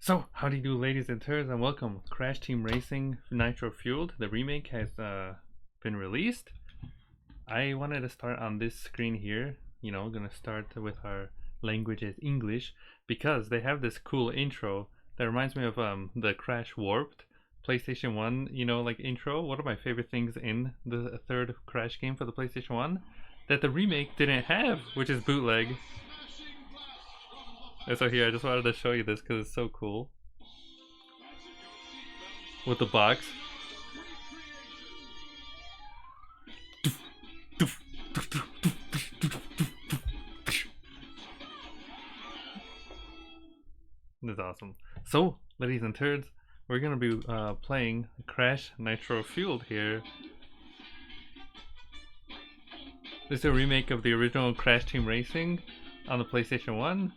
So, how do you do, ladies and turds, and welcome. Crash Team Racing Nitro Fueled. The remake has been released. I wanted to start on this screen here. Gonna start with our language as English because they have this cool intro that reminds me of the Crash Warped PlayStation 1, like intro. One of my favorite things in the third Crash game for the PlayStation 1 that the remake didn't have, which is bootleg. And so here, I just wanted to show you this because it's so cool. With the box. That's awesome. So, ladies and turds, we're gonna be playing Crash Nitro Fueled here. This is a remake of the original Crash Team Racing on the PlayStation 1.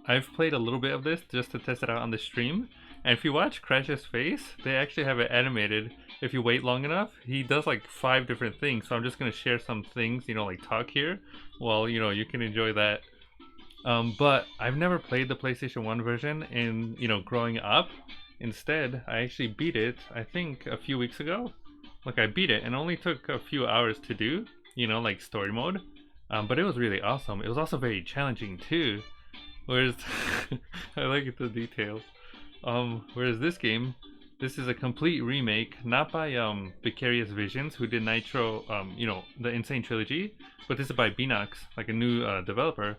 I've played a little bit of this just to test it out on the stream, and if you watch Crash's face, they actually have it animated. If you wait long enough, he does like 5 different things, so I'm just gonna share some things, like talk here, while you can enjoy that. But I've never played the PlayStation 1 version in, growing up. Instead, I actually beat it, I think a few weeks ago. Like, I beat it, and it only took a few hours to do, like story mode. But it was really awesome. It was also very challenging too. Whereas I like the details. Whereas this game, this is a complete remake, not by Vicarious Visions, who did Nitro, the Insane Trilogy, but this is by Beanox, like a new developer.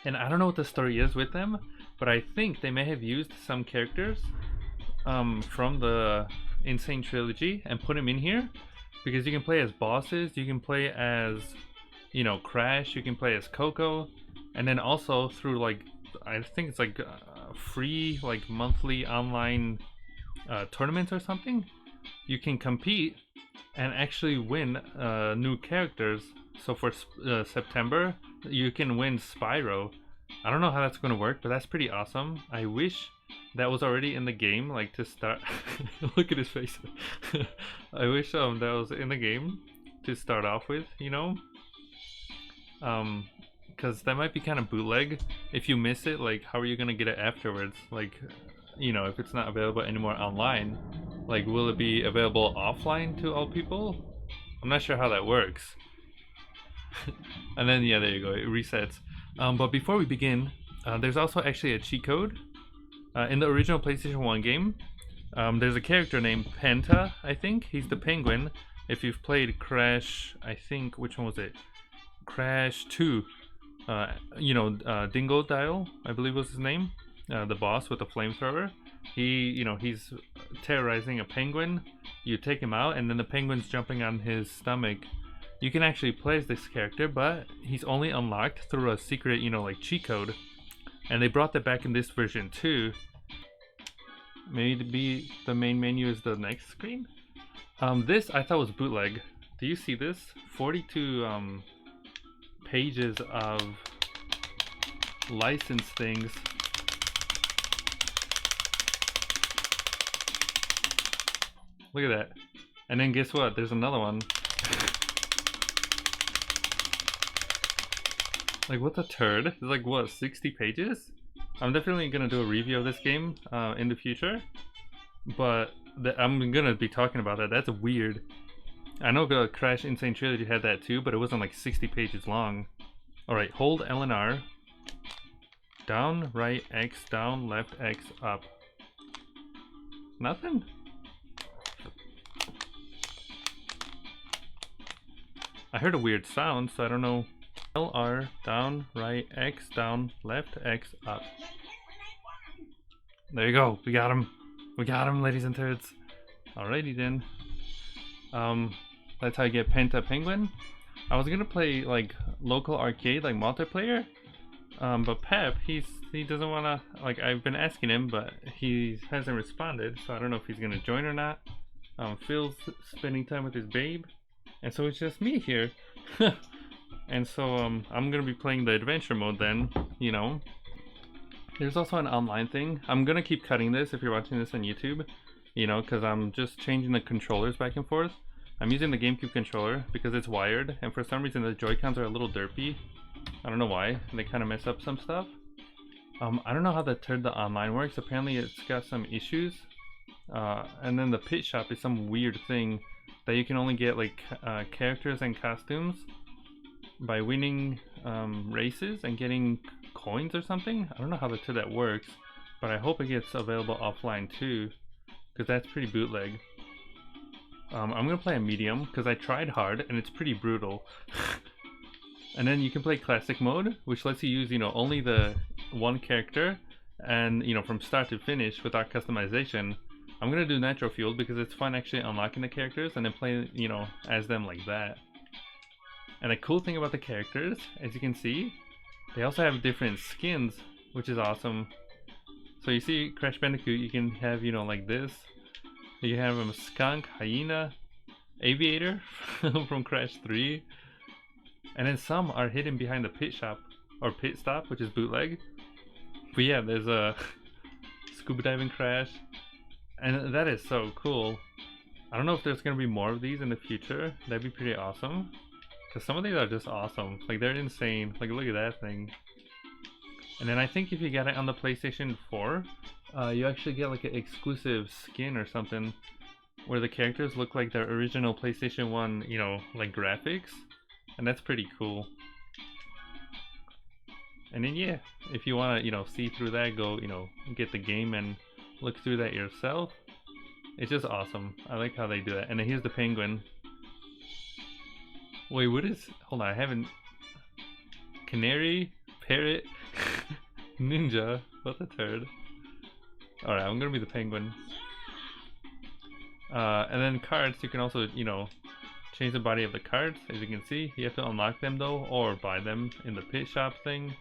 And I don't know what the story is with them, but I think they may have used some characters from the Insane Trilogy and put them in here, because you can play as bosses, you can play as Crash, you can play as Coco, and then also through like, I think it's like free like monthly online tournaments or something, you can compete and actually win new characters. So for September, you can win Spyro. I don't know how that's going to work, but that's pretty awesome. I wish that was already in the game, like to start. Look at his face. I wish that was in the game to start off with, because that might be kind of bootleg. If you miss it, like, how are you gonna get it afterwards? Like, if it's not available anymore online, like, will it be available offline to all people? I'm not sure how that works. And then yeah, there you go, it resets. But before we begin, there's also actually a cheat code in the original PlayStation 1 game. There's a character named Penta, I think. He's the penguin. If you've played Crash, I think, which one was it? Crash 2, Dingo Dial, I believe was his name, the boss with the flamethrower. He's terrorizing a penguin. You take him out, and then the penguin's jumping on his stomach. You can actually play as this character, but he's only unlocked through a secret, like cheat code. And they brought that back in this version too. Maybe the main menu is the next screen. This I thought was bootleg. Do you see this? 42 pages of license things. Look at that. And then guess what? There's another one. Like, what the turd? It's like, what, 60 pages? I'm definitely gonna do a review of this game in the future, but I'm gonna be talking about that. That's weird. I know the Crash Insane Trilogy had that too, but it wasn't like 60 pages long. Alright, hold L and R. Down, right, X, down, left, X, up. Nothing? I heard a weird sound, so I don't know. L, R, down, right, X, down, left, X, up. There you go, we got him. We got him, ladies and turds. Alrighty then. That's how you get Penta Penguin. I was gonna play like local arcade, like multiplayer, but Pep, he doesn't wanna, like, I've been asking him, but he hasn't responded, so I don't know if he's gonna join or not. Phil's spending time with his babe, and so it's just me here. And so I'm gonna be playing the adventure mode then, There's also an online thing. I'm gonna keep cutting this if you're watching this on YouTube, because I'm just changing the controllers back and forth. I'm using the GameCube controller because it's wired, and for some reason the Joy-Cons are a little derpy. I don't know why. They kind of mess up some stuff. I don't know how the online works. Apparently it's got some issues. And then the pit shop is some weird thing that you can only get like characters and costumes by winning races and getting coins or something. I don't know how that works, but I hope it gets available offline too, because that's pretty bootleg. I'm gonna play a medium because I tried hard and it's pretty brutal. And then you can play classic mode, which lets you use, only the one character and, from start to finish without customization. I'm gonna do Nitro Fuel because it's fun actually unlocking the characters and then play, as them like that. And the cool thing about the characters, as you can see, they also have different skins, which is awesome. So you see Crash Bandicoot, you can have, like this. You have a skunk, hyena, aviator from Crash 3. And then some are hidden behind the pit shop, or pit stop, which is bootleg. But yeah, there's a scuba diving Crash. And that is so cool. I don't know if there's going to be more of these in the future. That'd be pretty awesome. Because some of these are just awesome. Like, they're insane. Like, look at that thing. And then I think if you get it on the PlayStation 4, you actually get like an exclusive skin or something where the characters look like their original PlayStation 1, like graphics. And that's pretty cool. And then yeah, if you want to, see through that, go, get the game and look through that yourself. It's just awesome. I like how they do that. And then here's the penguin. Wait, what is... Hold on, I haven't... Canary? Parrot? Ninja? What the turd? Alright, I'm gonna be the penguin. And then cards, you can also, change the body of the cards. As you can see, you have to unlock them though, or buy them in the pit shop thing.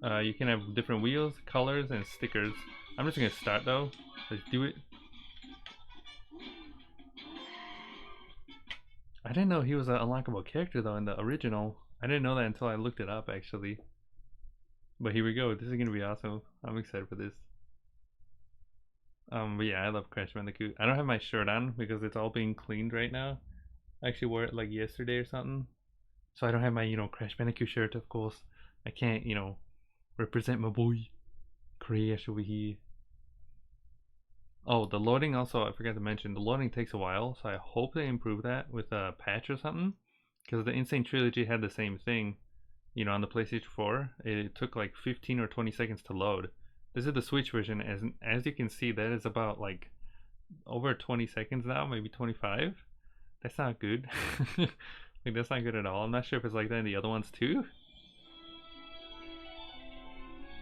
You can have different wheels, colors, and stickers. I'm just gonna start though. Let's do it. I didn't know he was an unlockable character though in the original. I didn't know that until I looked it up actually. But here we go. This is gonna be awesome. I'm excited for this. But yeah, I love Crash Bandicoot. I don't have my shirt on because it's all being cleaned right now. I actually wore it like yesterday or something. So I don't have my, Crash Bandicoot shirt, of course. I can't, represent my boy. Crash over here. Oh, the loading also, I forgot to mention, the loading takes a while, so I hope they improve that with a patch or something. Because the Insane Trilogy had the same thing, on the PlayStation 4. It took like 15 or 20 seconds to load. This is the Switch version, as you can see, that is about like over 20 seconds now, maybe 25. That's not good. Like, that's not good at all. I'm not sure if it's like that in the other ones too.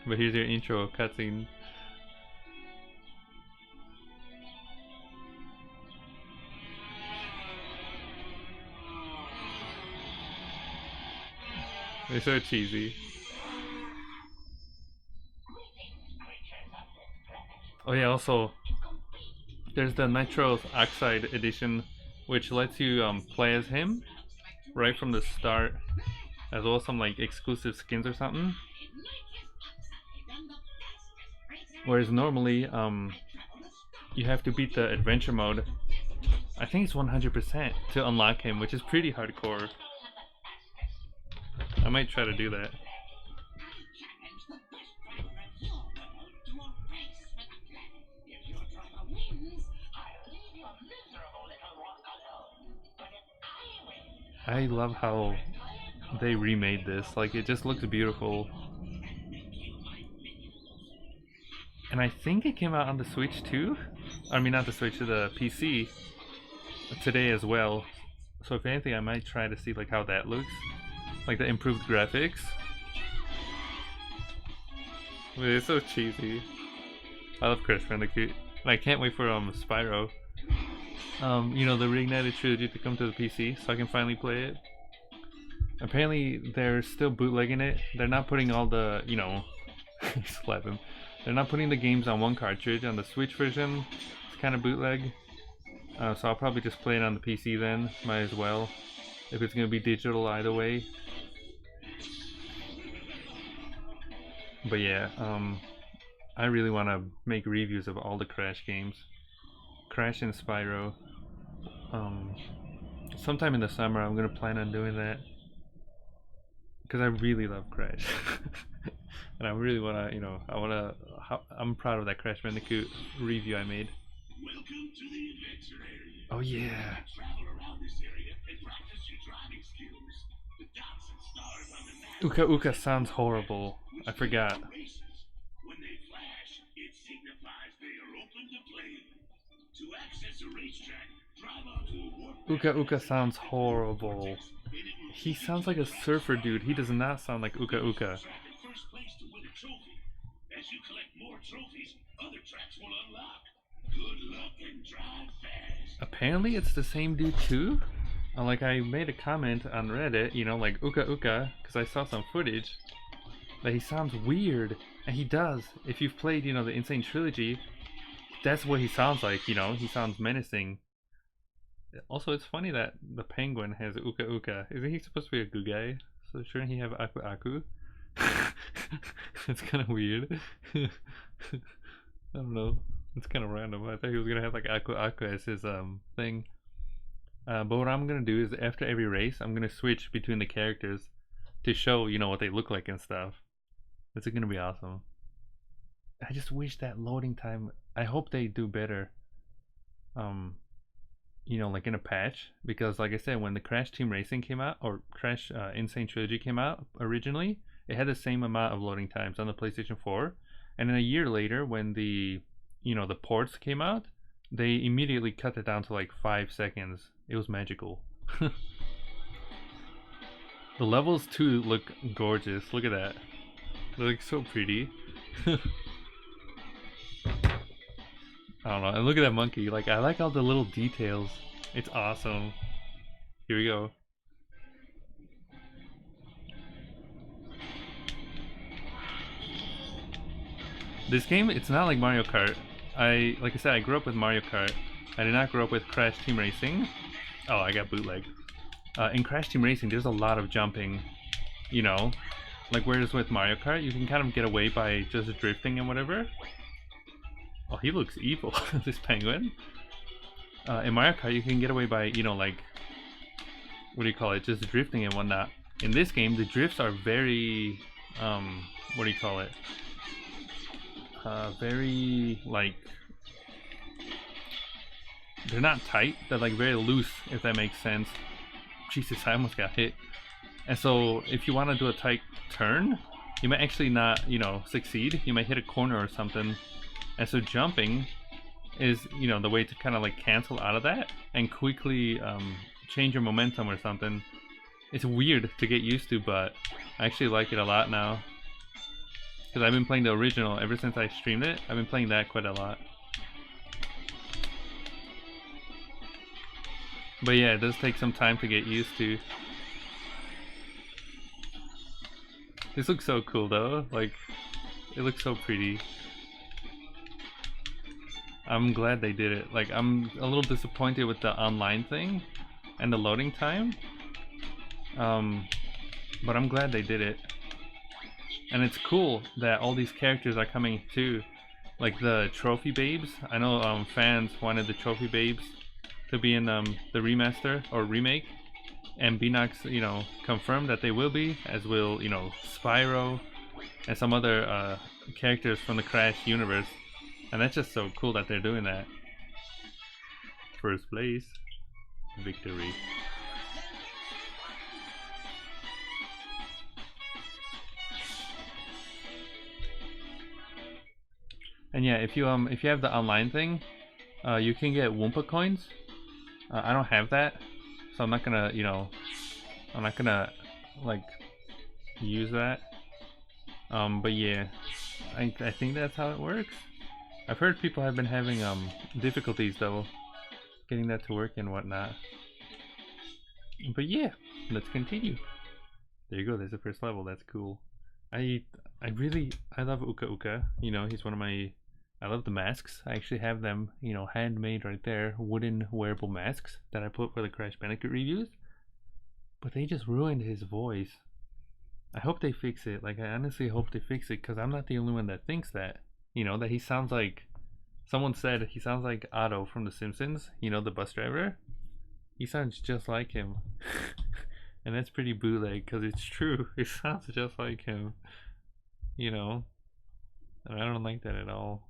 But here's your intro cutscene. They're so cheesy. Oh yeah, also, there's the Nitro Oxide edition, which lets you play as him right from the start, as well as some like exclusive skins or something. Whereas normally, you have to beat the adventure mode. I think it's 100% to unlock him, which is pretty hardcore. I might try to do that. I love how they remade this. Like, it just looks beautiful. And I think it came out on the Switch too. I mean, not the Switch, the PC today as well. So if anything, I might try to see like how that looks, like the improved graphics. But it's so cheesy. I love Crash Bandicoot. And I can't wait for Spyro. The Reignited trilogy to come to the PC, so I can finally play it. Apparently, they're still bootlegging it. They're not putting all the, slap him. They're not putting the games on one cartridge. On the Switch version, it's kind of bootleg. So I'll probably just play it on the PC then. Might as well. If it's going to be digital either way. But yeah, I really want to make reviews of all the Crash games. Crash and Spyro. Sometime in the summer I'm going to plan on doing that. Because I really love Crash. And I really wanna, you know, I'm proud of that Crash Bandicoot review I made. Welcome to the adventure area. Oh yeah. Travel around this area and practice your driving skills. The dots and stars on the map. Uka Uka sounds horrible. I forgot. When they flash, it signifies they are open to play. To access a racetrack, drive out to a warp. Uka Uka sounds horrible. He sounds like a surfer dude. He does not sound like Uka Uka. First place to win a trophy. As you collect more trophies, other tracks will unlock. Good luck and drive fast. Apparently it's the same dude too? Like I made a comment on Reddit, you know, like Uka Uka, because I saw some footage, that he sounds weird. And he does. If you've played, you know, the Insane Trilogy, that's what he sounds like, you know, he sounds menacing. Also, it's funny that the penguin has Uka Uka. Isn't he supposed to be a good guy? So shouldn't he have Aku Aku? It's kind of weird. I don't know. It's kind of random. I thought he was gonna have like Aku Aku as his thing. But what I'm gonna do is after every race, I'm gonna switch between the characters to show, you know, what they look like and stuff. It's gonna be awesome. I just wish that loading time. I hope they do better. You know, like in a patch, because like I said, when the Crash Team Racing came out, or Crash Insane Trilogy came out originally, it had the same amount of loading times on the PlayStation 4, and then a year later, when the, you know, the ports came out, they immediately cut it down to like 5 seconds. It was magical. The levels too look gorgeous. Look at that. They look so pretty. I don't know. And look at that monkey. Like, I like all the little details. It's awesome. Here we go. This game, it's not like Mario Kart. Like I said, I grew up with Mario Kart. I did not grow up with Crash Team Racing. Oh, I got bootleg. In Crash Team Racing, there's a lot of jumping. You know, like whereas with Mario Kart, you can kind of get away by just drifting and whatever. Oh, he looks evil, this penguin. In Mario Kart, you can get away by, you know, like, what do you call it, just drifting and whatnot. In this game, the drifts are very, what do you call it? Very, like, they're not tight, they're like very loose, if that makes sense. Jesus, I almost got hit. And so, if you want to do a tight turn, you might actually not, you know, succeed. You might hit a corner or something. And so jumping is, you know, the way to kind of like cancel out of that and quickly change your momentum or something. It's weird to get used to, but I actually like it a lot now. Because I've been playing the original ever since I streamed it. I've been playing that quite a lot. But yeah, it does take some time to get used to. This looks so cool though. Like, it looks so pretty. I'm glad they did it. Like, I'm a little disappointed with the online thing and the loading time. But I'm glad they did it. And it's cool that all these characters are coming too. Like the Trophy Babes. I know fans wanted the Trophy Babes to be in the remaster or remake. And Beanox, you know, confirmed that they will be, as will, you know, Spyro and some other characters from the Crash universe. And that's just so cool that they're doing that. First place. Victory. And yeah, if you have the online thing, you can get Wumpa coins. I don't have that, so I'm not gonna, you know, I'm not gonna like use that. But yeah, I think that's how it works. I've heard people have been having difficulties though, getting that to work and whatnot. But yeah, let's continue. There you go. There's the first level. That's cool. I love Uka Uka. You know, he's one of my. I love the masks. I actually have them, you know, handmade right there, wooden wearable masks that I put for the Crash Bandicoot reviews. But they just ruined his voice. I hope they fix it. Like, I honestly hope they fix it, because I'm not the only one that thinks that. You know, that he sounds like. Someone said he sounds like Otto from The Simpsons. You know, the bus driver. He sounds just like him. And that's pretty bootleg, because it's true. It sounds just like him. you know, and I don't like that at all.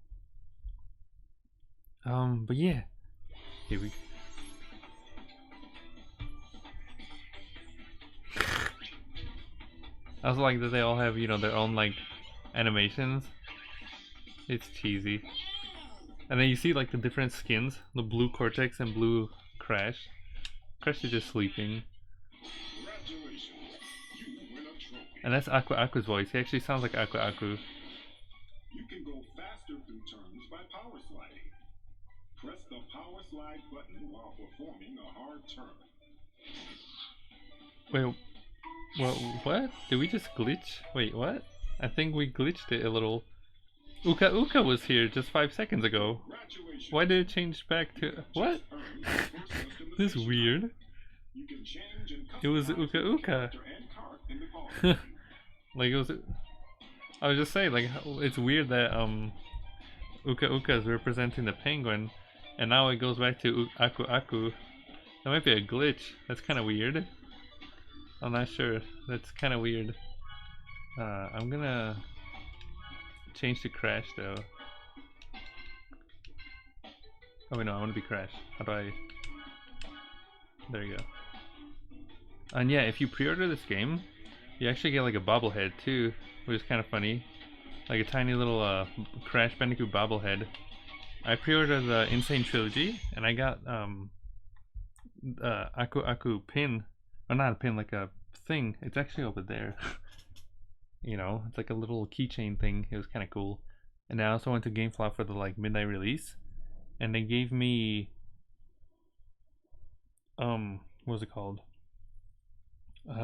But yeah, here we. I also like that they all have, you know, their own like animations. It's cheesy. And then you see like the different skins, the blue Cortex and blue Crash. Crash is just sleeping. And that's Aqua Aqua's voice. He actually sounds like Aqua Aqua. You can go faster through turns by power sliding. Press the power slide button while performing a hard turn. Wait, well, what? Did we just glitch? Wait, what? I think we glitched it a little. Uka Uka was here just 5 seconds ago. Why did it change back to... What? This is weird. It was Uka Uka. Like it was... I was just saying, like, it's weird that Uka Uka is representing the penguin, and now it goes back to Aku Aku. That might be a glitch. That's kind of weird. I'm not sure. That's kind of weird. I'm gonna change to Crash though. Oh wait, no, I want to be Crash. How do I? There you go. And yeah, if you pre-order this game, you actually get like a bobblehead too, which is kind of funny. Like a tiny little Crash Bandicoot bobblehead. I pre-ordered the Insane Trilogy, and I got Aku Aku pin. Or not a pin, like a thing. It's actually over there. You know, it's like a little keychain thing. It was kind of cool. And I also went to GameFly for the like midnight release, and they gave me what was it called?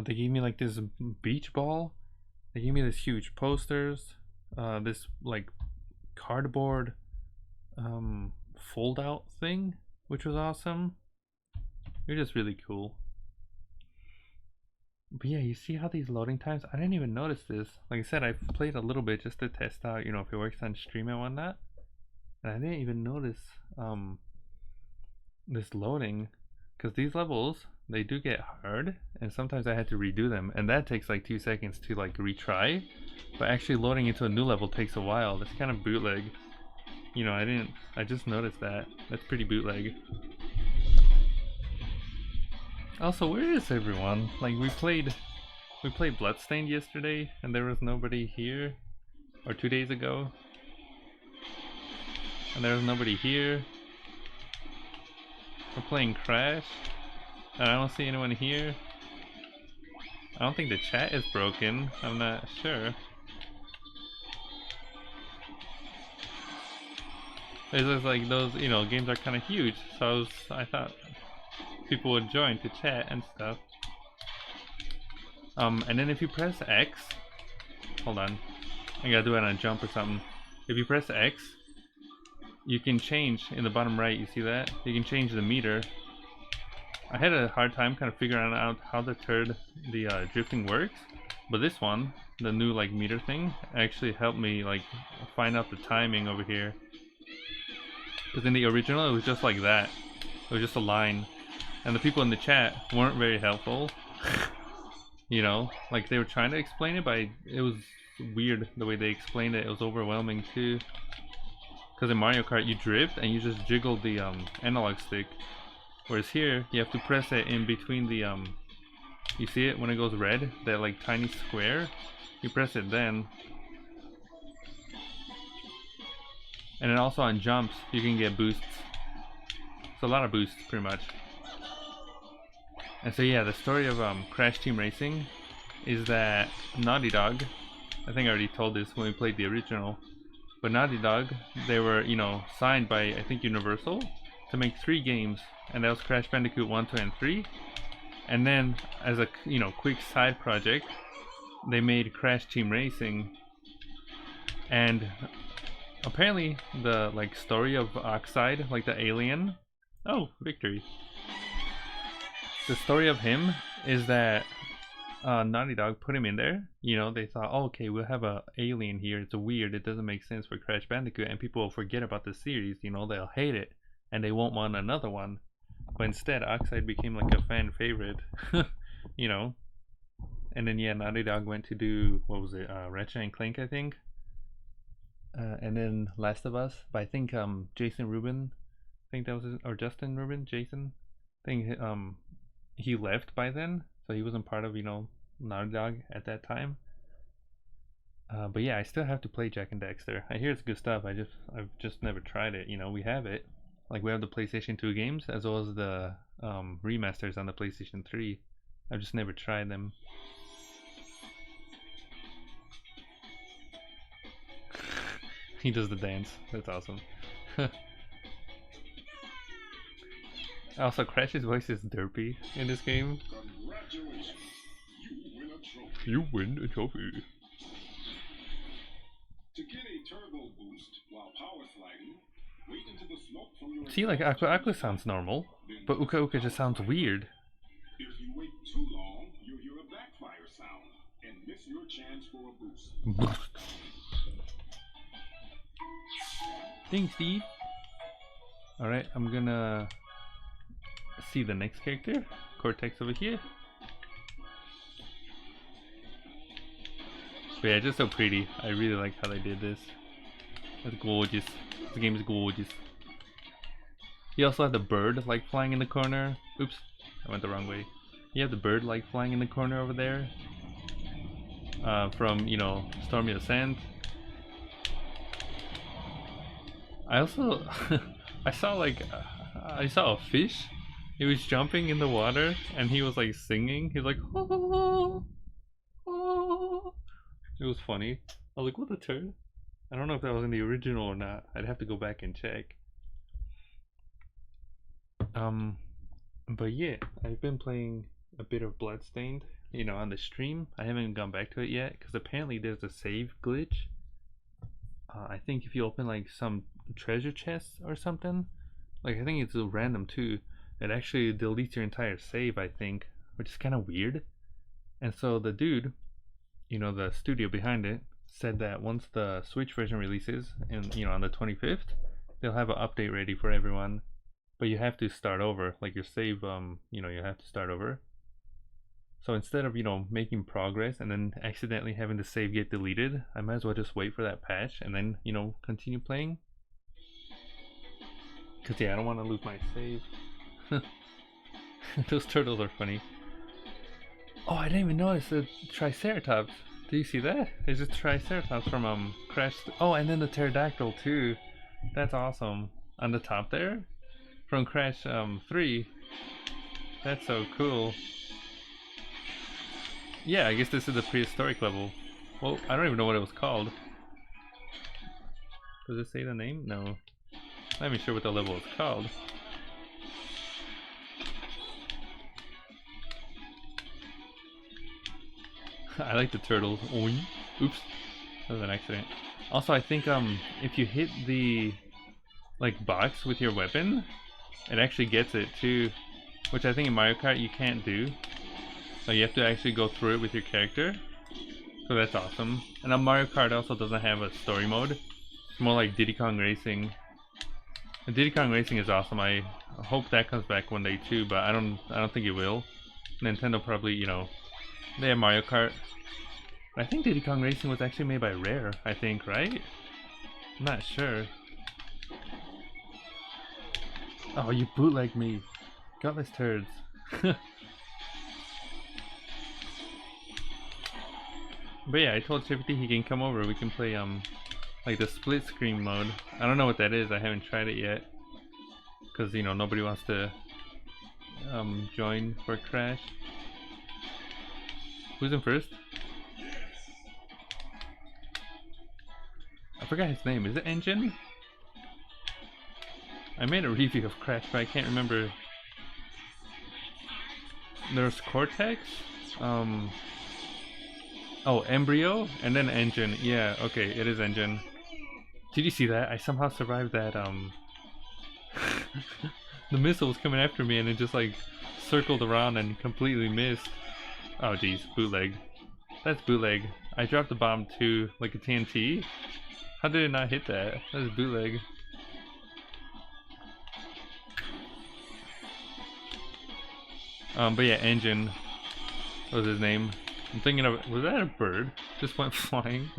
They gave me like this beach ball. They gave me this huge posters. This like cardboard fold out thing, which was awesome. It was just really cool. But yeah, you see how these loading times, I didn't even notice this. Like I said, I played a little bit just to test out, you know, if it works on stream and whatnot. And I didn't even notice this loading, because these levels, they do get hard, and sometimes I had to redo them, and that takes like 2 seconds to like retry. But actually loading into a new level takes a while. That's kind of bootleg. You know, I just noticed that. That's pretty bootleg. Also, where is everyone? Like we played Bloodstained yesterday, and there was nobody here, or 2 days ago, and there was nobody here. We're playing Crash, and I don't see anyone here. I don't think the chat is broken. I'm not sure. It's just like those, you know, games are kind of huge, so I thought people would join to chat and stuff. And then if you press X, hold on, I gotta do it on a jump or something. If you press X, you can change in the bottom right. You see that? You can change the meter. I had a hard time kind of figuring out how the drifting works, but this one, the new like meter thing, actually helped me like find out the timing over here. Because in the original, it was just like that. It was just a line. And the people in the chat weren't very helpful. You know, like they were trying to explain it, but it was weird the way they explained it. It was overwhelming too. Because in Mario Kart, you drift and you just jiggle the analog stick. Whereas here, you have to press it in between the you see it when it goes red? That like tiny square? You press it then. And then also on jumps, you can get boosts. It's a lot of boosts, pretty much. And so yeah, the story of Crash Team Racing is that Naughty Dog, I think I already told this when we played the original, but Naughty Dog, they were, you know, signed by, I think, Universal to make 3 games, and that was Crash Bandicoot 1, 2, and 3. And then, as a, you know, quick side project, they made Crash Team Racing, and apparently the, like, story of Oxide, like the alien, oh, victory. The story of him is that Naughty Dog put him in there. You know, they thought, oh, okay, we'll have a alien here. It's weird. It doesn't make sense for Crash Bandicoot, and people will forget about the series. You know, they'll hate it, and they won't want another one. But instead, Oxide became like a fan favorite. You know, and then yeah, Naughty Dog went to do what was it? Ratchet and Clank, I think. And then Last of Us. But I think Jason Rubin, I think that was his, or Justin Rubin, Jason. I think he left by then, so he wasn't part of Naughty Dog at that time. But yeah, I still have to play Jack and Dexter. I hear it's good stuff. I've just never tried it. We have it. Like we have the PlayStation 2 games as well as the remasters on the PlayStation 3. I've just never tried them. He does the dance. That's awesome. Also, Crash's voice is derpy in this game. Congratulations. You win a trophy. You win a trophy. To get a turbo boost while power sliding, wait until the smoke from your See, like Aqua sounds normal, but Uka Uka just sounds weird. If you wait too long, you'll hear a backfire sound and miss your chance for a boost. Thanks, Steve. Alright, I'm gonna see the next character. Cortex over here. But yeah, just so pretty. I really like how they did this. It's gorgeous. This game is gorgeous. You also have the bird like flying in the corner. Oops, I went the wrong way. You have the bird like flying in the corner over there. From Stormy Ascent. I also I saw a fish. He was jumping in the water and he was like singing. He's like, oh, oh. It was funny. I was like, what a turd. I don't know if that was in the original or not. I'd have to go back and check. But yeah, I've been playing a bit of Bloodstained, on the stream. I haven't gone back to it yet because apparently there's a save glitch. I think if you open like some treasure chests or something, like I think it's random too, it actually deletes your entire save, I think, which is kind of weird. And so the dude, the studio behind it, said that once the Switch version releases and on the 25th, they'll have an update ready for everyone. But you have to start over, like your save, you have to start over. So instead of making progress and then accidentally having the save get deleted, I might as well just wait for that patch and then continue playing. Cause yeah, I don't want to lose my save. Those turtles are funny. Oh, I didn't even notice the Triceratops. Do you see that? It's just Triceratops from Crash. Oh, and then the pterodactyl too. That's awesome. On the top there, from Crash 3. That's so cool. Yeah, I guess this is the prehistoric level. Well, I don't even know what it was called. Does it say the name? No. Not even sure what the level is called. I like the turtles. Oops, that was an accident. Also, I think if you hit the box with your weapon, it actually gets it too, which I think in Mario Kart you can't do. So you have to actually go through it with your character. So that's awesome. And Mario Kart also doesn't have a story mode. It's more like Diddy Kong Racing. And Diddy Kong Racing is awesome. I hope that comes back one day too, but I don't think it will. Nintendo probably, they have Mario Kart. I think Diddy Kong Racing was actually made by Rare, I think, right? I'm not sure. Oh, you bootleg me. Gutless turds. But yeah, I told Chippy he can come over. We can play like the split screen mode. I don't know what that is. I haven't tried it yet. Cause nobody wants to join for Crash. Who's in first? I forgot his name. Is it Engine? I made a review of Crash, but I can't remember. There's Cortex. Oh, Embryo, and then Engine. Yeah, okay, it is Engine. Did you see that? I somehow survived that, the missile was coming after me and it just circled around and completely missed. Oh geez, bootleg. That's bootleg. I dropped the bomb too, like a TNT. How did it not hit that? That's bootleg. But yeah, Engine was his name. I'm thinking of, was that a bird? Just went flying.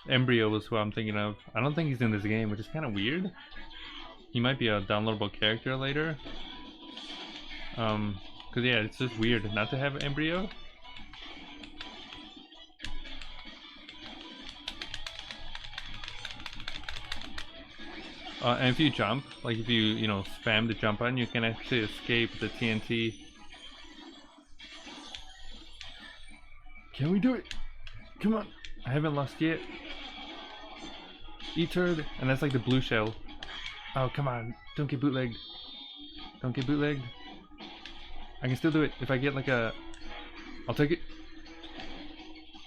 Embryo was who I'm thinking of. I don't think he's in this game, which is kind of weird. He might be a downloadable character later. Cause yeah, it's just weird not to have Embryo. And if you jump, like if you spam the jump button, you can actually escape the TNT. Can we do it? Come on! I haven't lost yet. Eat turd, and that's like the blue shell. Oh come on! Don't get bootlegged. Don't get bootlegged. I can still do it if I get like a. I'll take it.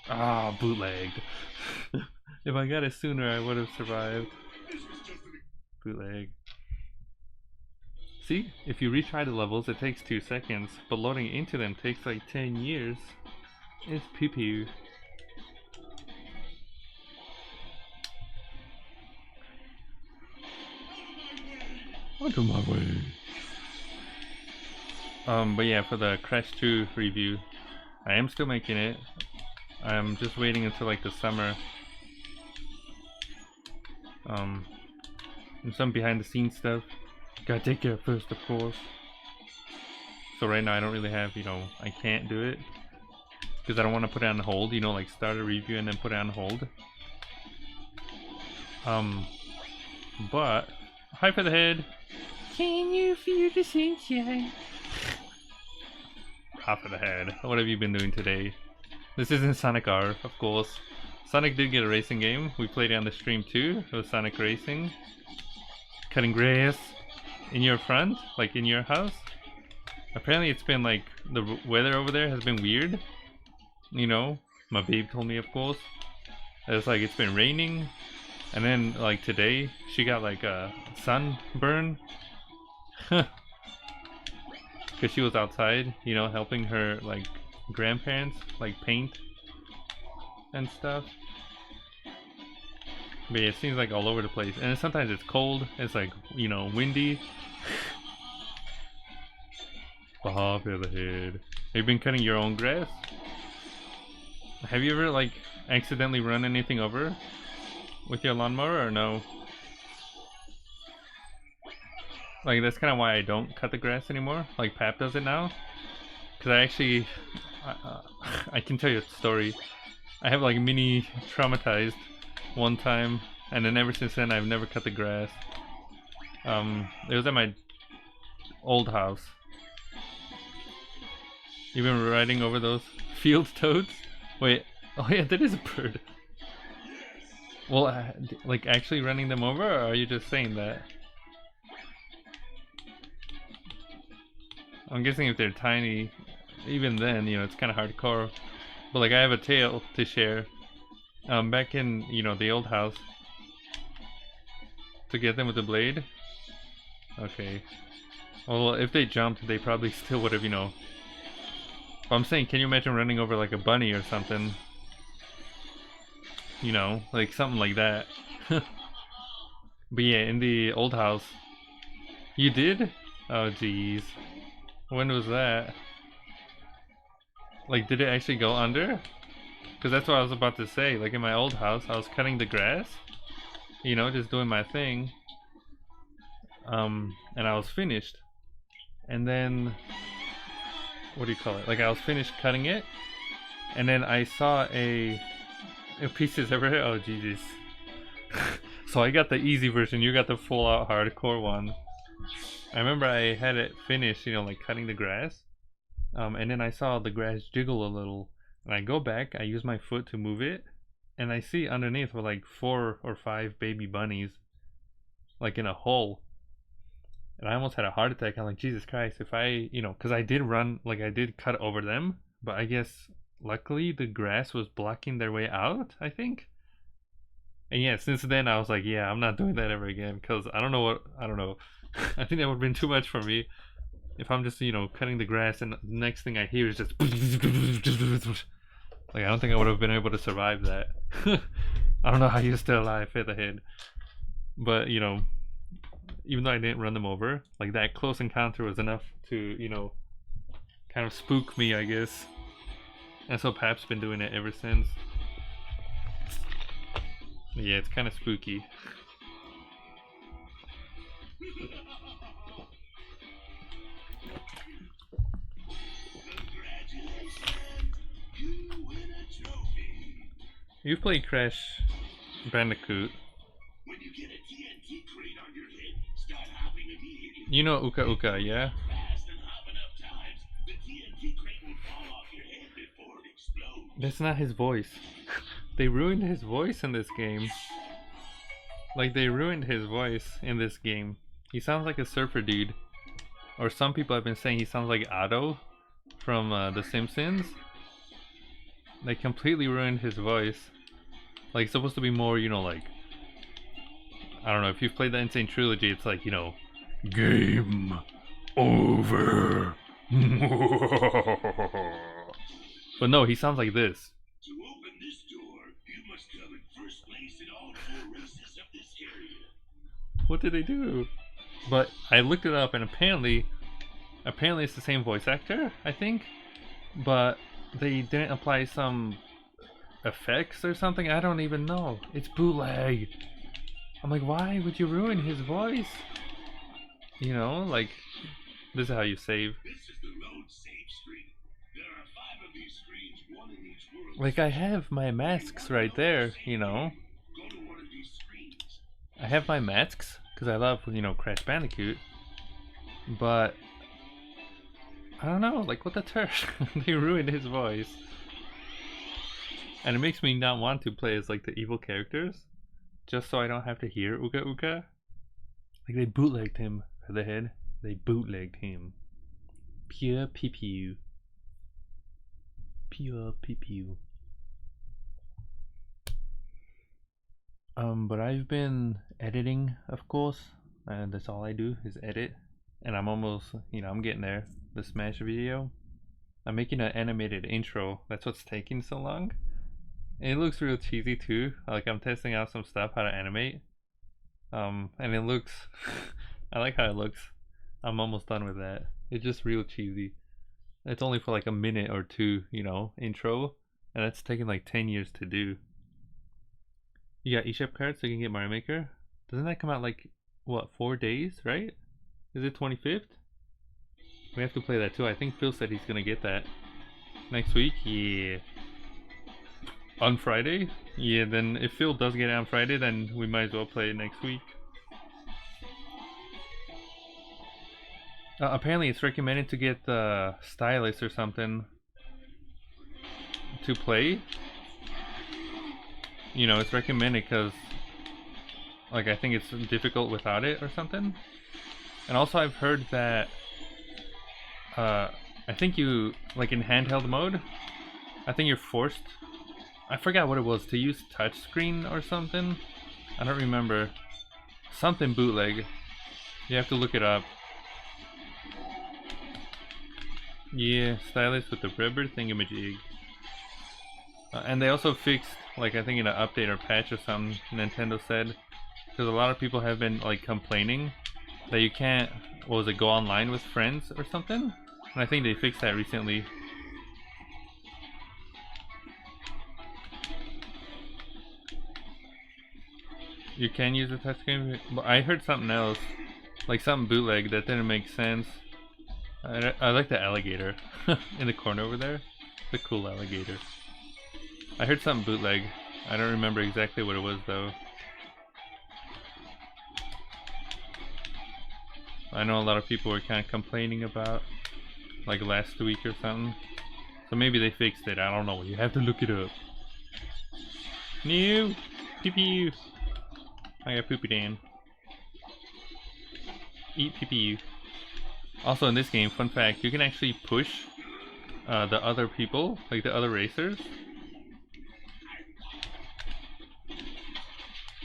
Ah, bootlegged. If I got it sooner, I would have survived. Bootleg. See, if you retry the levels, it takes 2 seconds, but loading into them takes like 10 years. It's pee-pee. Out of my way. But yeah, for the Crash 2 review, I am still making it. I'm just waiting until like the summer. And some behind the scenes stuff. Gotta take care first, of course. So right now I don't really have, I can't do it. Because I don't want to put it on hold, like start a review and then put it on hold. But, hi for the head. Can you feel the sunshine? Hi for the head. What have you been doing today? This isn't Sonic R, of course. Sonic did get a racing game. We played it on the stream too. It was Sonic Racing. Cutting grass in your front, like in your house. Apparently it's been like, the weather over there has been weird. My babe told me, of course. It's like it's been raining. And then like today, she got like a sunburn. Because she was outside, helping her like grandparents like paint and stuff. But yeah, it seems like all over the place. And sometimes it's cold, it's like, windy. Off the head. Have you been cutting your own grass? Have you ever like accidentally run anything over with your lawnmower or no? Like that's kind of why I don't cut the grass anymore. Like Pap does it now. Cause I actually, I can tell you a story. I have like mini traumatized one time, and then ever since then I've never cut the grass. It was at my old house. You've been riding over those field toads? Wait, oh yeah, that is a bird. Well, like actually running them over, or are you just saying that? I'm guessing if they're tiny, even then, it's kind of hardcore. But like I have a tale to share. Back in, the old house. To get them with the blade? Okay. Well, if they jumped, they probably still would have, But I'm saying, can you imagine running over like a bunny or something? Like something like that. But yeah, in the old house. You did? Oh jeez. When was that? Like, did it actually go under? Because that's what I was about to say. Like in my old house, I was cutting the grass. Just doing my thing. And I was finished. And then, what do you call it? Like I was finished cutting it. And then I saw a pieces everywhere. Oh Jesus. So I got the easy version. You got the full out hardcore one. I remember I had it finished, like cutting the grass. And then I saw the grass jiggle a little. And I go back, I use my foot to move it. And I see underneath were like 4 or 5 baby bunnies. Like in a hole. And I almost had a heart attack. I'm like, Jesus Christ, if I, because I did run, like I did cut over them. But I guess, luckily, the grass was blocking their way out, I think. And yeah, since then I was like, yeah, I'm not doing that ever again. Because I don't know. I think that would have been too much for me. If I'm just, cutting the grass and the next thing I hear is just... Like, I don't think I would have been able to survive that. I don't know how you're still alive, Featherhead. But, even though I didn't run them over, like that close encounter was enough to, kind of spook me, I guess. And so Pap's been doing it ever since. Yeah, it's kind of spooky. You've played Crash Bandicoot. When you get a TNT crate on your head, start hopping immediately. You know Uka Uka, yeah? Fast and hop enough times, the TNT crate will fall off your head before it explodes. That's not his voice. They ruined his voice in this game. Like, they ruined his voice in this game. He sounds like a surfer dude. Or some people have been saying he sounds like Otto from The Simpsons. They completely ruined his voice. Like, it's supposed to be more, you know, like, I don't know, if you've played the Insane Trilogy, it's like, you know, game over. But no, he sounds like this. To open this door, you must come in first place in all 4 races of this area. What did they do? But I looked it up, and apparently it's the same voice actor, I think. But they didn't apply some effects or something. I don't even know. It's bootleg. I'm like, why would you ruin his voice? You know, like, this is how you save. This is the road save screen. There are 5 of these screens, 1 in each world. Like, I have my masks right there, you know. Go to one of these screens. I have my masks because I love, you know, Crash Bandicoot. But I don't know, like, what the turd? They ruined his voice. And it makes me not want to play as, like, the evil characters. Just so I don't have to hear Uka Uka. Like, they bootlegged him for the head. They bootlegged him. Pure pee-pew. Pure pee-pew. But I've been editing, of course. And that's all I do is edit. And I'm almost, you know, I'm getting there. The Smash video. I'm making an animated intro. That's what's taking so long. And it looks real cheesy too. Like, I'm testing out some stuff how to animate. And it looks I like how it looks. I'm almost done with that. It's just real cheesy. It's only for like a minute or two, you know, intro. And that's taking like 10 years to do. You got eShop cards so you can get Mario Maker. Doesn't that come out like, what, 4 days, right? Is it 25th? We have to play that too. I think Phil said he's gonna get that next week. Yeah. On Friday? Yeah, then if Phil does get it on Friday, then we might as well play it next week. Apparently it's recommended to get the stylus or something to play. You know, it's recommended because, like, I think it's difficult without it or something. And also I've heard that I think you, like, in handheld mode, I think you're forced, I forgot what it was, to use touchscreen or something. I don't remember. Something bootleg. You have to look it up. Yeah, stylus with the rubber thingamajig. And they also fixed, like, I think in an update or patch or something, Nintendo said, because a lot of people have been, like, complaining that you can't, what was it, go online with friends or something? And I think they fixed that recently. You can use the touchscreen, but I heard something else, like something bootleg that didn't make sense. I like the alligator in the corner over there, the cool alligator. I heard something bootleg. I don't remember exactly what it was though. I know a lot of people were kind of complaining about, like, last week or something. So maybe they fixed it. I don't know. You have to look it up. New pee-pee. I got poopy Dan. Eat pee-pee. Also in this game, fun fact, you can actually push the other people, like the other racers.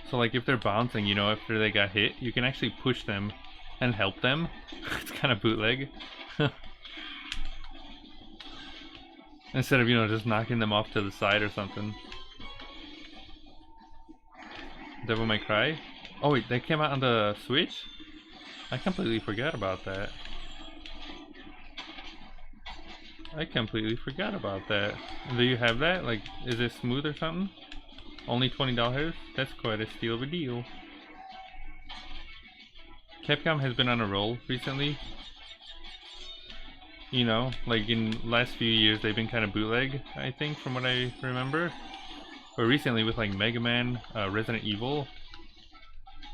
So, like, if they're bouncing, you know, after they got hit, you can actually push them and help them. It's kind of bootleg. Instead of, you know, just knocking them off to the side or something. Devil May Cry? Oh wait, that came out on the Switch? I completely forgot about that. I completely forgot about that. Do you have that? Like, is it smooth or something? Only $20? That's quite a steal of a deal. Capcom has been on a roll recently. You know, like in last few years they've been kind of bootleg, I think, from what I remember. But recently with like Mega Man, Resident Evil,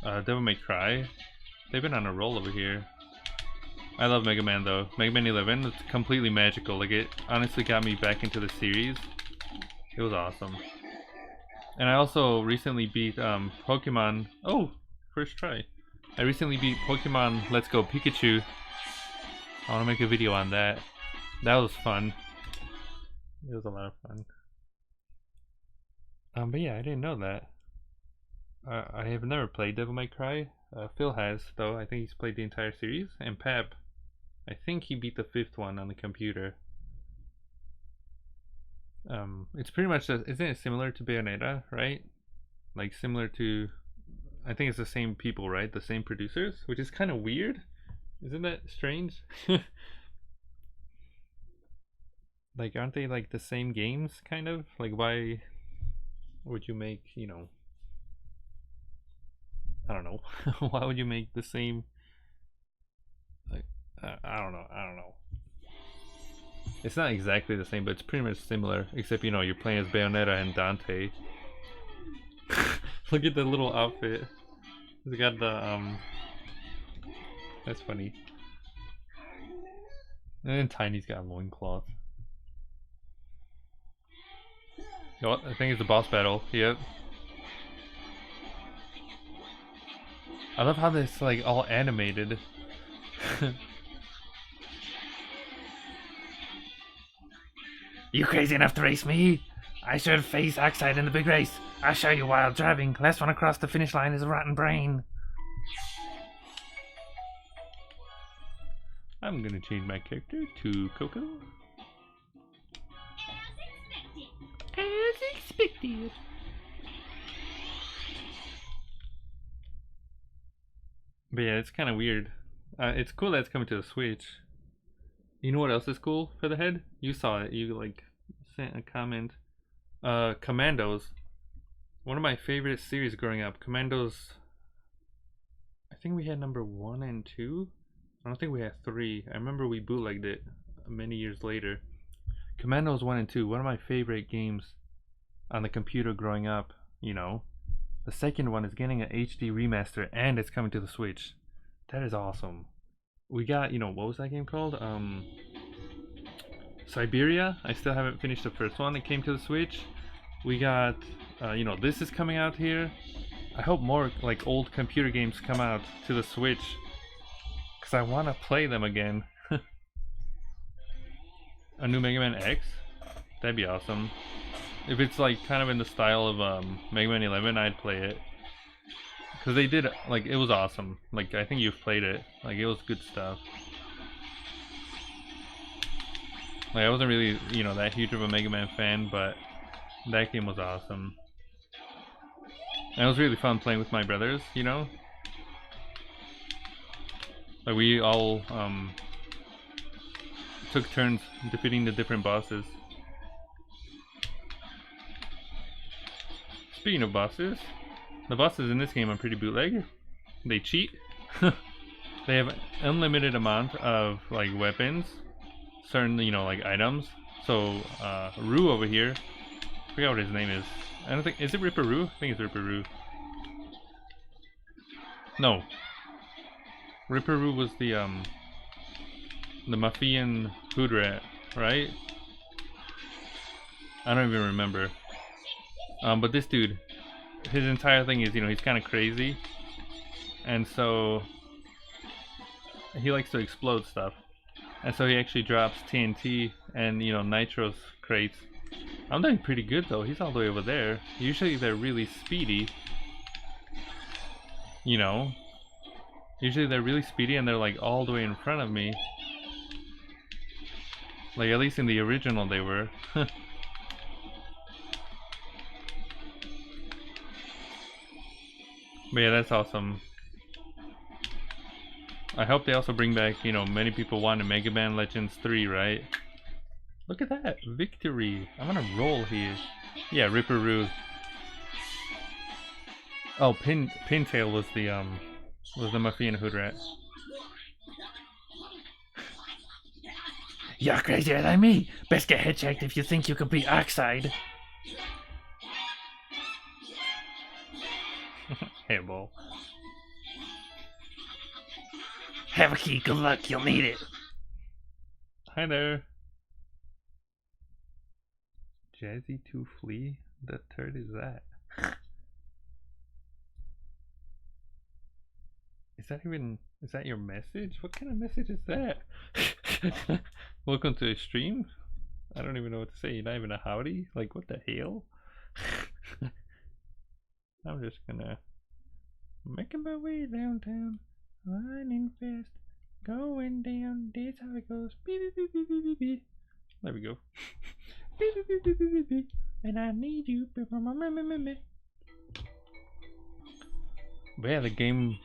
Devil May Cry, they've been on a roll over here. I love Mega Man though. Mega Man 11, it's completely magical. Like, it honestly got me back into the series. It was awesome. And I also recently beat Pokemon. Oh, first try. I recently beat Pokemon Let's Go Pikachu. I want to make a video on that. That was fun. It was a lot of fun. But yeah, I didn't know that. I have never played Devil May Cry. Phil has, though. I think he's played the entire series. And Pep, I think he beat the 5th one on the computer. It's pretty much, isn't it similar to Bayonetta, right? Like, similar to, I think it's the same people, right? The same producers, which is kind of weird. Isn't that strange? Like, aren't they like the same games, kind of? Like, why would you make, you know, I don't know. Why would you make the same, like, I don't know. It's not exactly the same, but it's pretty much similar, except, you know, you're playing as Bayonetta and Dante. Look at the little outfit. He's got the, that's funny. And then Tiny's got a loincloth. You know what? I think it's a boss battle. Yep. I love how this like all animated. You crazy enough to race me? I should face Oxide in the big race. I'll show you while driving. Last one across the finish line is a rotten brain. I'm gonna change my character to Coco. As expected. But yeah, it's kind of weird. It's cool that it's coming to the Switch. You know what else is cool for the head? You saw it. You like sent a comment. Commandos. One of my favorite series growing up. Commandos. I think we had number 1 and 2. I don't think we had 3. I remember we bootlegged it many years later. Commandos 1 and 2. One of my favorite games on the computer growing up. You know. The second one is getting an HD remaster and it's coming to the Switch. That is awesome. We got, you know, what was that game called? Siberia. I still haven't finished the first one. It came to the Switch. We got, you know, this is coming out here. I hope more like old computer games come out to the Switch, because I want to play them again. A new Mega Man X? That'd be awesome. If it's like kind of in the style of Mega Man 11, I'd play it. Because they did, like, it was awesome. Like, I think you've played it. Like, it was good stuff. Like, I wasn't really, you know, that huge of a Mega Man fan, but that game was awesome. And it was really fun playing with my brothers, you know? Like, we all took turns defeating the different bosses. Speaking of bosses, the bosses in this game are pretty bootleg. They cheat. They have unlimited amount of like weapons, certain, you know, like items. So Roo over here, I forgot what his name is. I don't think, is it Ripper Roo? I think it's Ripper Roo. No, Ripper Roo was the Maffian food rat, right? I don't even remember. But this dude, his entire thing is, you know, he's kind of crazy, and so he likes to explode stuff, and so he actually drops TNT and, you know, Nitro's crates. I'm doing pretty good though. He's all the way over there. Usually they're really speedy, you know. Usually they're really speedy and they're like all the way in front of me. Like, at least in the original they were. But yeah, that's awesome. I hope they also bring back, you know, many people wanted Mega Man Legends 3, right? Look at that. Victory. I'm on a roll here. Yeah, Ripperoo. Oh, Pintail was the Muffy and Hood Rat. You're crazier than me. Best get head checked if you think you could beat Oxide. Hairball. Have a key. Good luck. You'll need it. Hi there. Jazzy 2 Flea? The turd is that? Is that your message? What kind of message is that? Welcome to a stream? I don't even know what to say. Not even a howdy? Like, what the hell? I'm just gonna making my way downtown, running fast, going down. That's how it goes. Beep, beep, beep, beep, beep, beep. There we go. Beep, beep, beep, beep, beep, beep. And I need you. But yeah, the game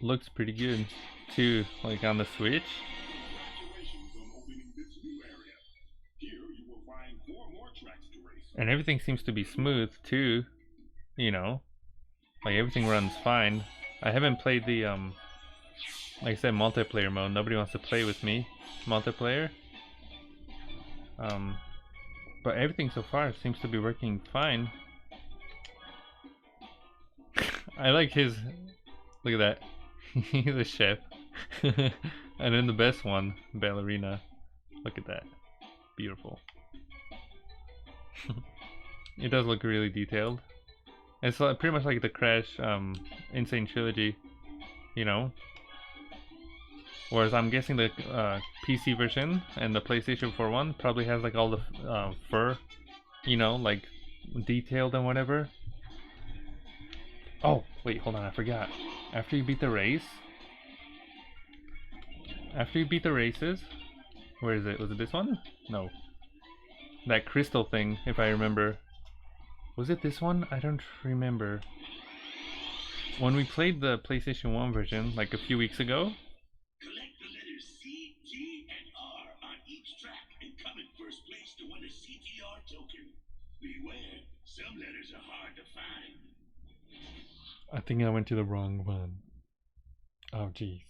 looks pretty good too, like on the Switch. Congratulations on opening this new area. Here you will find 4 more tracks to race. And everything seems to be smooth too, you know, like everything runs fine. I haven't played the like I said, multiplayer mode. Nobody wants to play with me multiplayer, but everything so far seems to be working fine. I like his, look at that. He's a chef. And then the best one, ballerina. Look at that, beautiful. It does look really detailed. It's pretty much like the Crash Insane Trilogy, you know. Whereas I'm guessing the PC version and the PlayStation 4 one probably has like all the fur, you know, like detailed and whatever. Oh, wait, hold on, I forgot. After you beat the races, where is it? Was it this one? No. That crystal thing, if I remember. Was it this one? I don't remember. When we played the PlayStation 1 version, like a few weeks ago. Collect the letters C, T, and R on each track and come in first place to win a CTR token. Beware, some letters are hard to find. I think I went to the wrong one. Oh, jeez.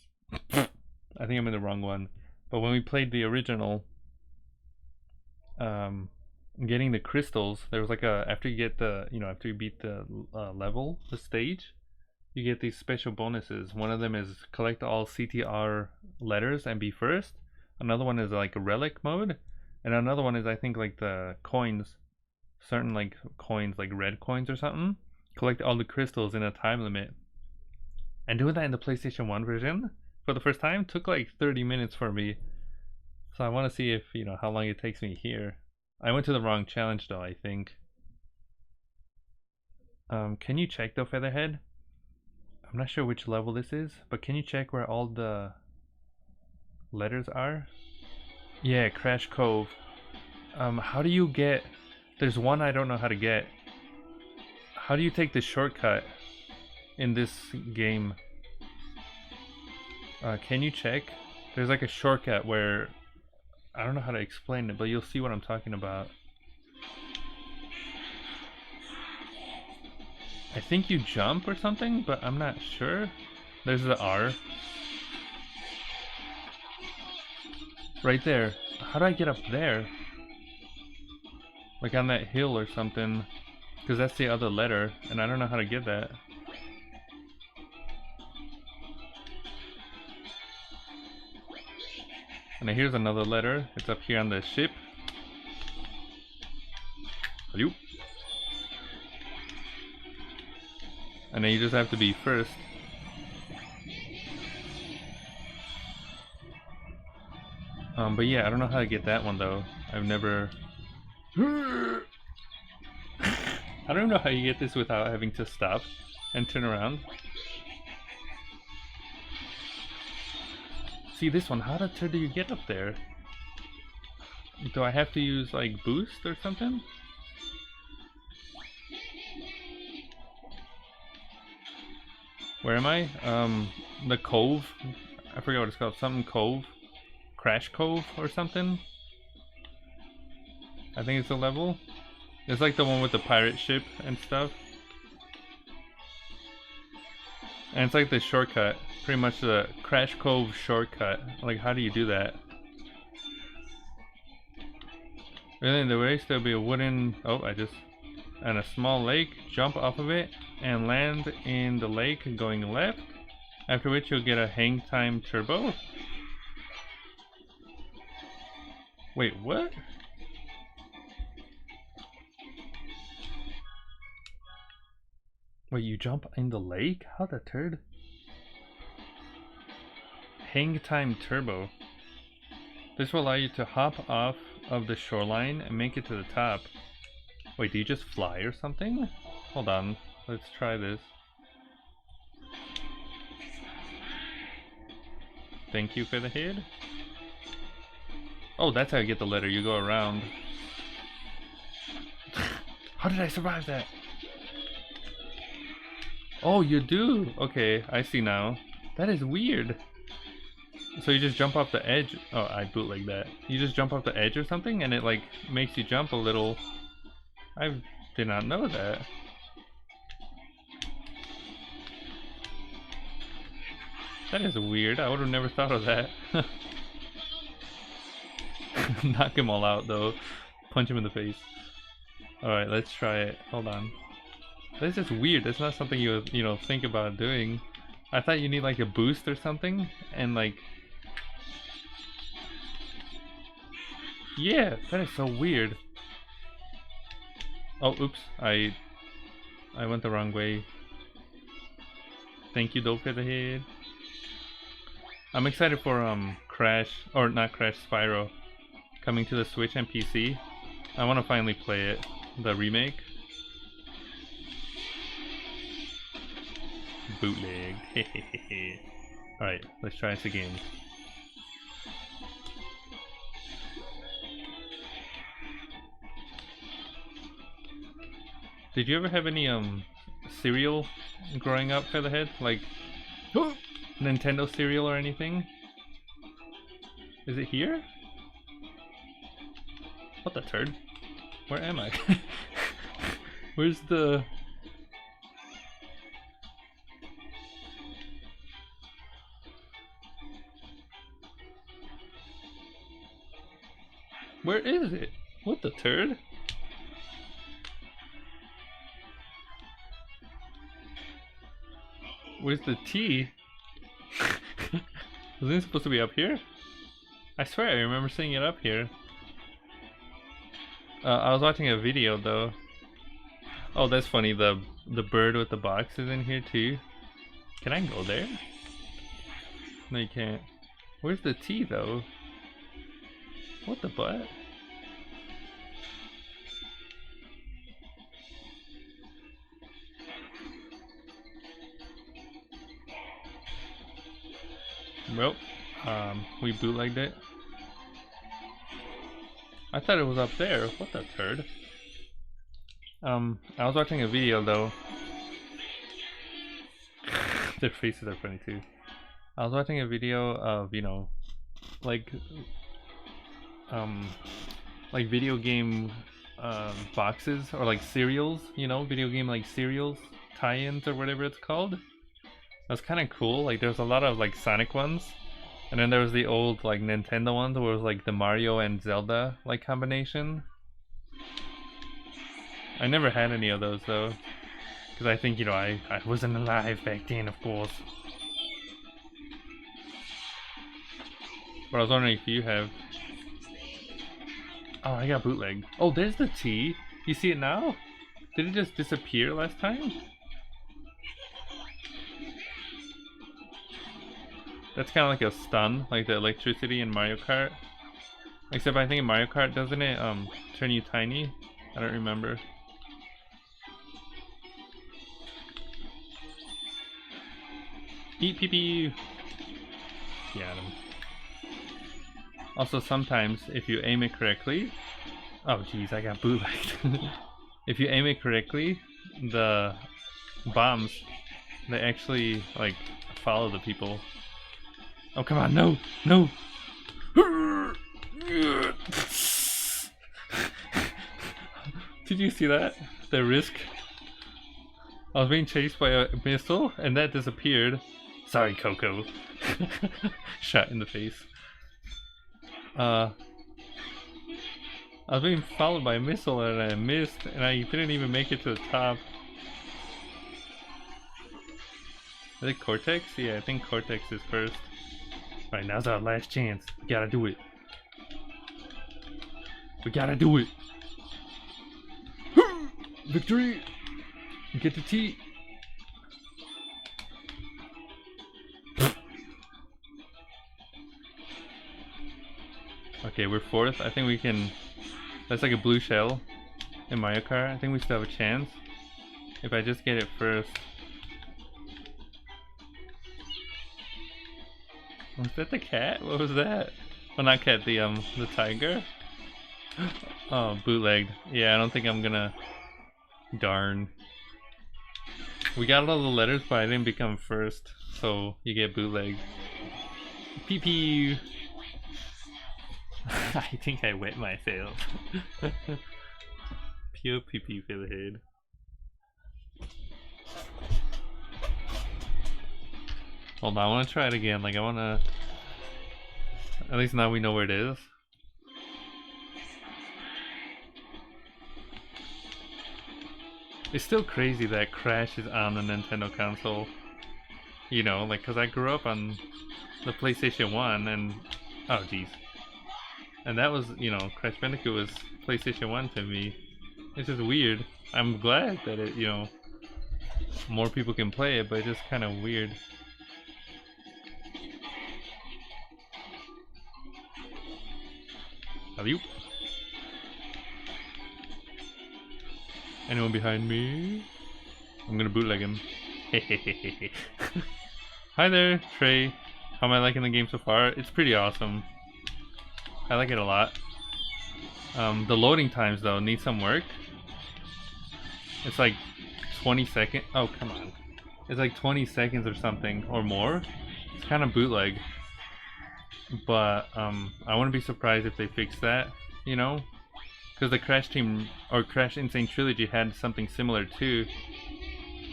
I think I'm in the wrong one. But when we played the original, getting the crystals, there was like after you get after you beat the level, the stage, you get these special bonuses. One of them is collect all CTR letters and be first. Another one is like a relic mode, and another one is I think like the coins, certain like coins, like red coins or something. Collect all the crystals in a time limit. And doing that in the PlayStation 1 version for the first time took like 30 minutes for me. So I want to see if, how long it takes me here. I went to the wrong challenge though, I think. Can you check though, Featherhead? I'm not sure which level this is, but can you check where all the letters are? Yeah, Crash Cove. How do you get... There's one I don't know how to get. How do you take the shortcut in this game? Can you check? There's like a shortcut where... I don't know how to explain it, but you'll see what I'm talking about. I think you jump or something, but I'm not sure. There's the R. Right there. How do I get up there? Like on that hill or something. Because that's the other letter, and I don't know how to get that. And here's another letter. It's up here on the ship. Hello. And then you just have to be first. But yeah, I don't know how to get that one though. I've never... I don't even know how you get this without having to stop and turn around. See this one, how the turn do you get up there? Do I have to use like boost or something? Where am I? The Cove. I forget what it's called. Something Cove. Crash Cove or something. I think it's a level. It's like the one with the pirate ship and stuff. And it's like the shortcut. Pretty much the Crash Cove shortcut. Like, how do you do that? Really, in the race, there'll be a wooden... Oh, and a small lake. Jump off of it and land in the lake going left. After which you'll get a hang time turbo. Wait, what? Wait, you jump in the lake? How the turd? Hang time turbo. This will allow you to hop off of the shoreline and make it to the top. Wait, do you just fly or something? Hold on, let's try this. Thank you for the head. Oh, that's how you get the letter. You go around. How did I survive that? Oh, you do? Okay, I see now. That is weird. So you just jump off the edge. Oh, I bootleg that. You just jump off the edge or something and it like makes you jump a little. I did not know that. That is weird. I would have never thought of that. Knock him all out though. Punch him in the face. Alright, let's try it. Hold on. That's just weird. That's not something you know think about doing. I thought you need like a boost or something, and like, yeah, that is so weird. Oh, oops, I went the wrong way. Thank you, though, for the head. I'm excited for Crash, or not Crash, Spyro, coming to the Switch and PC. I want to finally play it, the remake. Bootleg. Alright, let's try this again. Did you ever have any cereal growing up, Featherhead? Like Nintendo cereal or anything? Is it here? What the turd? Where am I? Where's the... Where is it? What the turd? Where's the T? Wasn't it supposed to be up here? I swear I remember seeing it up here. I was watching a video though. Oh, that's funny. The bird with the box is in here too. Can I go there? No, you can't. Where's the T though? What the butt? Well, we bootlegged it. I thought it was up there. What the turd? I was watching a video though. Their faces are funny too. I was watching a video of, you know, like video game boxes or like cereals, you know, video game like cereals, tie-ins or whatever it's called. That's kind of cool. Like there's a lot of like Sonic ones, and then there was the old like Nintendo ones where it was like the Mario and Zelda like combination. I never had any of those though, because I think, you know, I wasn't alive back then, of course. But I was wondering if you have. Oh, I got bootleg. Oh, there's the T. You see it now? Did it just disappear last time? That's kind of like a stun, like the electricity in Mario Kart. Except I think in Mario Kart, doesn't it turn you tiny? I don't remember. Eat pee pee. Yeah. Also, sometimes if you aim it correctly, oh geez, I got bootlegged. If you aim it correctly, the bombs, they actually like follow the people. Oh come on, no, no. Did you see that? The risk. I was being chased by a missile and that disappeared. Sorry, Coco. Shot in the face. I was being followed by a missile and I missed and I didn't even make it to the top. Is it Cortex? Yeah, I think Cortex is first. Alright, now's our last chance. We gotta do it. We gotta do it. Victory! Get the T. Okay, we're fourth. I think we can. That's like a blue shell in Mario Kart. I think we still have a chance if I just get it first. Was that the cat? What was that? Well, not cat. The tiger. Oh, bootlegged. Yeah, I don't think I'm gonna. Darn. We got all the letters, but I didn't become first, so you get bootlegged. Pee pee. I think I wet myself. Pure pee pee for the head. Hold on, I want to try it again. Like I want to. At least now we know where it is. It's still crazy that Crash is on the Nintendo console. You know, like, cause I grew up on the PlayStation 1 and, oh jeez. And that was, you know, Crash Bandicoot was PlayStation 1 to me. It's just weird. I'm glad that it, you know, more people can play it, but it's just kind of weird. Alley-oop. Anyone behind me? I'm gonna bootleg him. Hi there, Trey. How am I liking the game so far? It's pretty awesome. I like it a lot. The loading times though need some work. It's like 20 seconds. Oh, come on. It's like 20 seconds or something or more. It's kind of bootleg. But I wouldn't be surprised if they fix that, you know? Because the Crash Team or Crash Insane Trilogy had something similar too.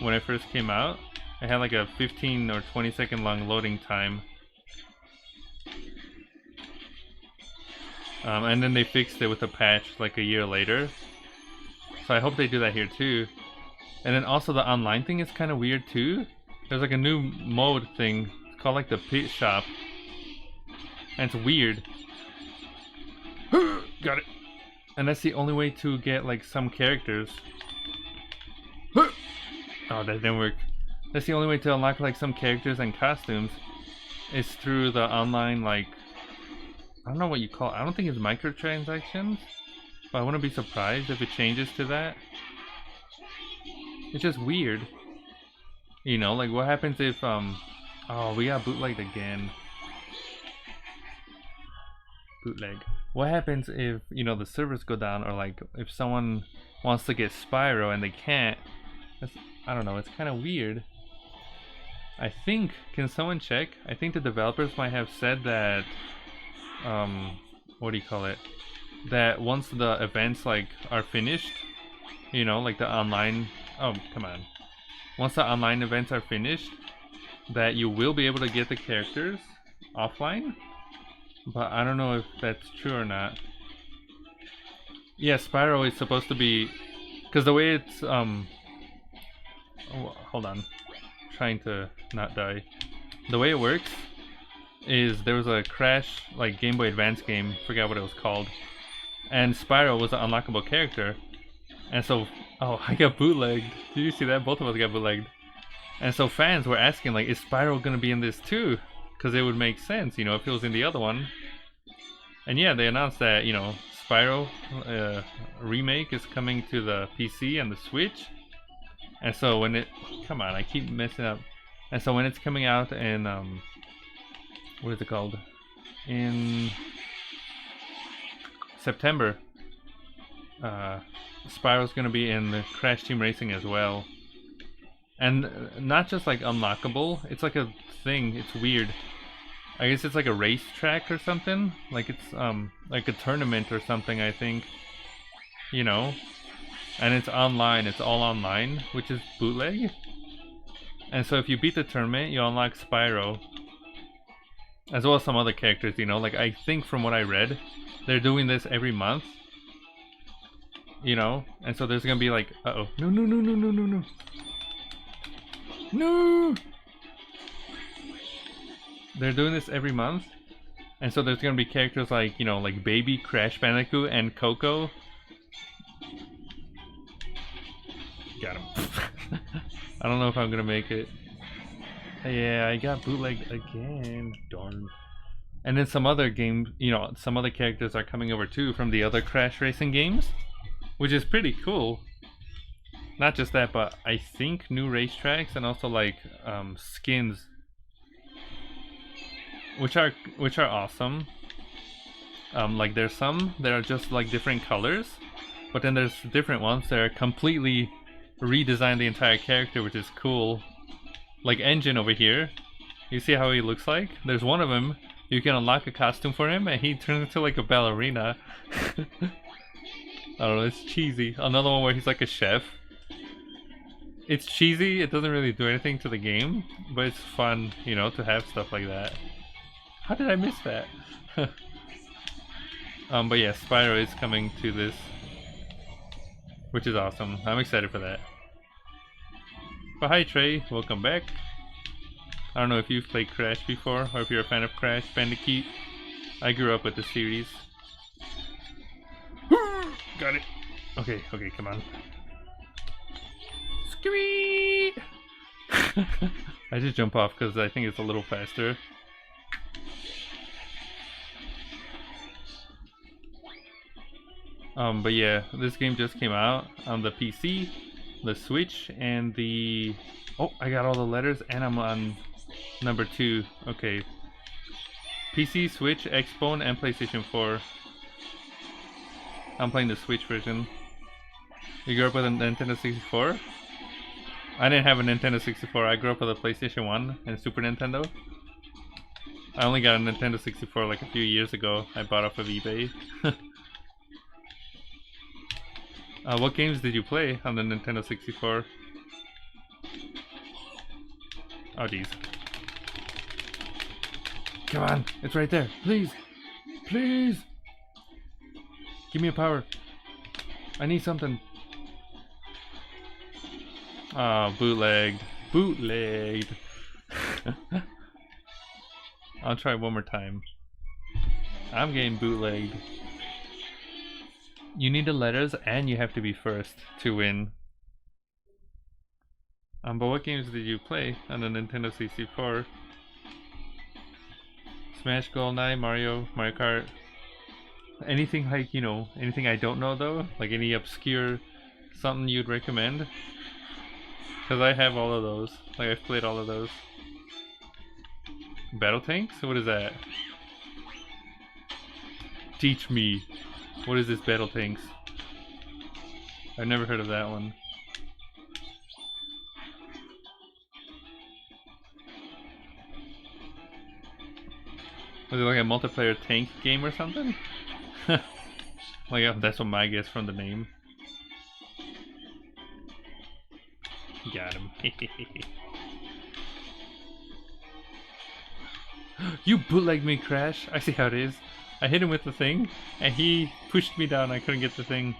When it first came out, it had like a 15 or 20 second long loading time. And then they fixed it with a patch like a year later. So I hope they do that here too. And then also the online thing is kind of weird too. There's like a new mode thing. It's called like the Pit Shop. And it's weird. Got it. And that's the only way to get like some characters. Oh, that didn't work. That's the only way to unlock like some characters and costumes is through the online, like, I don't know what you call it. I don't think it's microtransactions, but I wouldn't be surprised if it changes to that. It's just weird. You know, like what happens if oh, we got bootlegged again. Bootleg. What happens if, you know, the servers go down, or like if someone wants to get Spyro and they can't? I don't know, it's kind of weird. I think, can someone check? I think the developers might have said that, what do you call it? That once the events like are finished, you know, like the online, oh come on. Once the online events are finished, that you will be able to get the characters offline. But I don't know if that's true or not. Yeah, Spyro is supposed to be, because the way it's oh, hold on, trying to not die. The way it works is there was a Crash like Game Boy Advance game, forgot what it was called, and Spyro was an unlockable character. And so, oh, I got bootlegged. Did you see that? Both of us got bootlegged. And so fans were asking like, is Spyro gonna be in this too? Because it would make sense, you know, if it was in the other one. And yeah, they announced that, you know, Spyro remake is coming to the PC and the Switch. And so when it, come on, I keep messing up. And so when it's coming out in, what is it called? In September, Spyro's gonna be in the Crash Team Racing as well. And not just like unlockable, it's like a thing, it's weird. I guess it's like a racetrack or something. Like it's like a tournament or something, I think. You know? and it's online. It's all online, which is bootleg. And so if you beat the tournament, you unlock Spyro, as well as some other characters. You know, like I think from what I read, they're doing this every month. You know, and so there's gonna be like, uh-oh, no, no, no, no, no, no, no, no. They're doing this every month, and so there's gonna be characters like, you know, like Baby, Crash Bandicoot, and Coco. Got him. I don't know if I'm gonna make it. Yeah, I got bootlegged again. Darn. And then some other games, you know, some other characters are coming over too from the other Crash racing games, which is pretty cool. Not just that, but I think new racetracks and also like skins, which are awesome. Like there's some that are just like different colors, but then there's different ones that are completely redesigned the entire character, which is cool. Like Engine over here, you see how he looks like? There's one of them, you can unlock a costume for him and he turns into like a ballerina. I don't know, it's cheesy. Another one where he's like a chef. It's cheesy, it doesn't really do anything to the game, but it's fun, you know, to have stuff like that. How did I miss that? But yeah, Spyro is coming to this, which is awesome. I'm excited for that. But hi Trey, welcome back. I don't know if you've played Crash before, or if you're a fan of Crash Bandicoot. I grew up with the series. Got it. Okay, okay, come on. Scream! I just jump off because I think it's a little faster. But yeah, this game just came out on the PC, the Switch, and the... Oh, I got all the letters, and I'm on number 2. Okay. PC, Switch, Xbone, and PlayStation 4. I'm playing the Switch version. You grew up with a Nintendo 64? I didn't have a Nintendo 64. I grew up with a PlayStation 1 and Super Nintendo. I only got a Nintendo 64 like a few years ago. I bought off of eBay. What games did you play on the Nintendo 64? Oh jeez. Come on, it's right there. Please. Please. Give me a power. I need something. Oh, bootlegged. Bootlegged. I'll try one more time. I'm getting bootlegged. You need the letters and you have to be first to win. But what games did you play on the Nintendo 64? Smash, GoldenEye, Mario Kart. Anything like, you know, anything I don't know though? Like any obscure something you'd recommend? Because I have all of those. Like I've played all of those. Battle Tanks? What is that? Teach me. What is this Battle Tanks? I've never heard of that one. Was it like a multiplayer tank game or something? Like that's what my guess from the name. Got him. You bootlegged me, Crash. I see how it is. I hit him with the thing, and he pushed me down. I couldn't get the thing.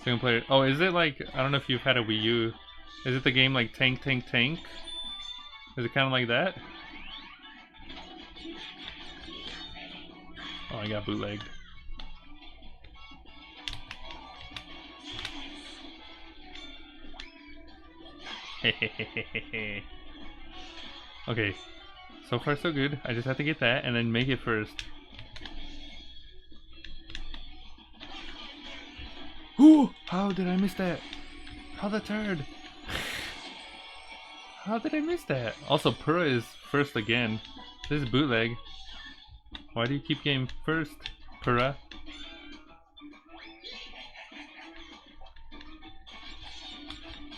Single player. Oh, is it like, I don't know if you've had a Wii U. Is it the game like Tank Tank Tank? Is it kind of like that? Oh, I got bootlegged. Okay, so far so good. I just have to get that and then make it first. Ooh! How did I miss that? How the turd? How did I miss that? Also, Pura is first again. This is bootleg. Why do you keep getting first, Pura?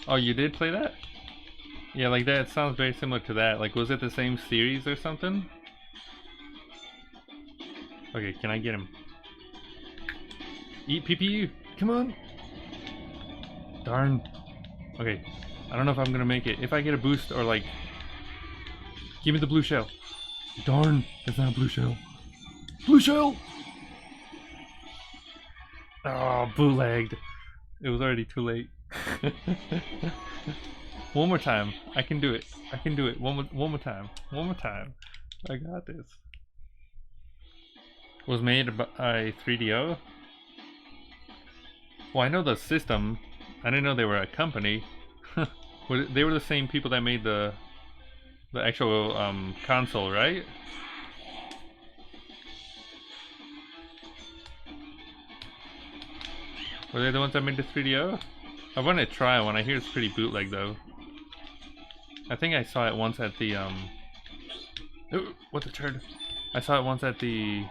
Oh, you did play that? Yeah, like that. It sounds very similar to that. Like, was it the same series or something? Okay, can I get him? Eat PPU. Come on. Darn. Okay. I don't know if I'm gonna make it. If I get a boost or like... Give me the blue shell. Darn. It's not a blue shell. Blue shell! Oh, bootlegged. It was already too late. One more time. I can do it. I can do it. One more time. One more time. I got this. Was made by 3DO. Well, I know the system. I didn't know they were a company. They were the same people that made the actual console, right? Were they the ones that made the 3DO? I want to try one. I hear it's pretty bootleg though. I think I saw it once at the ooh, what the turd? I saw it once at the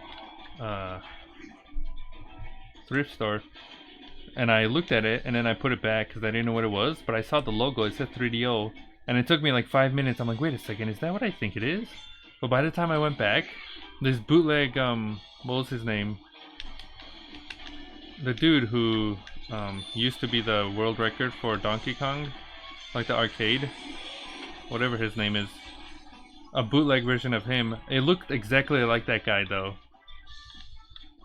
thrift store, and I looked at it and then I put it back because I didn't know what it was. But I saw the logo. It said 3DO, and it took me like 5 minutes. I'm like, wait a second, is that what I think it is? But by the time I went back, this bootleg what was his name? The dude who used to be the world record for Donkey Kong, like the arcade, whatever his name is, a bootleg version of him. It looked exactly like that guy though.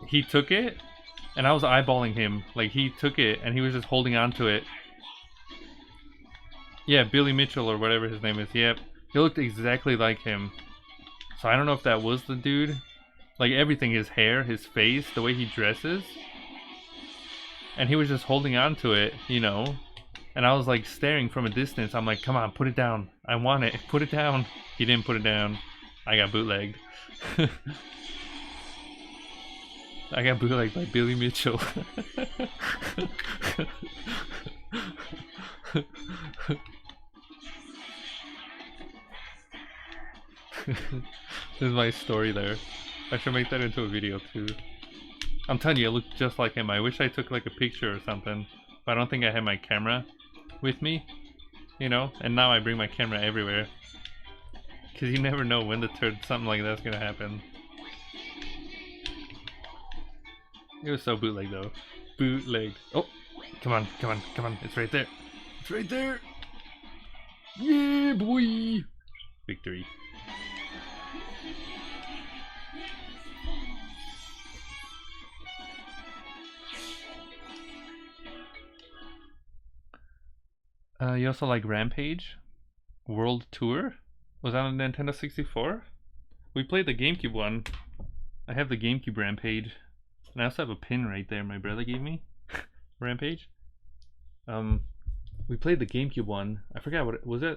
He took it, and I was eyeballing him. Like he took it, and he was just holding on to it. Yeah, Billy Mitchell or whatever his name is. Yep, he looked exactly like him. So I don't know if that was the dude. Like everything, his hair, his face, the way he dresses. And he was just holding on to it, you know. And I was like staring from a distance. I'm like, come on, put it down. I want it. Put it down. He didn't put it down. I got bootlegged. I got bootlegged by Billy Mitchell. This is my story there. I should make that into a video too. I'm telling you, it looked just like him. I wish I took like a picture or something, but I don't think I had my camera with me, you know. And now I bring my camera everywhere, cause you never know when something like that's gonna happen. It was so bootleg though, bootleg. Oh, come on, come on, come on! It's right there. It's right there. Yeah, boy! Victory. You also like Rampage? World Tour? Was that on Nintendo 64? We played the GameCube one. I have the GameCube Rampage. And I also have a pin right there my brother gave me. Rampage. We played the GameCube one. I forgot what it was. I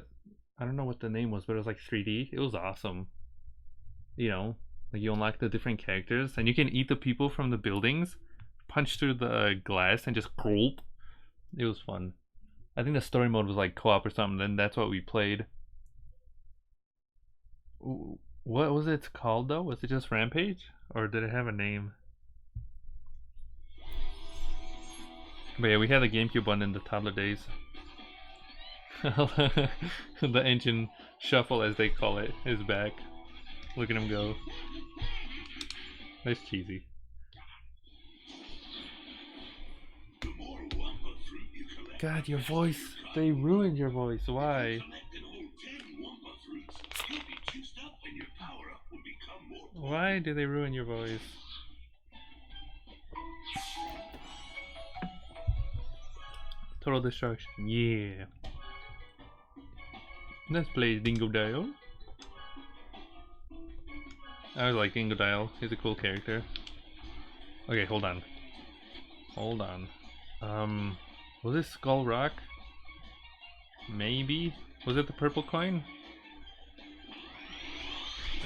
don't know what the name was, but it was like 3D. It was awesome. You know, like you unlock the different characters and you can eat the people from the buildings, punch through the glass and just gulp. It was fun. I think the story mode was like co-op or something, and that's what we played. What was it called though? Was it just Rampage? Or did it have a name? But yeah, we had a GameCube one in the toddler days. The engine shuffle, as they call it, is back. Look at him go. That's cheesy. God, your voice. They ruined your voice. Why? Why do they ruin your voice? Total destruction. Yeah. Let's play Dingo Dial. I like Dingo Dial. He's a cool character. Okay, hold on. Hold on. Was this Skull Rock? Maybe? Was it the purple coin?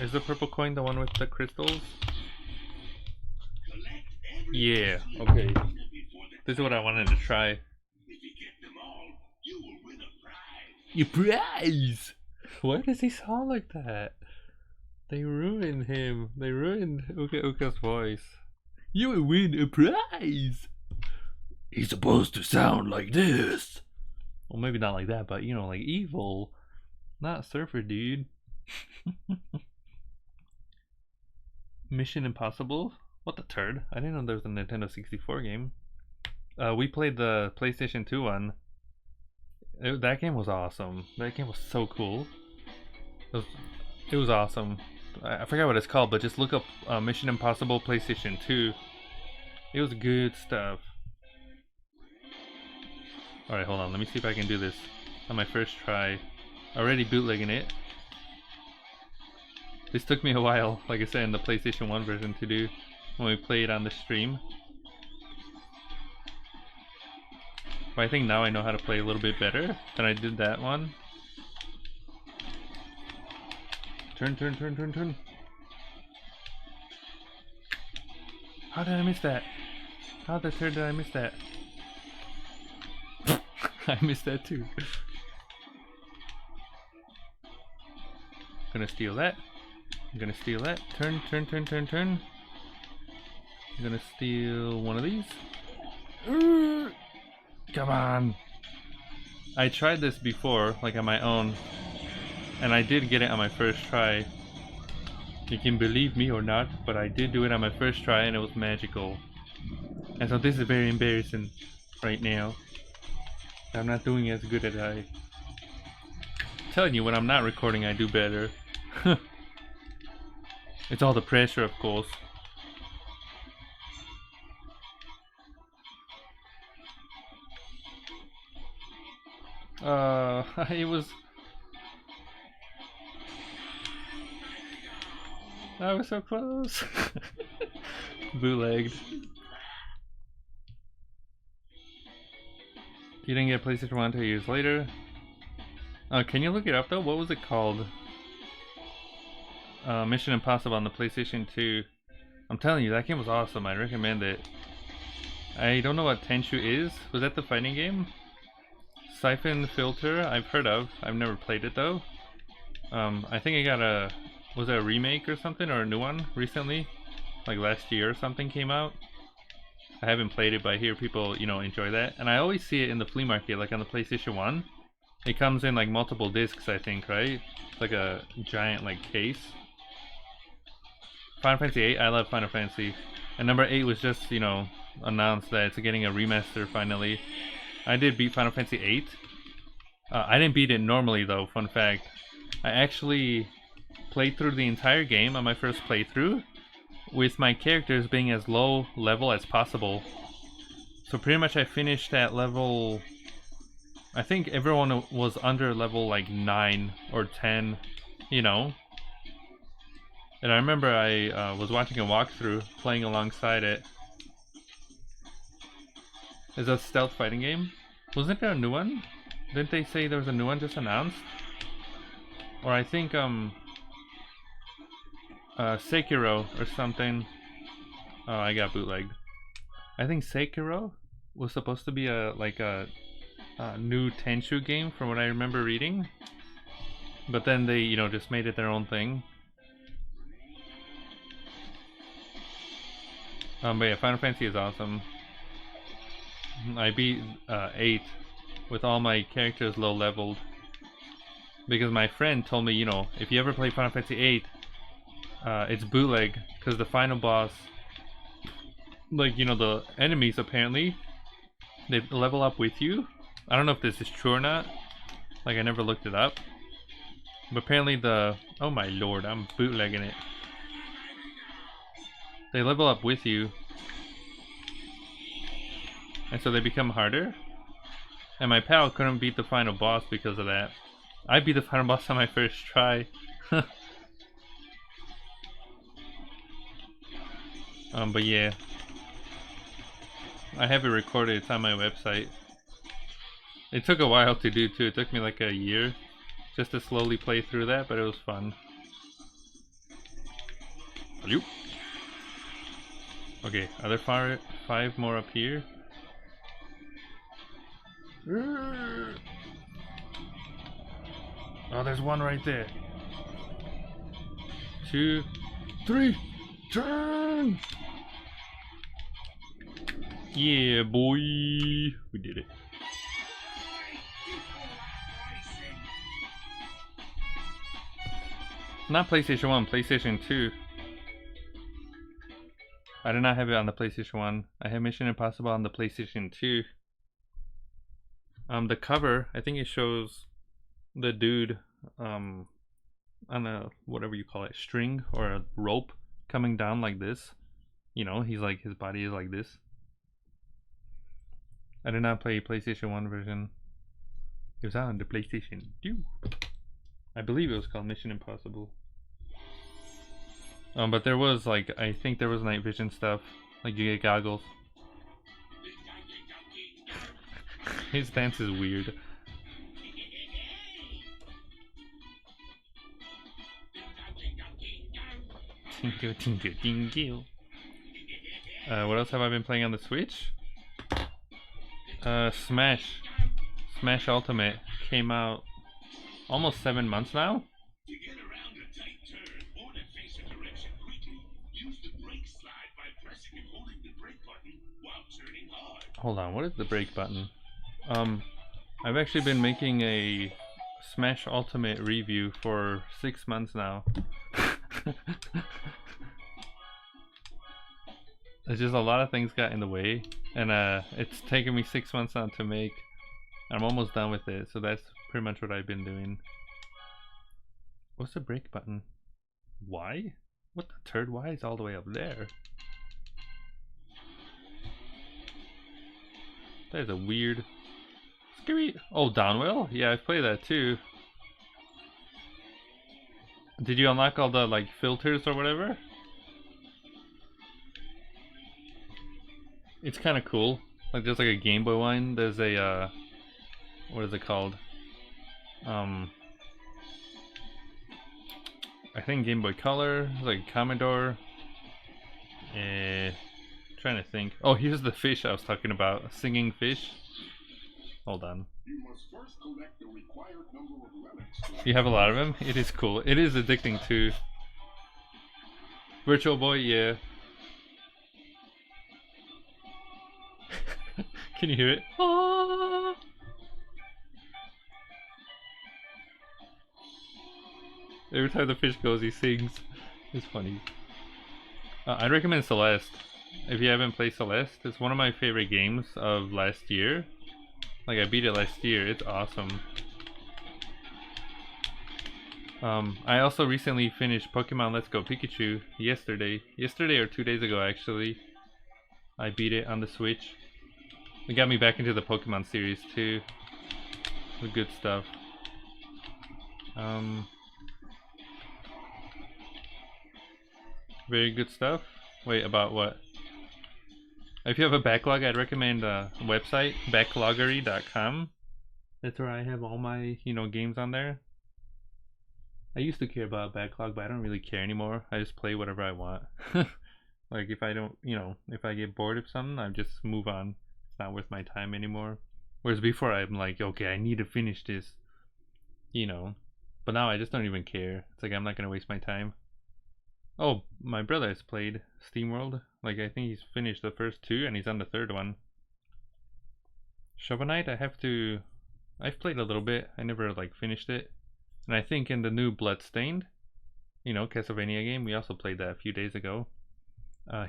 Is the purple coin the one with the crystals? Yeah, okay. This is what I wanted to try. You prize! Why does he sound like that? They ruined him. They ruined Uka's voice. You will win a prize! He's supposed to sound like this. Well, maybe not like that, but you know, like evil. Not Surfer Dude. Mission Impossible? What the turd? I didn't know there was a Nintendo 64 game. We played the PlayStation 2 one. That game was awesome. That game was so cool. It was, it was awesome. I forgot what it's called, but just look up Mission Impossible PlayStation 2. It was good stuff. Alright, hold on. Let me see if I can do this on my first try. Already bootlegging it. This took me a while, like I said, in the PlayStation 1 version to do when we played on the stream. But I think now I know how to play a little bit better than I did that one. Turn, turn, turn, turn, turn. How did I miss that? How the turn did I miss that? I missed that too. Gonna steal that. I'm gonna steal that. Turn, turn, turn, turn, turn. I'm gonna steal one of these. Come on. I tried this before, like on my own, and I did get it on my first try. You can believe me or not, but I did do it on my first try and it was magical. And so this is very embarrassing right now. I'm not doing as good as I'm telling you, when I'm not recording I do better. It's all the pressure, of course. It was... I was so close. Bootlegged. You didn't get PlayStation 1 2 years later. Can you look it up though? What was it called? Mission Impossible on the PlayStation 2. I'm telling you, that game was awesome. I recommend it. I don't know what Tenchu is. Was that the fighting game? Siphon Filter, I've heard of. I've never played it though. I think I got a... Was it a remake or something, or a new one recently? Like last year or something came out. I haven't played it, but I hear people, you know, enjoy that. And I always see it in the flea market, like on the PlayStation 1. It comes in like multiple discs, I think, right? It's like a giant like case. Final Fantasy 8, I love Final Fantasy. And number 8 was just, you know, announced that it's getting a remaster finally. I did beat Final Fantasy 8. I didn't beat it normally though, fun fact. I actually played through the entire game on my first playthrough with my characters being as low level as possible. So pretty much I finished at level... I think everyone was under level like 9 or 10, you know. And I remember I was watching a walkthrough playing alongside it. It's a stealth fighting game. Wasn't there a new one? Didn't they say there was a new one just announced? Or I think Sekiro or something. Oh, I got bootlegged. I think Sekiro was supposed to be a new Tenchu game from what I remember reading. But then they, you know, just made it their own thing. But yeah, Final Fantasy is awesome. I beat 8 with all my characters low leveled. Because my friend told me, you know, if you ever play Final Fantasy 8, it's bootleg, because the final boss, like, you know, the enemies apparently, they level up with you. I don't know if this is true or not. Like, I never looked it up. But apparently the... Oh my lord, I'm bootlegging it. They level up with you. And so they become harder. And my pal couldn't beat the final boss because of that. I beat the final boss on my first try. But yeah. I have it recorded, it's on my website. It took a while to do too, it took me like a year just to slowly play through that, but it was fun. Hello. Okay, are there 5 more up here? Oh, there's one right there. 2, 3, turn! Yeah, boy, we did it. Not PlayStation 1, PlayStation 2. I did not have it on the PlayStation 1. I have Mission Impossible on the PlayStation 2. The cover, I think it shows the dude on a whatever you call it, string or a rope coming down like this. You know, he's like his body is like this. I did not play PlayStation 1 version. It was on the PlayStation 2. I believe it was called Mission Impossible. But there was like, I think there was night vision stuff. Like you get goggles. His dance is weird. Tingle, tingle, tingle. What else have I been playing on the Switch? Smash Ultimate came out almost 7 months now. To get around a tight turn or to face a direction quickly, use the brake slide by pressing and holding the brake button while turning hard. Hold on, what is the brake button? I've actually been making a Smash Ultimate review for 6 months now. It's just a lot of things got in the way, and it's taken me 6 months now to make. I'm almost done with it, so that's pretty much what I've been doing. What's the brake button? Y? What the third Y is all the way up there? That is a weird... Scary. Oh, Downwell? Yeah, I've played that too. Did you unlock all the like filters or whatever? It's kind of cool. Like there's like a Game Boy one. There's a what is it called? I think Game Boy Color, like Commodore. Trying to think. Oh, here's the fish I was talking about. A singing fish. Hold on. You must first collect the required number of relics. You have a lot of them? It is cool. It is addicting too. Virtual Boy, yeah. Can you hear it? Ah! Every time the fish goes, he sings. It's funny. I'd recommend Celeste. If you haven't played Celeste, it's one of my favorite games of last year. Like, I beat it last year. It's awesome. I also recently finished Pokemon Let's Go Pikachu yesterday. Yesterday or 2 days ago, actually. I beat it on the Switch. It got me back into the Pokemon series, too. The good stuff. Very good stuff. Wait, about what? If you have a backlog, I'd recommend a website, backloggery.com. That's where I have all my, games on there. I used to care about backlog, but I don't really care anymore. I just play whatever I want. Like if I don't, if I get bored of something, I just move on. It's not worth my time anymore. Whereas before I'm like, okay, I need to finish this, But now I just don't even care. It's like I'm not gonna waste my time. Oh, my brother has played SteamWorld. Like, I think he's finished the first 2 and he's on the 3rd one. Shovel Knight, I've played a little bit. I never, finished it. And I think in the new Bloodstained, Castlevania game, we also played that a few days ago.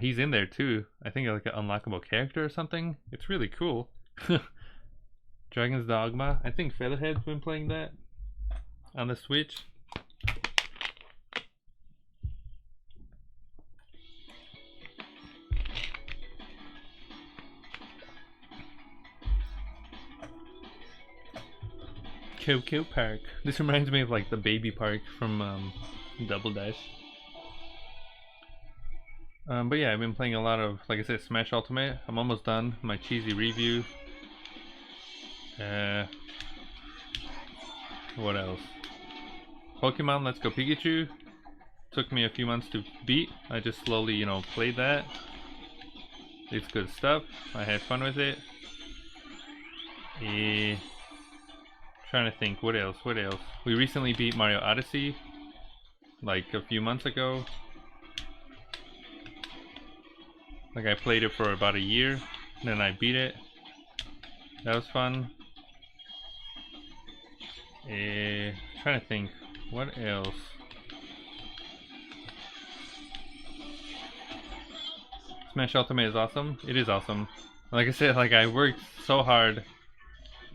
He's in there too. I think like an unlockable character or something. It's really cool. Dragon's Dogma. I think Featherhead's been playing that on the Switch. Kill Park. This reminds me of like the baby park from Double Dash. But yeah, I've been playing a lot of, like I said, Smash Ultimate. I'm almost done my cheesy review. What else? Pokemon Let's Go Pikachu. Took me a few months to beat. I just slowly, played that. It's good stuff. I had fun with it. Trying to think, what else? We recently beat Mario Odyssey, like a few months ago. Like I played it for about a year, then I beat it. That was fun. Trying to think, what else? Smash Ultimate is awesome. It is awesome. Like I said, like I worked so hard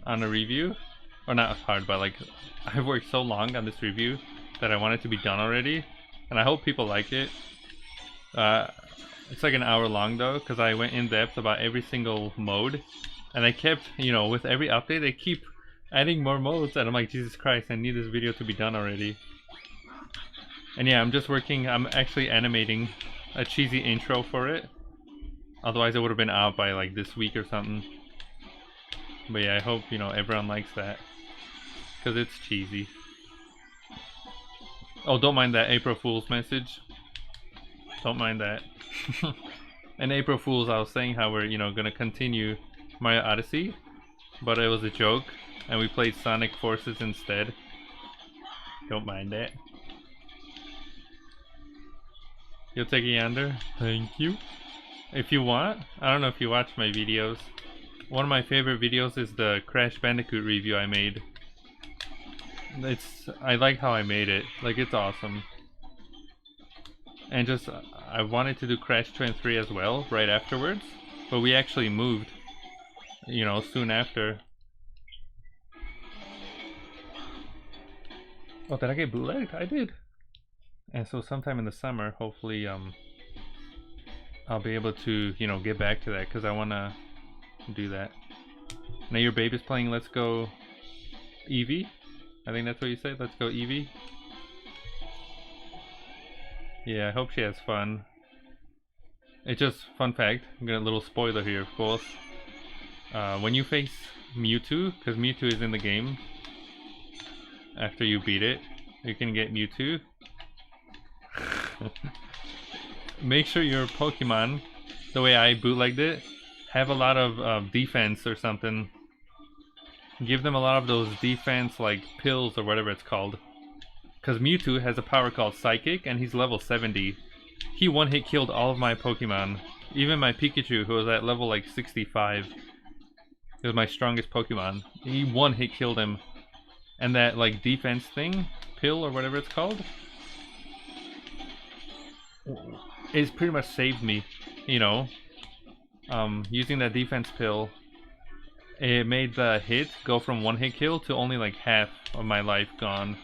on a review, or not hard, but like I worked so long on this review that I want it to be done already, and I hope people like it. It's like an hour long though, because I went in depth about every single mode, and I kept, you know, with every update they keep adding more modes, and I'm like, Jesus Christ, I need this video to be done already. And yeah, I'm actually animating a cheesy intro for it. Otherwise it would have been out by like this week or something. But yeah, I hope, you know, everyone likes that, because it's cheesy. Oh, don't mind that April Fool's message. Don't mind that. And April Fool's, I was saying how we're, you know, gonna continue Mario Odyssey, but it was a joke, and we played Sonic Forces instead. Don't mind that. You'll take a yander? Thank you. If you want, I don't know if you watch my videos. One of my favorite videos is the Crash Bandicoot review I made. I like how I made it. Like, it's awesome. And just, I wanted to do Crash 2 and 3 as well, right afterwards. But we actually moved, you know, soon after. Oh, did I get bootlegged? I did. And so sometime in the summer, hopefully, I'll be able to, you know, get back to that, because I want to do that. Now your baby's playing Let's Go Eevee? I think that's what you said, Let's Go Eevee? Yeah, I hope she has fun. It's just, fun fact, I'm gonna a little spoiler here, of course. When you face Mewtwo, because Mewtwo is in the game, after you beat it, you can get Mewtwo. Make sure your Pokemon, the way I bootlegged it, have a lot of defense or something. Give them a lot of those defense, like pills or whatever it's called. Because Mewtwo has a power called Psychic, and he's level 70. He one-hit killed all of my Pokemon. Even my Pikachu, who was at level like 65. It was my strongest Pokemon. He one-hit killed him. And that like defense thing, pill or whatever it's called, it's pretty much saved me, you know. Using that defense pill, it made the hit go from one hit kill to only like half of my life gone.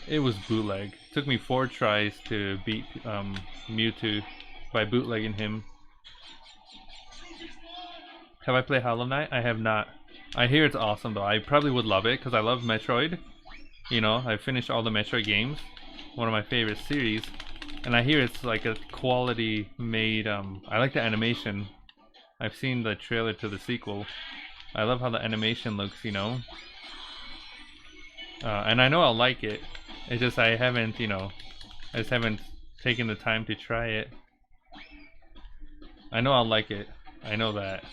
It was bootleg. It took me 4 tries to beat Mewtwo by bootlegging him. Have I played Hollow Knight? I have not. I hear it's awesome though. I probably would love it because I love Metroid. You know, I finished all the Metroid games. One of my favorite series. And I hear it's like a quality made, I like the animation. I've seen the trailer to the sequel. I love how the animation looks, you know. And I know I'll like it. It's just I haven't, you know, I just haven't taken the time to try it. I know I'll like it. I know that.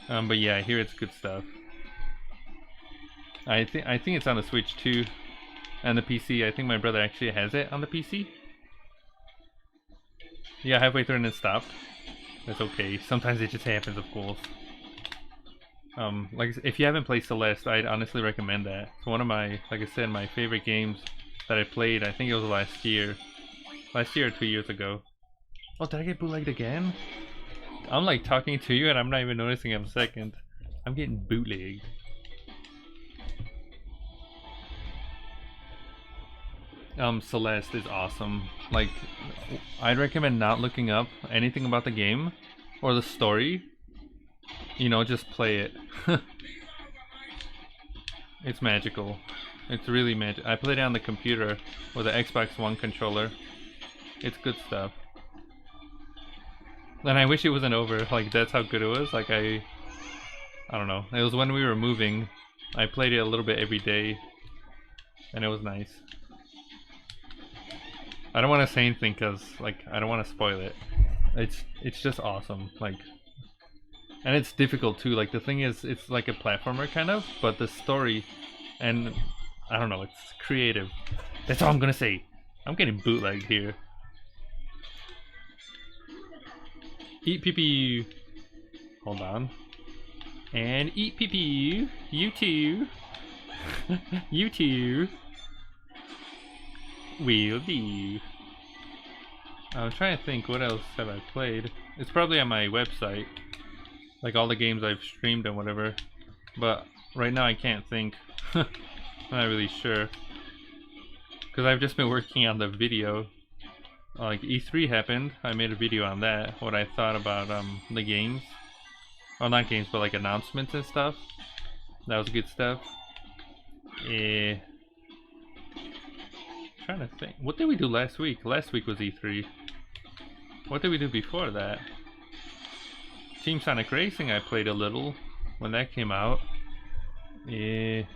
But yeah, I hear it's good stuff. I think it's on the Switch too, and the PC. I think my brother actually has it on the PC. Yeah, halfway through and it stopped. That's okay. Sometimes it just happens, of course. Like if you haven't played Celeste, I'd honestly recommend that. It's one of my, like I said, my favorite games that I played. I think it was last year or 2 years ago. Oh, did I get bootlegged again? I'm like talking to you and I'm not even noticing I'm second. I'm getting bootlegged. Celeste is awesome. Like, I'd recommend not looking up anything about the game or the story. You know, just play it. It's magical. It's really magic. I played it on the computer with the Xbox One controller. It's good stuff. And I wish it wasn't over. Like, that's how good it was. Like, I don't know. It was when we were moving. I played it a little bit every day. And it was nice. I don't want to say anything because, like, I don't want to spoil it. It's just awesome. Like, and it's difficult too. Like, the thing is, it's like a platformer kind of, but the story, and I don't know, it's creative. That's all I'm gonna say. I'm getting bootlegged here. Eat pee pee. Hold on. And eat pee pee. You too. You too. Will do. I'm trying to think, what else have I played? It's probably on my website, like all the games I've streamed and whatever. But right now I can't think. I'm not really sure. Because I've just been working on the video. Like E3 happened, I made a video on that, what I thought about the games. Well, not games, but like announcements and stuff. That was good stuff. Trying to think. What did we do last week? Last week was E3. What did we do before that? Team Sonic Racing I played a little when that came out. Spyro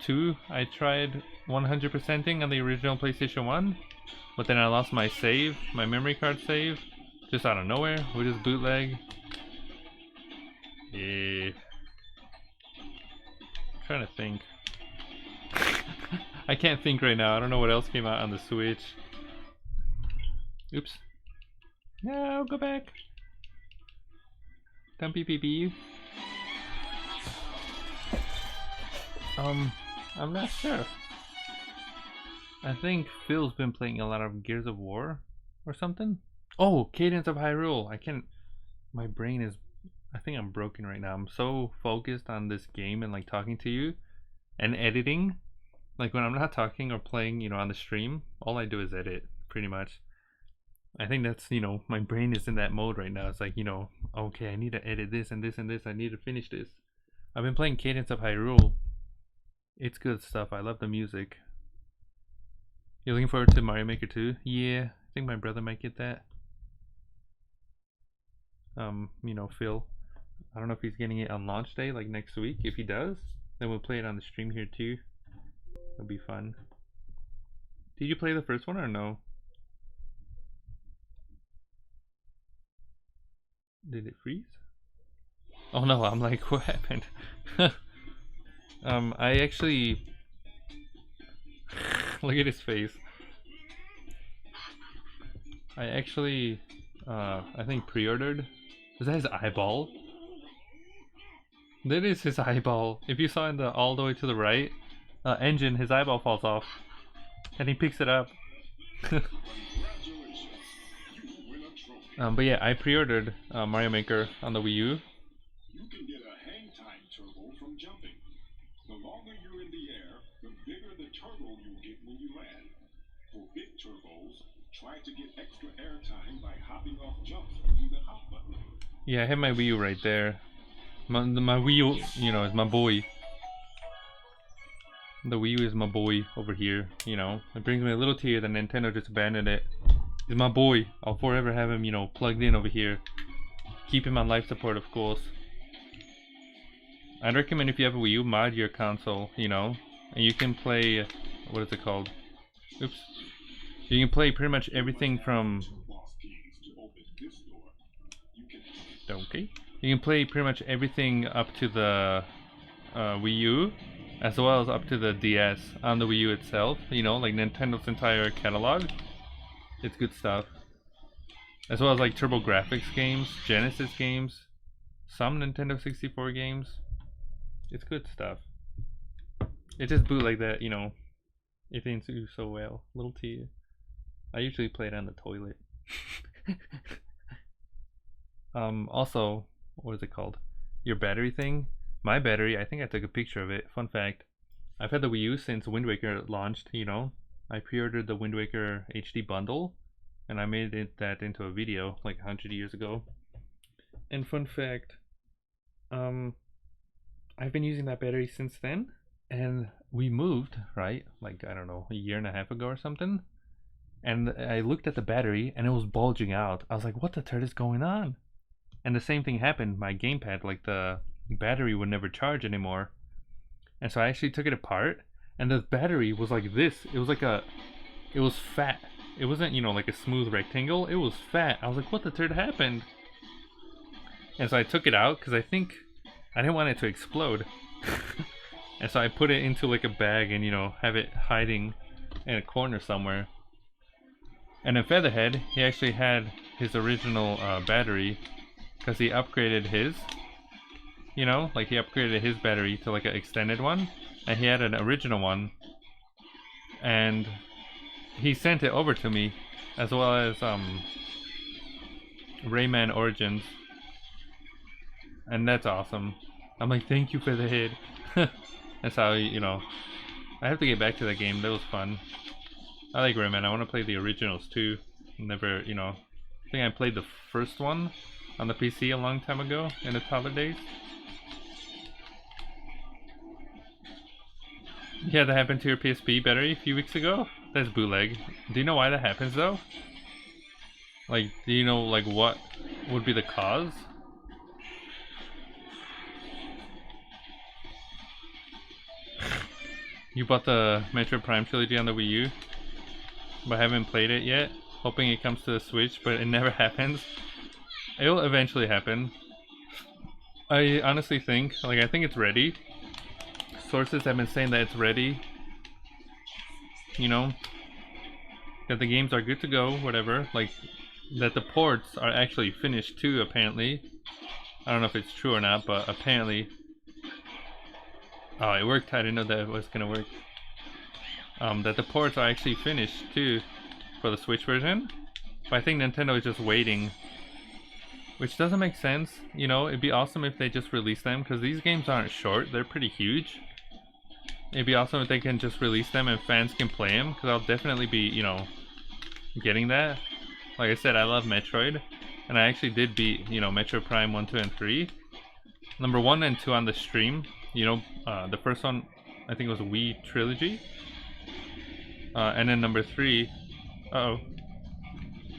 2 I tried 100%ing on the original PlayStation 1. But then I lost my save, my memory card save. Just out of nowhere. We just bootleg. Trying to think. I can't think right now. I don't know what else came out on the Switch. Oops. No, go back. Don't pee. I'm not sure. I think Phil's been playing a lot of Gears of War or something. Oh, Cadence of Hyrule. I can't. My brain is. I think I'm broken right now. I'm so focused on this game and like talking to you and editing. Like when I'm not talking or playing, you know, on the stream, all I do is edit pretty much. I think that's, you know, my brain is in that mode right now. It's like, you know, okay, I need to edit this and this and this. I need to finish this. I've been playing Cadence of Hyrule. It's good stuff. I love the music. You're looking forward to Mario Maker 2? Yeah, I think my brother might get that. You know, Phil. I don't know if he's getting it on launch day, like next week. If he does, then we'll play it on the stream here too. It'll be fun. Did you play the first one or no? Did it freeze? Oh no, I'm like, what happened? I actually... Look at his face. I actually, I think pre-ordered. Is that his eyeball? That is his eyeball. If you saw in the all the way to the right engine, his eyeball falls off, and he picks it up. But yeah, I pre-ordered Mario Maker on the Wii U. You can get a hang time turbo from jumping. The longer you're in the air, the bigger the turbo you get when you land. For big turbos, try to get extra air time by hopping off jumps using the hop button. Yeah, I have my Wii U right there. My Wii U, you know, is my boy. The Wii U is my boy over here, you know. It brings me a little tear that Nintendo just abandoned it. He's my boy. I'll forever have him, you know, plugged in over here. Keep him on life support, of course. I'd recommend if you have a Wii U, mod your console, you know. And you can play, what is it called? Oops. You can play pretty much everything from... Okay. You can play pretty much everything up to the Wii U, as well as up to the DS on the Wii U itself, you know, like Nintendo's entire catalog. It's good stuff. As well as like TurboGrafx games, Genesis games, some Nintendo 64 games. It's good stuff. It just boot like that, you know. It didn't do so well. Little T. I usually play it on the toilet. Also, what is it called? Your battery thing? My battery, I think I took a picture of it. Fun fact. I've had the Wii U since Wind Waker launched, you know. I pre-ordered the Wind Waker HD bundle, and I made that into a video like 100 years ago. And fun fact, I've been using that battery since then, and we moved, right? Like, I don't know, a year and a half ago or something. And I looked at the battery, and it was bulging out. I was like, what the turd is going on? And the same thing happened. My gamepad, like the battery would never charge anymore. And so I actually took it apart, and the battery was like this. It was like it was fat. It wasn't, you know, like a smooth rectangle. It was fat. I was like, what the turd happened? And so I took it out because I think I didn't want it to explode. And so I put it into like a bag and, you know, have it hiding in a corner somewhere. And in Featherhead, he actually had his original battery because he upgraded his. You know, like he upgraded his battery to like an extended one, and he had an original one. and he sent it over to me, as well as Rayman Origins, and that's awesome. I'm like, thank you for the hit. That's how, you know, I have to get back to that game. That was fun. I like Rayman. I want to play the originals too. Never, you know, I think I played the first one on the PC a long time ago in the toddler days. Yeah, that happened to your PSP battery a few weeks ago? That's bootleg. Do you know why that happens though? Like, do you know like what would be the cause? You bought the Metroid Prime trilogy on the Wii U, but haven't played it yet, hoping it comes to the Switch, but it never happens. It'll eventually happen. I honestly think, like, I think it's ready. Sources have been saying that it's ready. You know, that the games are good to go, whatever. Like, that the ports are actually finished too, apparently. I don't know if it's true or not, but apparently. Oh, it worked. I didn't know that it was gonna work. That the ports are actually finished too for the Switch version. But I think Nintendo is just waiting. Which doesn't make sense. You know, it'd be awesome if they just release them, because these games aren't short, they're pretty huge. It'd be awesome if they can just release them and fans can play them, because I'll definitely be, you know, getting that. Like I said, I love Metroid, and I actually did beat, you know, Metroid Prime 1, 2, and 3. Number 1 and 2 on the stream. You know, the first one, I think it was a Wii Trilogy. And then number 3, uh-oh.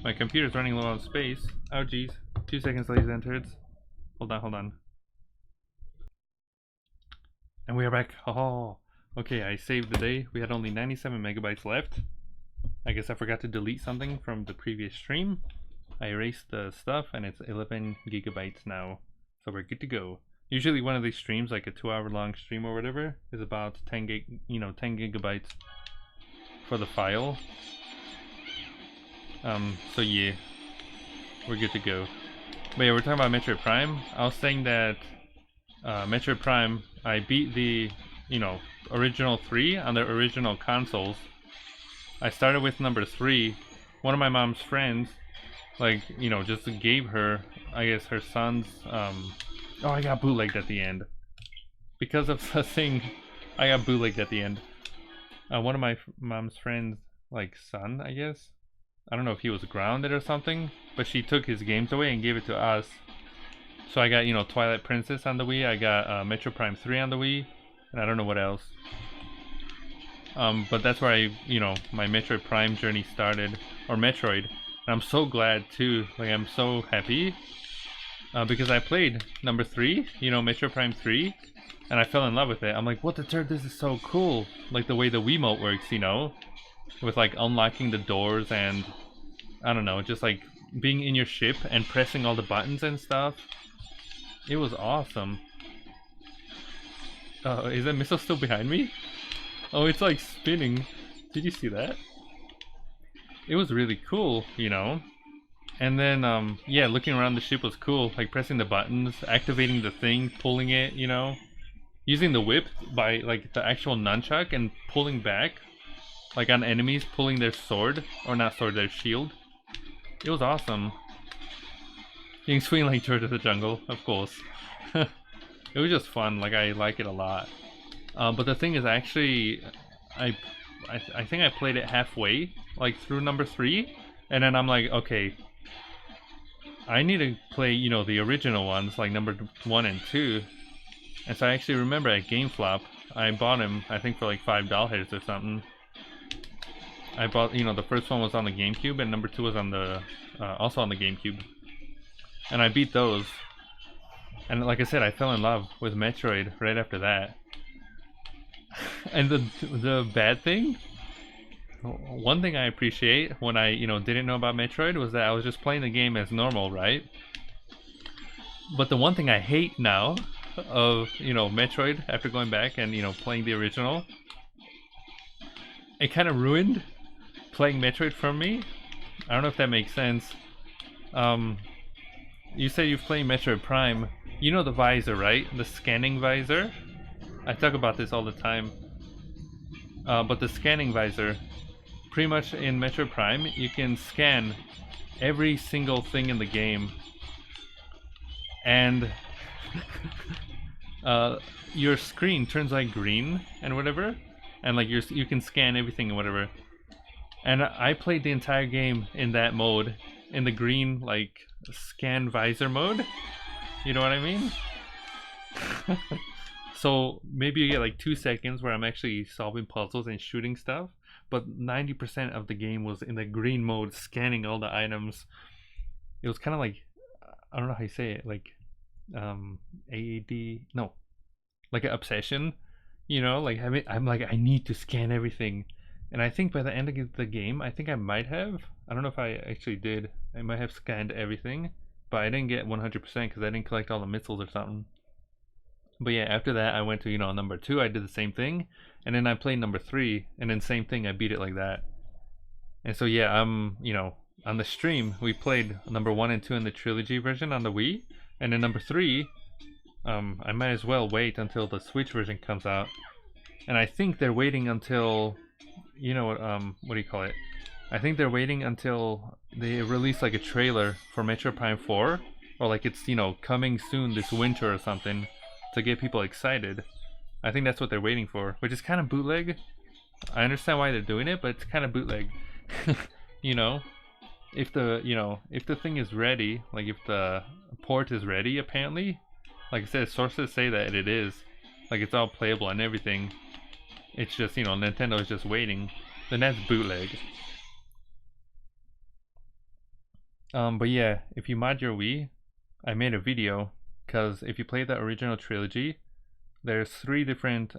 My computer's running low on space. Oh geez. 2 seconds, ladies and turds. Hold on. And we are back. Oh, okay, I saved the day. We had only 97 megabytes left. I guess I forgot to delete something from the previous stream. I erased the stuff and it's 11 gigabytes now. So we're good to go. Usually one of these streams, like a 2-hour long stream or whatever, is about 10 gigabytes for the file. So yeah, we're good to go. But yeah, we're talking about Metroid Prime. I was saying that Metroid Prime, I beat the, you know, original 3 on the original consoles. I started with number 3. One of my mom's friends, like, you know, just gave her, I guess, her son's, oh, I got bootlegged at the end. Because of the thing, I got bootlegged at the end. One of my mom's friends, like, son, I guess. I don't know if he was grounded or something, but she took his games away and gave it to us. So I got, you know, Twilight Princess on the Wii, I got Metroid Prime 3 on the Wii, and I don't know what else. But that's where I, you know, my Metroid Prime journey started, or Metroid. And I'm so glad too, like I'm so happy. Because I played number 3, you know, Metroid Prime 3, and I fell in love with it. I'm like, what the turd, this is so cool. Like the way the Wiimote works, you know, with like unlocking the doors and, I don't know, just like being in your ship and pressing all the buttons and stuff. It was awesome. Is that missile still behind me? Oh, it's like spinning. Did you see that? It was really cool, you know. And then, yeah, looking around the ship was cool. Like pressing the buttons, activating the thing, pulling it, you know. Using the whip by like the actual nunchuck and pulling back. Like on enemies, pulling their sword. Or not sword, their shield. It was awesome. Being swinging like George of the Jungle, of course. It was just fun, like I like it a lot. But the thing is, actually, I think I played it halfway, like through number 3. And then I'm like, okay, I need to play, you know, the original ones, like number 1 and 2. And so I actually remember at GameFlop, I bought him, I think for like $5 or something. I bought, you know, the first one was on the GameCube, and number 2 was on the, also on the GameCube. And I beat those. And like I said, I fell in love with Metroid right after that. And the bad thing, one thing I appreciate when I, you know, didn't know about Metroid was that I was just playing the game as normal, right? But the one thing I hate now of, you know, Metroid, after going back and, you know, playing the original, it kind of ruined playing Metroid for me. I don't know if that makes sense. You said you've played Metroid Prime. You know the visor, right? The scanning visor? I talk about this all the time. but the scanning visor, pretty much in Metro Prime, you can scan every single thing in the game, and your screen turns like green and whatever, and like you can scan everything and whatever. And I played the entire game in that mode, in the green like scan visor mode. You know what I mean? So maybe you get like 2 seconds where I'm actually solving puzzles and shooting stuff, but 90% of the game was in the green mode, scanning all the items. It was kind of like, I don't know how you say it, like AAD, no, like an obsession, you know, like I'm like, I need to scan everything. And I think by the end of the game, I think I might have, I don't know if I actually did, I might have scanned everything, but I didn't get 100% because I didn't collect all the missiles or something. But yeah, after that, I went to, number 2, I did the same thing, and then I played number 3, and then same thing, I beat it like that. And so yeah, on the stream, we played number 1 and 2 in the trilogy version on the Wii, and then number 3, I might as well wait until the Switch version comes out. And I think they're waiting until, what do you call it? I think they're waiting until they release like a trailer for Metro Prime 4, or like it's, coming soon this winter or something, to get people excited. I think that's what they're waiting for, which is kind of bootleg. I understand why they're doing it, but it's kind of bootleg. you know, if the thing is ready, like if the port is ready, apparently, like I said, sources say that it is, like it's all playable and everything. It's just, Nintendo is just waiting. Then that's bootleg. But yeah, if you mod your Wii, I made a video, because if you play the original trilogy, there's 3 different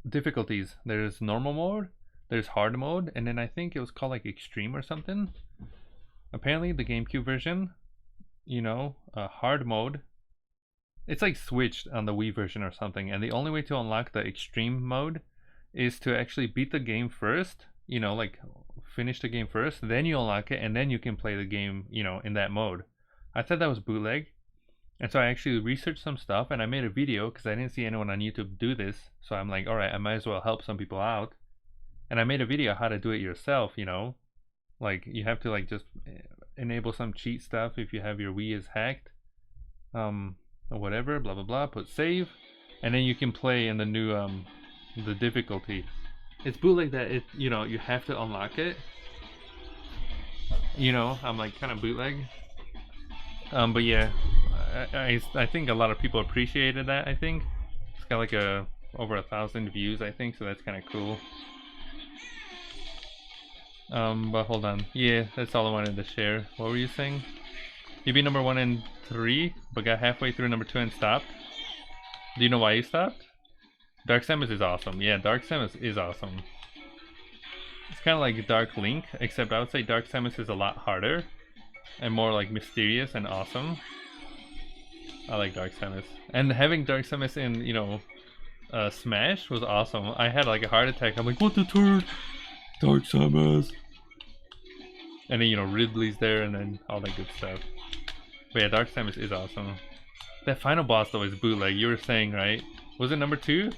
difficulties. There's normal mode, there's hard mode, and then I think it was called like extreme or something. Apparently the GameCube version, hard mode, it's like switched on the Wii version or something, and the only way to unlock the extreme mode is to actually beat the game first, like finish the game first, then you unlock it, and then you can play the game, in that mode. I thought that was bootleg, and so I actually researched some stuff, and I made a video because I didn't see anyone on YouTube do this, so I'm like, alright, I might as well help some people out. And I made a video how to do it yourself, like you have to like just enable some cheat stuff if you have your Wii is hacked, or whatever, blah blah blah, put save, and then you can play in the new the difficulty. It's bootleg that it, you have to unlock it. I'm like kind of bootleg. But yeah, I think a lot of people appreciated that. I think it's got like over 1,000 views, I think, so that's kind of cool. But hold on, yeah, that's all I wanted to share. What were you saying? You beat number 1 and 3, but got halfway through number 2 and stopped. Do you know why you stopped? Dark Samus is awesome. Yeah, Dark Samus is awesome. It's kind of like Dark Link, except I would say Dark Samus is a lot harder and more like mysterious and awesome. I like Dark Samus, and having Dark Samus in Smash was awesome. I had like a heart attack. I'm like, what the turd? Dark Samus. And then Ridley's there, and then all that good stuff. But yeah, Dark Samus is awesome. That final boss though is bootleg. You were saying, right? Was it number 2?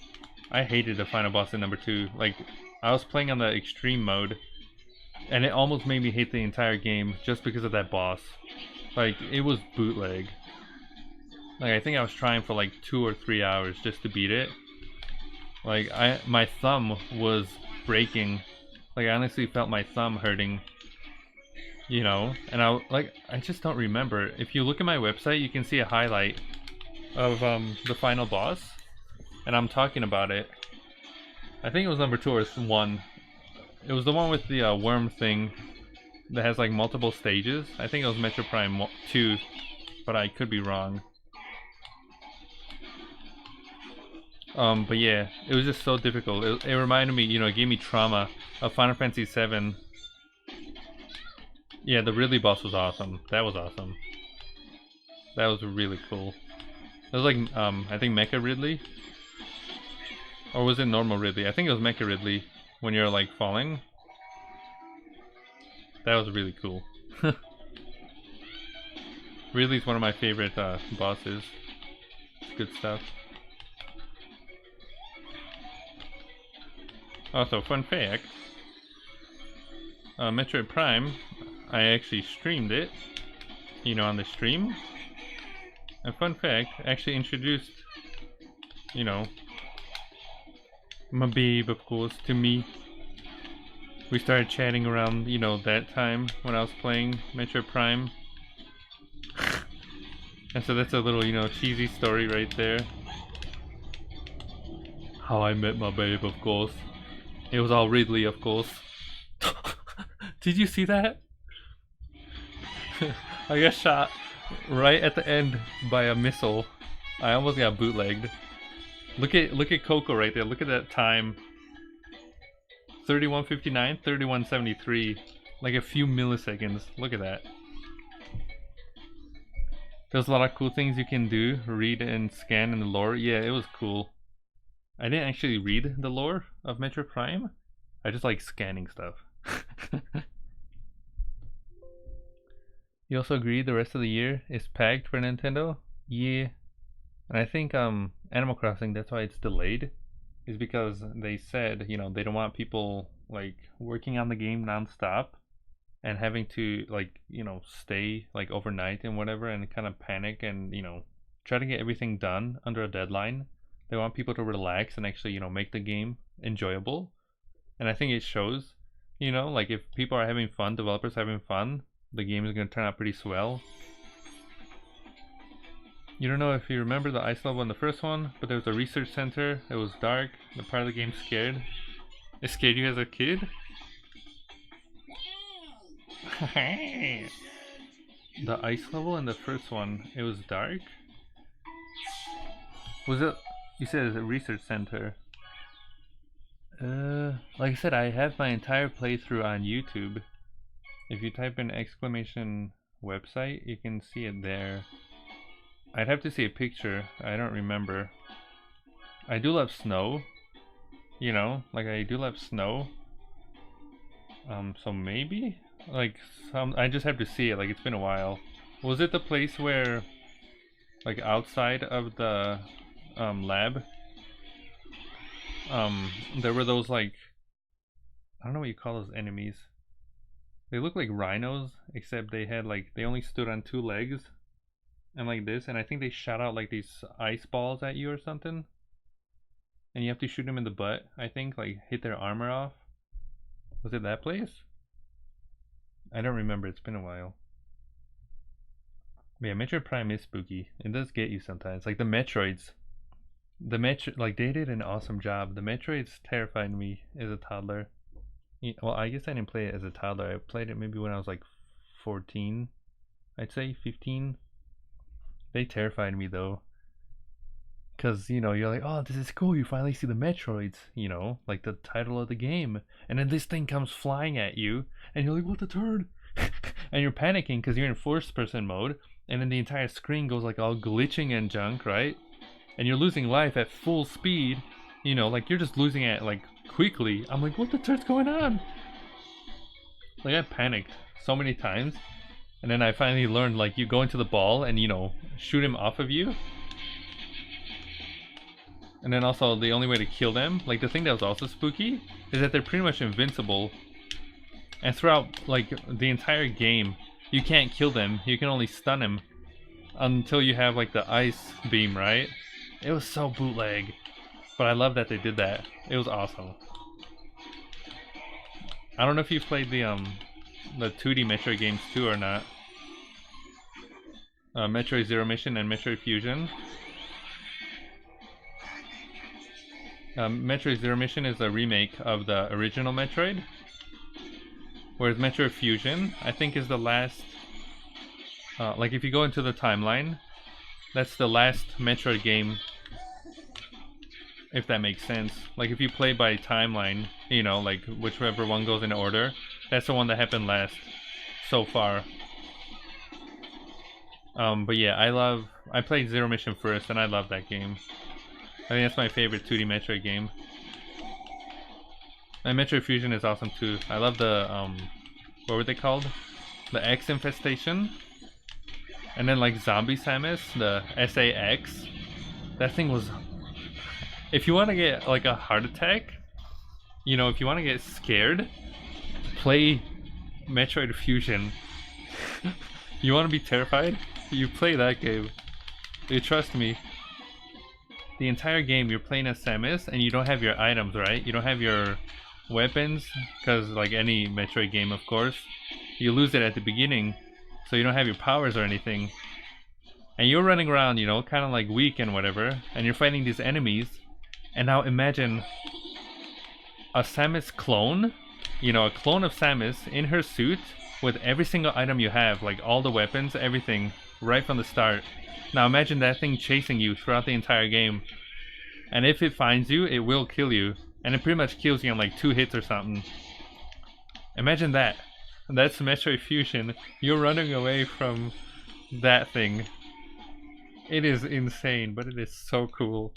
I hated the final boss in number 2. Like, I was playing on the extreme mode, and it almost made me hate the entire game just because of that boss. Like, it was bootleg. Like, I think I was trying for like 2 or 3 hours just to beat it. Like, my thumb was breaking. Like, I honestly felt my thumb hurting. And I just don't remember. If you look at my website, you can see a highlight of the final boss, and I'm talking about it. I think it was number 2 or 1. It was the one with the worm thing that has like multiple stages. I think it was Metro Prime 2, but I could be wrong. But yeah, it was just so difficult. It reminded me, it gave me trauma of Final Fantasy 7. Yeah, the Ridley boss was awesome. That was awesome. That was really cool. It was like, I think Mecha Ridley? Or was it normal Ridley? I think it was Mecha Ridley when you're like falling. That was really cool. Ridley's one of my favorite bosses. Good stuff. Also, fun fact, Metroid Prime, I actually streamed it, you know, on the stream. And fun fact, actually introduced, you know, my babe, of course, to me. We started chatting around, you know, that time when I was playing Metroid Prime. And so that's a little, you know, cheesy story right there. How I met my babe, of course. It was all Ridley, of course. Did you see that? I got shot right at the end by a missile. I almost got bootlegged. Look at Coco right there. Look at that time. 31:59, 31:73. Like a few milliseconds. Look at that. There's a lot of cool things you can do. Read and scan in the lore. Yeah, it was cool. I didn't actually read the lore of Metroid Prime. I just like scanning stuff. You also agree the rest of the year is packed for Nintendo? Yeah. And I think Animal Crossing, that's why it's delayed, is because they said, you know, they don't want people like working on the game nonstop and having to like, you know, stay like overnight and whatever and kind of panic and, you know, try to get everything done under a deadline. They want people to relax and actually, you know, make the game enjoyable. And I think it shows, you know, like if people are having fun, developers having fun, the game is going to turn out pretty swell. You don't know if you remember the ice level in the first one, but there was a research center. It was dark. The part of the game scared. It scared you as a kid? The ice level in the first one, it was dark? Was it? You said it's a research center. Like I said, I have my entire playthrough on YouTube. If you type in exclamation website, you can see it there. I'd have to see a picture. I don't remember. I do love snow. You know, like I do love snow. So maybe? Like I just have to see it, like it's been a while. Was it the place where, like outside of the lab, there were those like, I don't know what you call those enemies. They look like rhinos, except they had like, they only stood on two legs and like this, and I think they shot out like these ice balls at you or something, and you have to shoot them in the butt, I think, like hit their armor off. Was it that place? I don't remember, it's been a while. But yeah, Metroid Prime is spooky. It does get you sometimes. Like the Metroids. Like they did an awesome job. The Metroids terrified me as a toddler. Well, I guess I didn't play it as a toddler. I played it maybe when I was like 14. I'd say 15. They terrified me though. Because, you know, you're like, oh, this is cool. You finally see the Metroids, you know, like the title of the game. And then this thing comes flying at you. And you're like, what the turd? And you're panicking because you're in first person mode. And then the entire screen goes like all glitching and junk, right? And you're losing life at full speed. You know, like you're just losing it like quickly. I'm like, what the turd's going on? Like I panicked so many times. And then I finally learned, like, you go into the ball and, you know, shoot him off of you. And then also the only way to kill them, like the thing that was also spooky, is that they're pretty much invincible. And throughout like the entire game, you can't kill them. You can only stun them until you have like the ice beam, right? It was so bootleg. But I love that they did that. It was awesome. I don't know if you've played the 2D Metroid games too or not. Metroid Zero Mission and Metroid Fusion. Metroid Zero Mission is a remake of the original Metroid, whereas Metroid Fusion, I think, is the last, like if you go into the timeline, that's the last Metroid game, if that makes sense. Like if you play by timeline, you know, like whichever one goes in order, that's the one that happened last so far. But yeah, I played Zero Mission first and I love that game. I think that's my favorite 2D Metroid game. And Metroid Fusion is awesome too. I love the, what were they called? The X Infestation. And then like Zombie Samus, the SAX. That thing was... If you want to get like a heart attack, you know, if you want to get scared, play Metroid Fusion. You want to be terrified? You play that game. You trust me. The entire game you're playing as Samus and you don't have your items, right? You don't have your weapons, because like any Metroid game, of course, you lose it at the beginning, so you don't have your powers or anything. And you're running around, you know, kind of like weak and whatever, and you're fighting these enemies. And now imagine a Samus clone, you know, a clone of Samus in her suit with every single item you have, like all the weapons, everything, right from the start. Now imagine that thing chasing you throughout the entire game. And if it finds you, it will kill you. And it pretty much kills you in like 2 hits or something. Imagine that. That's Metroid Fusion. You're running away from that thing. It is insane, but it is so cool.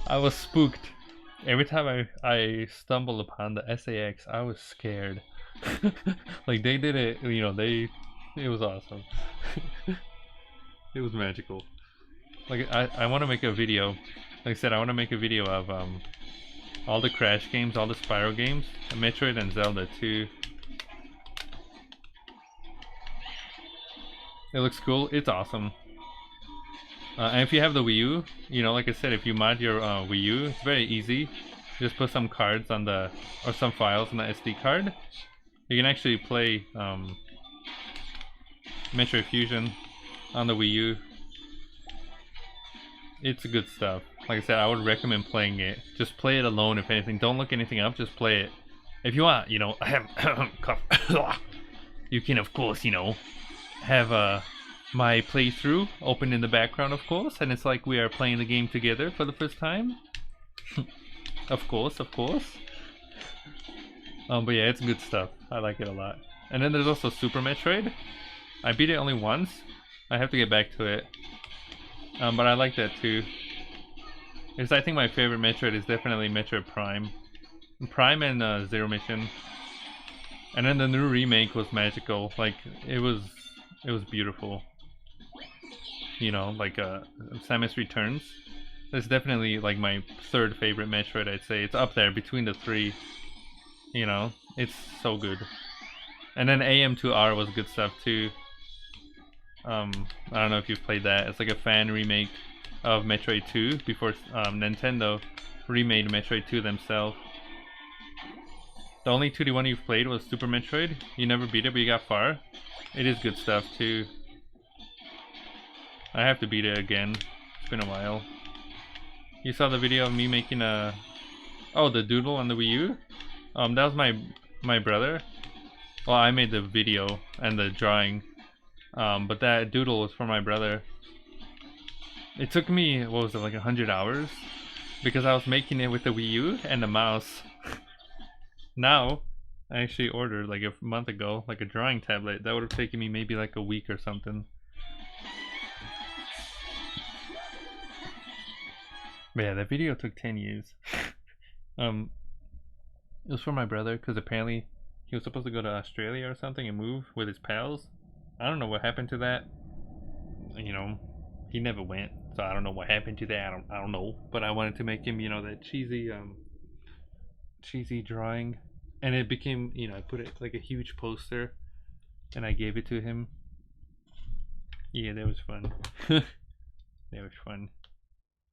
I was spooked. Every time I stumbled upon the SAX, I was scared. Like they did it, you know, it was awesome. It was magical. Like I want to make a video. Like I said, I want to make a video of all the Crash games, all the Spyro games, Metroid and Zelda too. It looks cool. It's awesome. And if you have the Wii U, you know, like I said, if you mod your Wii U, it's very easy. Just put some cards on the, or some files on the SD card. You can actually play Metroid Fusion on the Wii U. It's good stuff. Like I said, I would recommend playing it. Just play it alone, if anything. Don't look anything up, just play it. If you want, you know, you can, of course, you know, have my playthrough open in the background, of course, and it's like we are playing the game together for the first time. Of course, of course. But yeah, it's good stuff. I like it a lot. And then there's also Super Metroid. I beat it only once. I have to get back to it. But I like that too. Because I think my favorite Metroid is definitely Metroid Prime. Prime and Zero Mission. And then the new remake was magical. Like, it was beautiful. You know, like Samus Returns. That's definitely like my third favorite Metroid, I'd say. It's up there between the 3. You know, it's so good. And then AM2R was good stuff too. I don't know if you've played that. It's like a fan remake of Metroid 2 before Nintendo remade Metroid 2 themselves. The only 2D one you've played was Super Metroid. You never beat it, but you got far. It is good stuff too. I have to beat it again. It's been a while. You saw the video of me making a... Oh, the doodle on the Wii U? That was my brother. Well, I made the video and the drawing. But that doodle was for my brother. It took me, what was it, like 100 hours? Because I was making it with the Wii U and the mouse. Now, I actually ordered like a month ago, like a drawing tablet. That would have taken me maybe like a week or something. But yeah, that video took 10 years. It was for my brother because apparently he was supposed to go to Australia or something and move with his pals. I don't know what happened to that. You know, he never went, so I don't know what happened to that. I don't know. But I wanted to make him, you know, that cheesy drawing, and it became, you know, I put it like a huge poster, and I gave it to him. Yeah, that was fun. That was fun.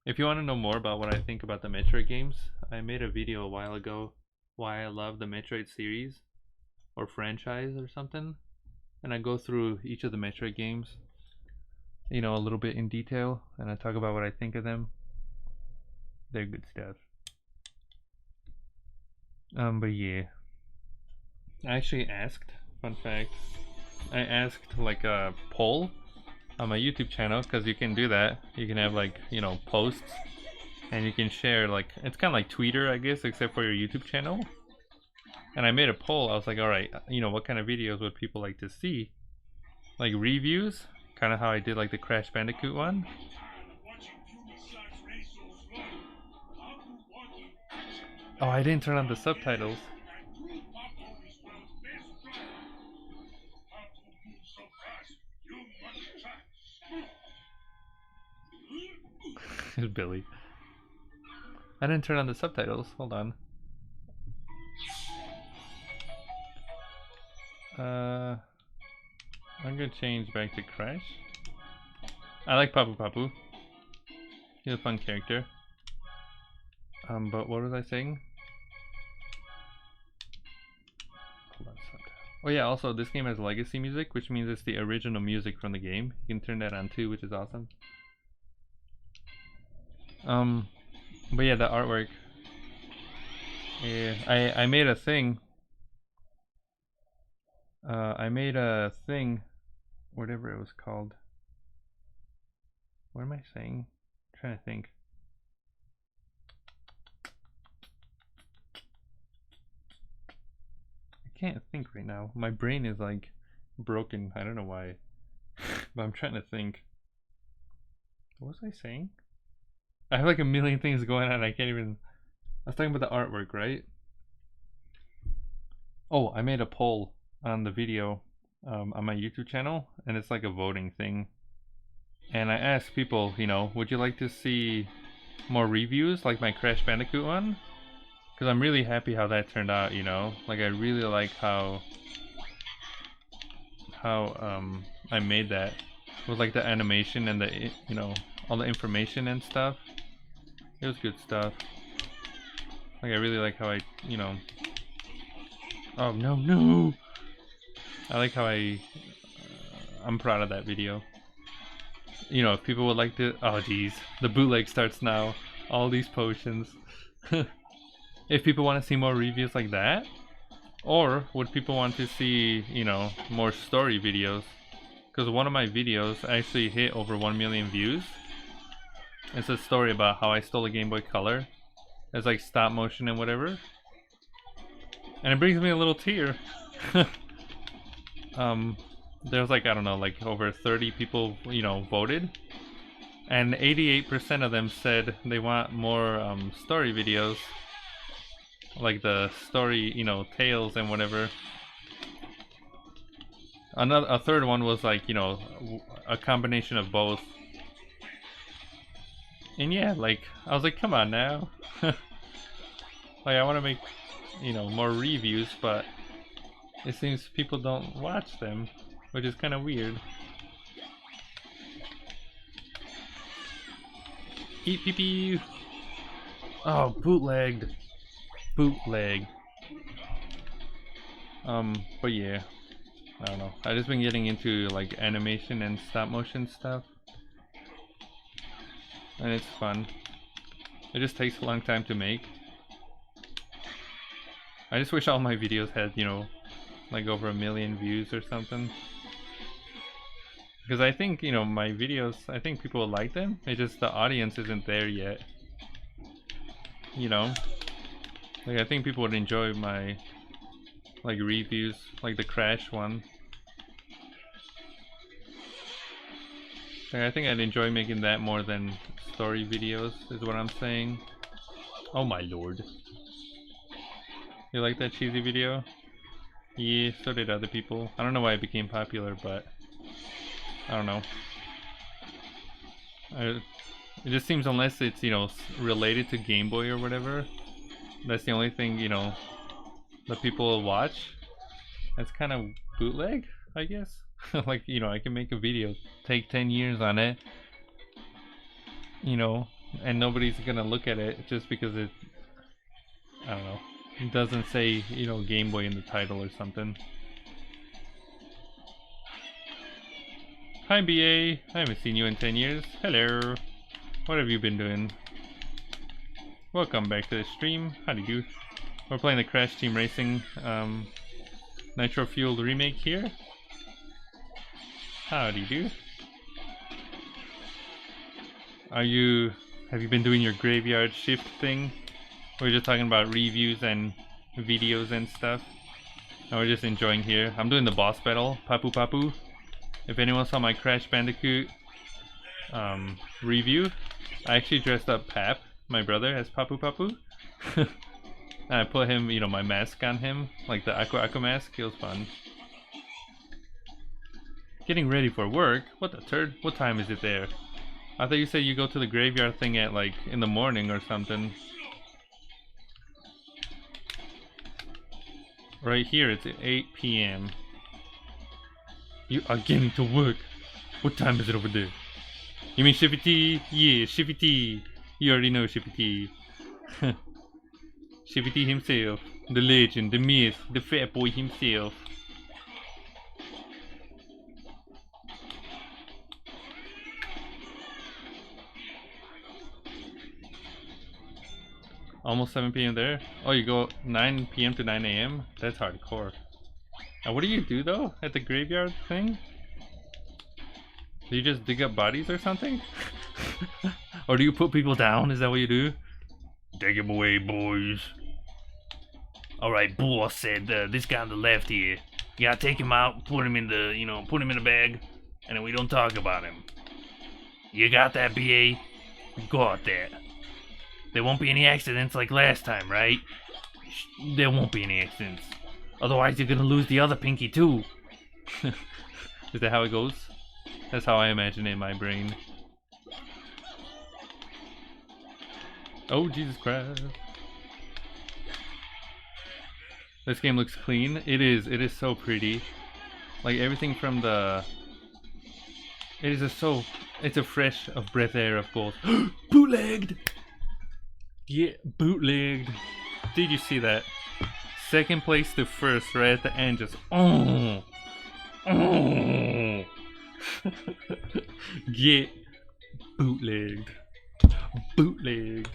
If you want to know more about what I think about the Metroid games, I made a video a while ago why I love the Metroid series or franchise or something, and I go through each of the Metroid games, you know, a little bit in detail, and I talk about what I think of them. They're good stuff. But yeah, I actually asked, fun fact, I asked like a poll on my YouTube channel, because you can do that. You can have like, you know, posts, and you can share, like, it's kind of like Twitter, I guess, except for your YouTube channel. And I made a poll. I was like, alright, you know, what kind of videos would people like to see? Like reviews, kind of how I did like the Crash Bandicoot one. Oh, I didn't turn on the subtitles. It's Billy. I didn't turn on the subtitles. Hold on. I'm gonna change back to Crash. I like Papu Papu. He's a fun character. But what was I saying? Hold on, oh yeah, also this game has legacy music, which means it's the original music from the game. You can turn that on too, which is awesome. But yeah, the artwork. Yeah, I made a thing. I made a thing, whatever it was called. What am I saying? I'm trying to think. I can't think right now. My brain is like broken. I don't know why. But I'm trying to think. What was I saying? I have like a million things going on. I can't even. I was talking about the artwork, right? Oh, I made a poll on the video on my YouTube channel, and it's like a voting thing. And I asked people, you know, would you like to see more reviews like my Crash Bandicoot one? Because I'm really happy how that turned out, you know? Like I really like how I made that with like the animation and the, you know, all the information and stuff. It was good stuff. Like I really like how I, you know, oh no. I like how I'm proud of that video. You know, if people would like to, oh geez, the bootleg starts now. All these potions. If people want to see more reviews like that, or would people want to see, you know, more story videos? Because one of my videos actually hit over 1 million views. It's a story about how I stole a Game Boy Color. It's like stop motion and whatever. And it brings me a little tear. There's like, I don't know, like over 30 people, you know, voted. And 88% of them said they want more story videos. Like the story, you know, tales and whatever. A third one was like, you know, a combination of both. And yeah, like, I was like, come on now. Like, I want to make, you know, more reviews, but it seems people don't watch them, which is kind of weird. Eat pee pee. Oh, bootlegged. Bootleg. But yeah, I don't know. I've just been getting into like animation and stop motion stuff, and it's fun. It just takes a long time to make. I just wish all my videos had, you know, like over 1 million views or something. Because I think, you know, my videos, I think people will like them. It's just the audience isn't there yet. You know? Like I think people would enjoy my like reviews, like the Crash one. Like, I think I'd enjoy making that more than story videos, is what I'm saying. Oh my lord. You like that cheesy video? Yeah, so did other people. I don't know why it became popular, but I don't know. It just seems unless it's, you know, related to Game Boy or whatever, that's the only thing, you know, that people will watch. That's kind of bootleg, I guess. Like, you know, I can make a video, take 10 years on it, you know, and nobody's gonna look at it just because it, I don't know, it doesn't say, you know, Game Boy in the title or something. Hi BA, I haven't seen you in 10 years. Hello. What have you been doing? Welcome back to the stream. How do you do? We're playing the Crash Team Racing Nitro Fueled remake here. How do you do? Have you been doing your graveyard shift thing? We're just talking about reviews and videos and stuff. And we're just enjoying here. I'm doing the boss battle, Papu Papu. If anyone saw my Crash Bandicoot review, I actually dressed up Pap, my brother, as Papu Papu. And I put him, you know, my mask on him, like the Aqua mask. It was fun. Getting ready for work? What the turd? What time is it there? I thought you said you go to the graveyard thing at like in the morning or something. Right here, it's at 8 p.m. You are getting to work. What time is it over there? You mean Shippy T? Yeah, Shippy T. You already know Shippy T. Shippy T himself. The legend, the myth, the fat boy himself. Almost 7 p.m. there. Oh, you go 9 p.m. to 9 a.m.? That's hardcore. And what do you do though at the graveyard thing? Do you just dig up bodies or something? Or do you put people down? Is that what you do? Take him away, boys. Alright, boss said this guy on the left here. You gotta take him out, put him in the, put him in a bag, and then we don't talk about him. You got that, BA? Got that. There won't be any accidents like last time, right? There won't be any accidents. Otherwise, you're gonna lose the other pinky too. Is that how it goes? That's how I imagine it in my brain. Oh, Jesus Christ. This game looks clean. It is so pretty. Like everything from the... It is just so... It's a fresh of breath air of gold. Bootlegged! Yeah, bootlegged. Did you see that? Second place to first right at the end, just oh. Get bootlegged. Bootlegged.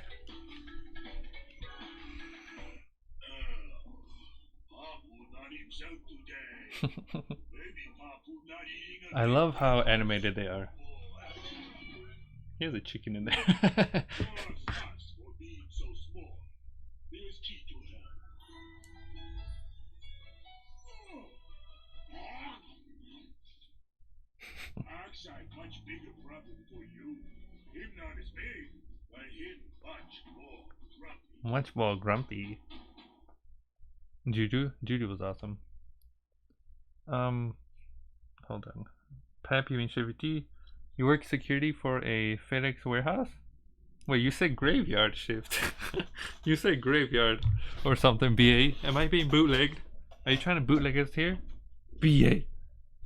I love how animated they are. Here's a chicken in there. Oxide much bigger problem for you. Him not as big, but him much more grumpy. Much more grumpy. Juju was awesome. Hold on. Pep, you mean Shivity? You work security for a FedEx warehouse? Wait, you said graveyard shift. You said graveyard or something, BA. Am I being bootlegged? Are you trying to bootleg us here? BA.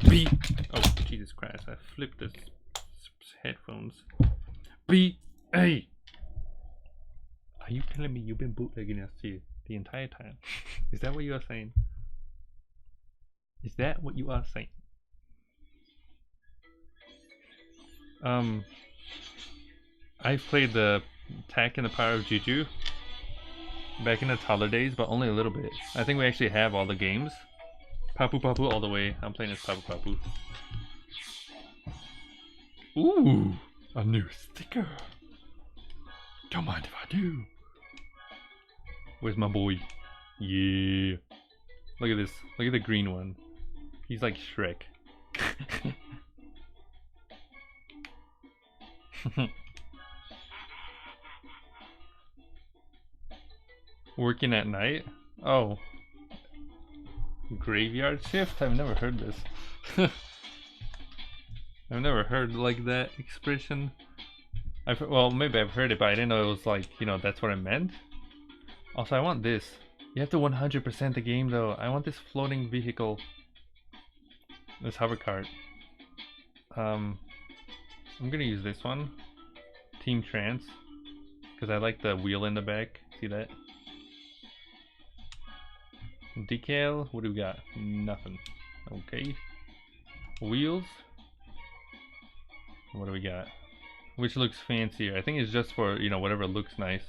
B. Oh, Jesus Christ, I flipped this headphones. B. A. Are you telling me you've been bootlegging us here the entire time? Is that what you are saying? Is that what you are saying? I've played the Attack and the Power of Juju back in the toddler days, but only a little bit. I think we actually have all the games. Papu Papu all the way. I'm playing as Papu Papu. Ooh, a new sticker. Don't mind if I do. Where's my boy? Yeah. Look at this. Look at the green one. He's like Shrek. Working at night? Oh. Graveyard shift? I've never heard this. I've never heard like that expression. Well, maybe I've heard it, but I didn't know it was like, that's what it meant. Also, I want this. You have to 100% the game though. I want this floating vehicle. This hover cart. I'm gonna use this one. Team Trance. Because I like the wheel in the back. See that? Decal, what do we got? Nothing. Okay. Wheels. What do we got? Which looks fancier? I think it's just for, whatever looks nice.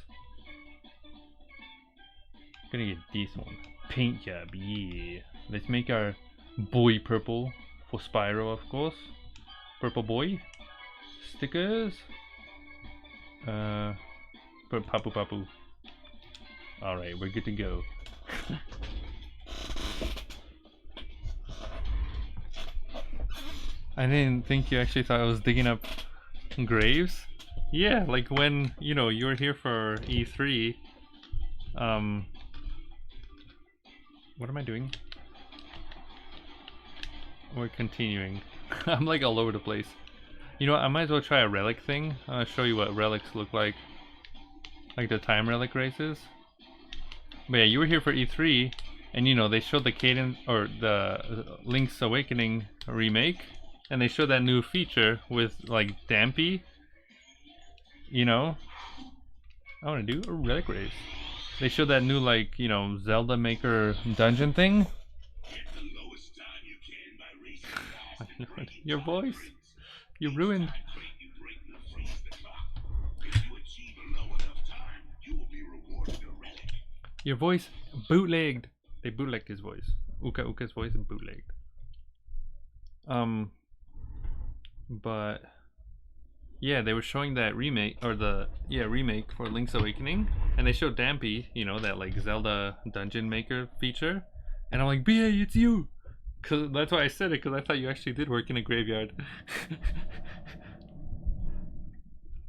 Gonna get this one. Paint job, yeah. Let's make our boy purple for Spyro, of course. Purple boy. Stickers. Put Papu Papu. Alright, we're good to go. I didn't think you actually thought I was digging up graves. Yeah, like when, you were here for E3. What am I doing? We're continuing. I'm like all over the place. You know what, I might as well try a relic thing. I'll show you what relics look like the time relic races. But yeah, you were here for E3. And you know, they showed the Cadence or the Link's Awakening remake, and they showed that new feature with like Dampy. You know, I want to do a relic race. They showed that new like Zelda Maker dungeon thing. Get the lowest time you can by racing fast and breaking Your top voice, grades. you Each ruined. time crate you break will freeze the clock. If you achieve a low enough time, you will be rewarded a relic. Your voice bootlegged. They bootlegged his voice. Uka's voice bootlegged. But yeah, they were showing that remake or the remake for Link's Awakening, and they showed Dampy, that like Zelda Dungeon Maker feature, and I'm like, BA, it's you, cause that's why I said it, cause I thought you actually did work in a graveyard.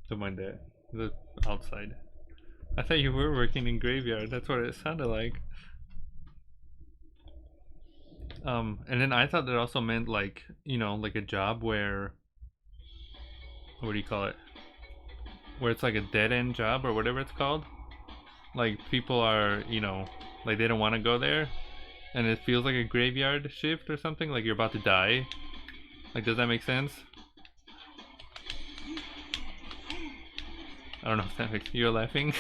Don't mind that. The outside. I thought you were working in graveyard. That's what it sounded like. And then I thought that also meant like like a job where, what do you call it? Where it's like a dead end job or whatever it's called. Like people are, like they don't want to go there, and it feels like a graveyard shift or something. Like you're about to die. Like, does that make sense? I don't know if that makes you're laughing.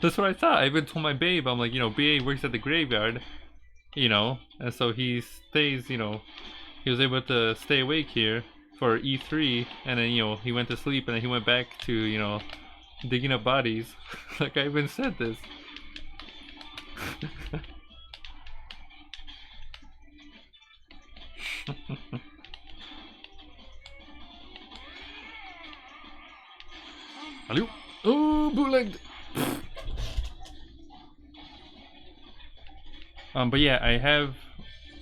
That's what I thought. I even told my babe, I'm like, BA works at the graveyard, and so he stays, he was able to stay awake here for E3, and then he went to sleep, and then he went back to digging up bodies. Like I even said this. Hello. Oh, bootlegged. But yeah,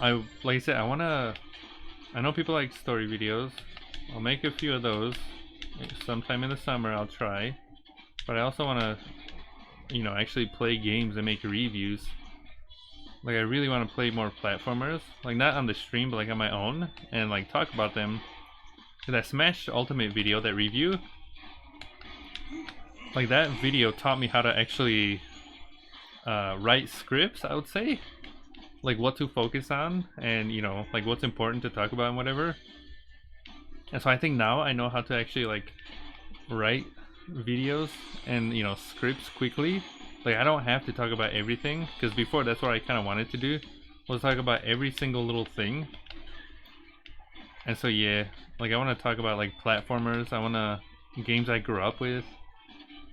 like I said, I know people like story videos. I'll make a few of those sometime in the summer. I'll try, but I also want to, actually play games and make reviews. Like I really want to play more platformers, like not on the stream, but like on my own, and like talk about them. Cause that Smash Ultimate video, that review, like that video taught me how to actually write scripts, I would say, like what to focus on, and like what's important to talk about and whatever. And so I think now I know how to actually like write videos and scripts quickly. Like I don't have to talk about everything, because before that's what I kind of wanted to do, was talk about every single little thing. And so yeah, like I want to talk about like platformers. I want to games I grew up with.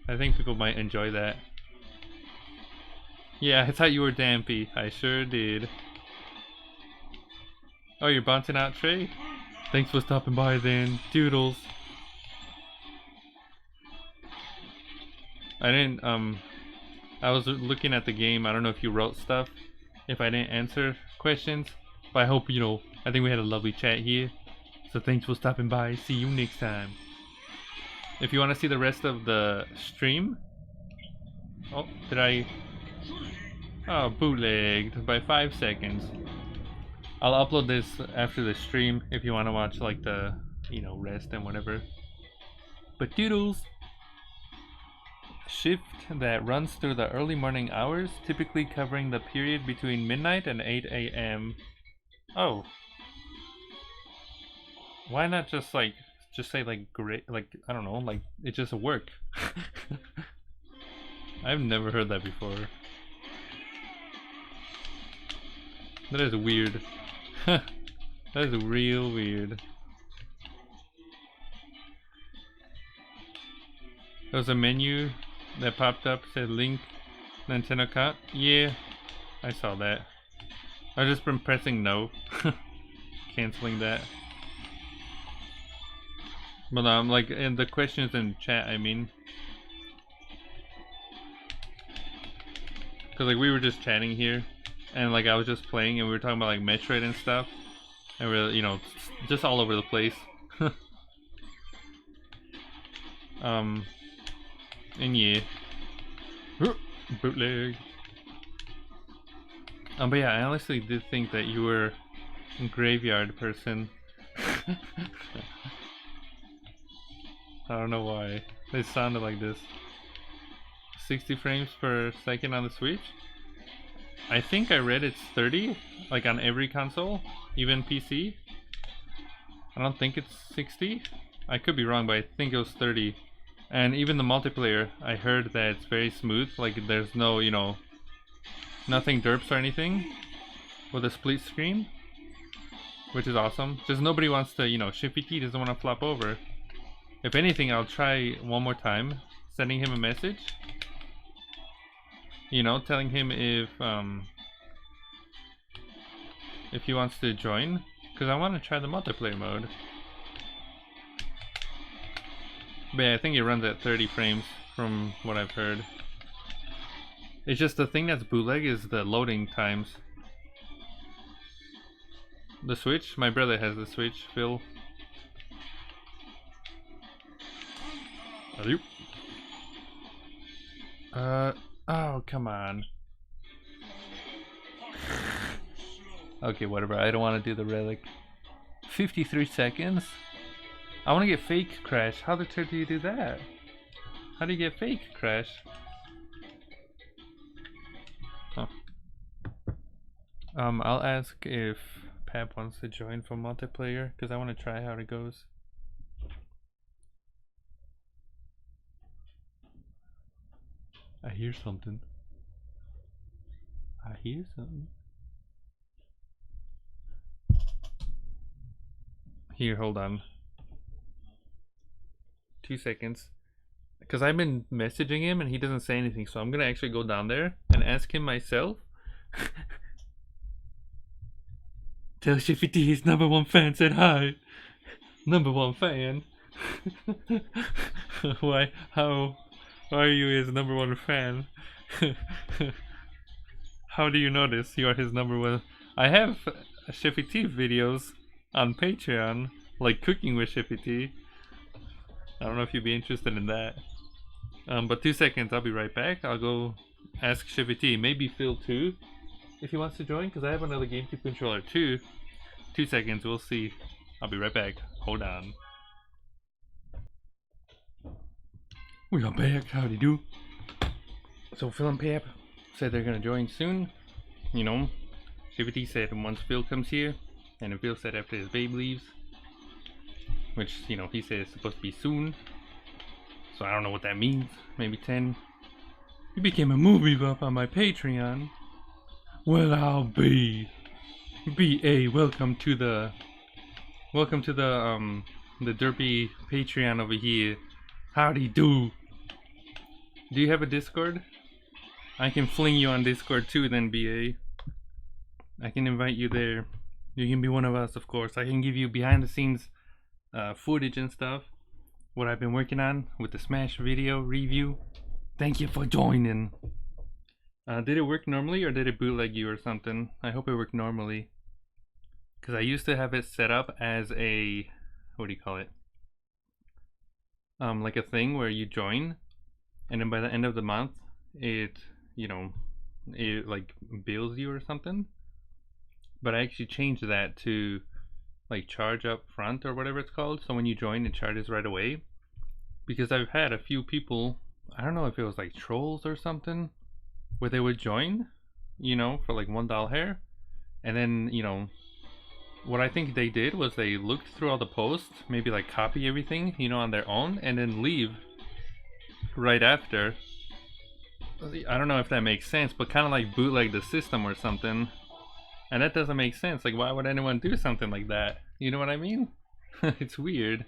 I think people might enjoy that. Yeah, I thought you were Dampy. I sure did. Oh, you're bouncing out, Trey? Thanks for stopping by then. Doodles. I didn't, I was looking at the game. I don't know if you wrote stuff, if I didn't answer questions. But I hope, I think we had a lovely chat here. So thanks for stopping by. See you next time. If you want to see the rest of the stream. Oh, did I? Oh, bootlegged by 5 seconds. I'll upload this after the stream if you want to watch like the, rest and whatever. But doodles. Shift that runs through the early morning hours, typically covering the period between midnight and 8 a.m. Oh. Why not just say like great, like I don't know, like it just work. I've never heard that before. That is weird. That is real weird. There was a menu that popped up, said link Nintendo account. Yeah, I saw that. I've just been pressing no. Canceling that. But like in the questions in chat, I mean. Cause like we were just chatting here, and like I was just playing, and we were talking about like Metroid and stuff, and we're just all over the place. And yeah, bootleg. But yeah, I honestly did think that you were a graveyard person. I don't know why. It sounded like this. 60 frames per second on the Switch? I think I read it's 30, like on every console, even PC. I don't think it's 60. I could be wrong, but I think it was 30. And even the multiplayer, I heard that it's very smooth. Like there's no, you know, nothing derps or anything with a split screen, which is awesome. Just nobody wants to, you know, Shifty T doesn't want to flop over. If anything, I'll try one more time, sending him a message. You know, telling him if he wants to join, because I want to try the multiplayer mode. But yeah, I think it runs at 30 frames from what I've heard. It's just the thing that's bootleg is the loading times. The Switch? My brother has the Switch, Phil. Are you? Oh, come on. Okay, whatever. I don't want to do the relic. 53 seconds? I want to get fake crash. How the turd do you do that? How do you get fake crash? Oh. I'll ask if Pap wants to join for multiplayer because I want to try how it goes. I hear something. I hear something. Here, hold on. 2 seconds. Because I've been messaging him and he doesn't say anything, so I'm gonna actually go down there and ask him myself. Tell Shifty T his #1 fan said hi. #1 fan. Why? How are you his #1 fan? How do you notice you are his #1? I have Shifty T videos on Patreon, like cooking with Shifty T. I don't know if you'd be interested in that. But 2 seconds, I'll be right back. I'll go ask Shifty T, maybe Phil too, if he wants to join, because I have another GameCube controller too. 2 seconds, we'll see. I'll be right back. Hold on. We are back. Howdy do. So Phil and Pap said they're gonna join soon. You know, Shifty T said once Phil comes here, and then Phil said after his babe leaves, which, you know, he said it's supposed to be soon. So I don't know what that means. Maybe 10. You became a movie buff on my Patreon. Well, I'll be. BA, welcome to the derpy Patreon over here. Howdy do. Do you have a Discord? I can fling you on Discord too then, BA. I can invite you there. You can be one of us, of course. I can give you behind the scenes footage and stuff. What I've been working on with the Smash video review. Thank you for joining. Did it work normally or did it bootleg you or something? I hope it worked normally. Because I used to have it set up as a, what do you call it? Like a thing where you join, and then by the end of the month, it, you know, it like bills you or something. But I actually changed that to like charge up front or whatever it's called. So when you join, it charges right away. Because I've had a few people, I don't know if it was like trolls or something, where they would join, you know, for like $1 hair, and then, you know, what I think they did was they looked through all the posts, maybe like copy everything, you know, on their own, and then leave right after. I don't know if that makes sense, but kind of like bootleg the system or something. And that doesn't make sense. Like, why would anyone do something like that? You know what I mean? It's weird.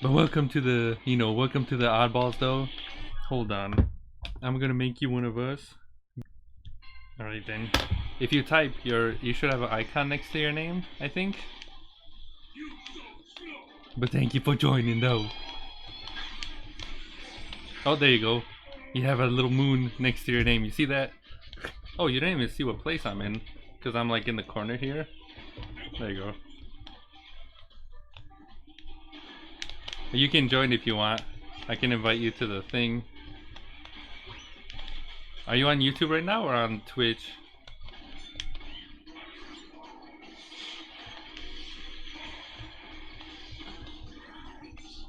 But welcome to the, you know, welcome to the oddballs though. Hold on. I'm gonna make you one of us. Alright then. If you type you should have an icon next to your name, I think. But thank you for joining though. Oh, there you go. You have a little moon next to your name. You see that? Oh, you didn't even see what place I'm in, because I'm like in the corner here. There you go. You can join if you want. I can invite you to the thing. Are you on YouTube right now or on Twitch?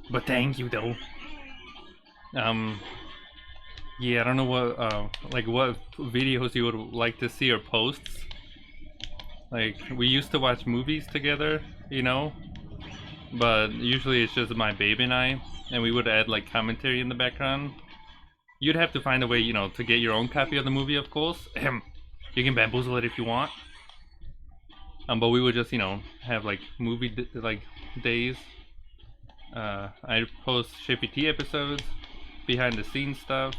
But thank you though. Yeah, I don't know what videos you would like to see or posts. Like we used to watch movies together, you know, but usually it's just my babe and I, and we would add like commentary in the background. You'd have to find a way, you know, to get your own copy of the movie, of course. You can bamboozle it if you want. But we would just, you know, have like like days. I post Shippy T episodes, behind the scenes stuff.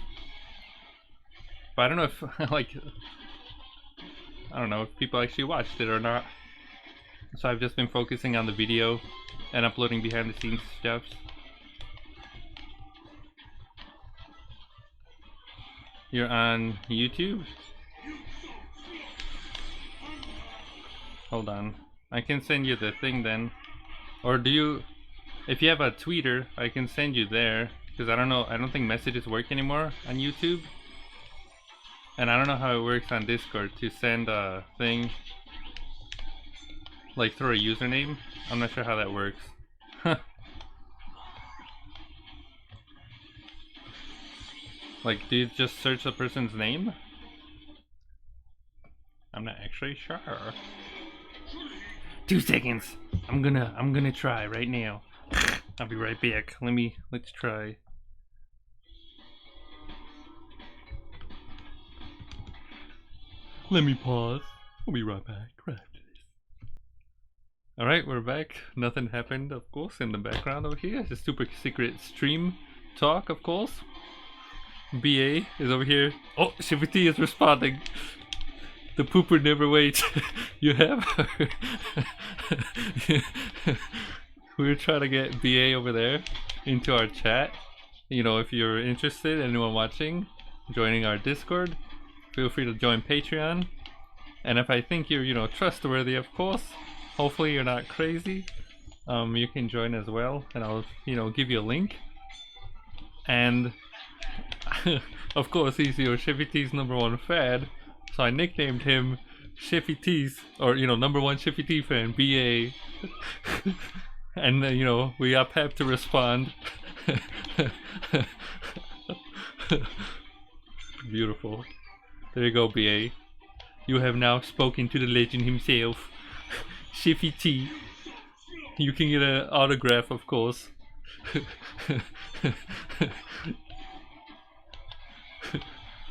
But I don't know if like I don't know if people actually watched it or not. So I've just been focusing on the video and uploading behind the scenes stuff. You're on YouTube? Hold on. I can send you the thing then. Or do you... If you have a tweeter, I can send you there. Because I don't know, I don't think messages work anymore on YouTube. And I don't know how it works on Discord to send a thing like through a username. I'm not sure how that works. Like, do you just search a person's name? I'm not actually sure. 2 seconds. I'm gonna try right now. I'll be right back. Let's try. Let me pause. I'll be right back. Right after this. Alright, we're back. Nothing happened, of course, in the background over here. It's a super secret stream talk, of course. BA is over here. Oh, Shivity is responding. The pooper never waits. You have her. We're trying to get BA over there into our chat. You know, if you're interested, anyone watching, joining our Discord, feel free to join Patreon. And if I think you're, you know, trustworthy, of course, hopefully you're not crazy, you can join as well, and I'll, you know, give you a link. And of course, he's your Shippy T's #1 fan, so I nicknamed him Shippy T's, or, you know, #1 Shippy T fan, BA. And you know, we are Pep to respond. Beautiful. There you go, BA. You have now spoken to the legend himself, Shippy T. You can get an autograph, of course.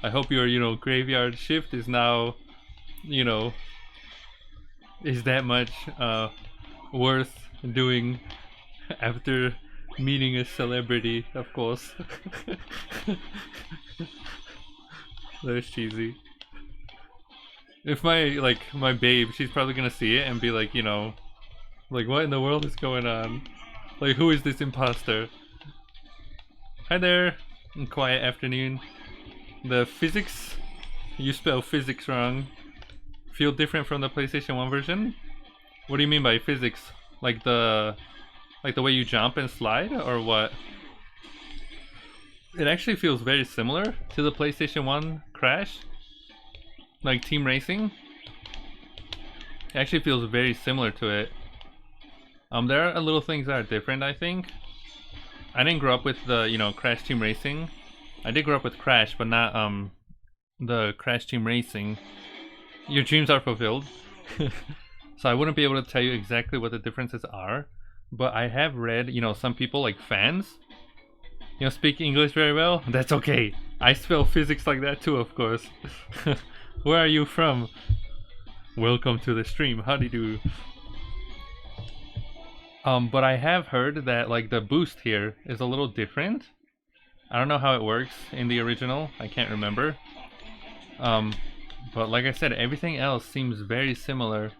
I hope your, you know, graveyard shift is now, you know, is that much worth doing after meeting a celebrity, of course. That's cheesy. If my babe, she's probably gonna see it and be like, you know, like, what in the world is going on? Like, who is this imposter? Hi there. Quiet afternoon. The physics, you spell physics wrong. Feel different from the PlayStation 1 version? What do you mean by physics? Like the way you jump and slide, or what? It actually feels very similar to the PlayStation 1 Crash. Like team racing. It actually feels very similar to it. There are little things that are different, I think. I didn't grow up with the, you know, Crash Team Racing. I did grow up with Crash, but not the Crash Team Racing. Your dreams are fulfilled. So I wouldn't be able to tell you exactly what the differences are, but I have read, you know, some people, like fans, you know, speak English very well. That's okay. I spell physics like that too, of course. Where are you from? Welcome to the stream. How do you do? But I have heard that like the boost here is a little different. I don't know how it works in the original. I can't remember. But like I said, everything else seems very similar.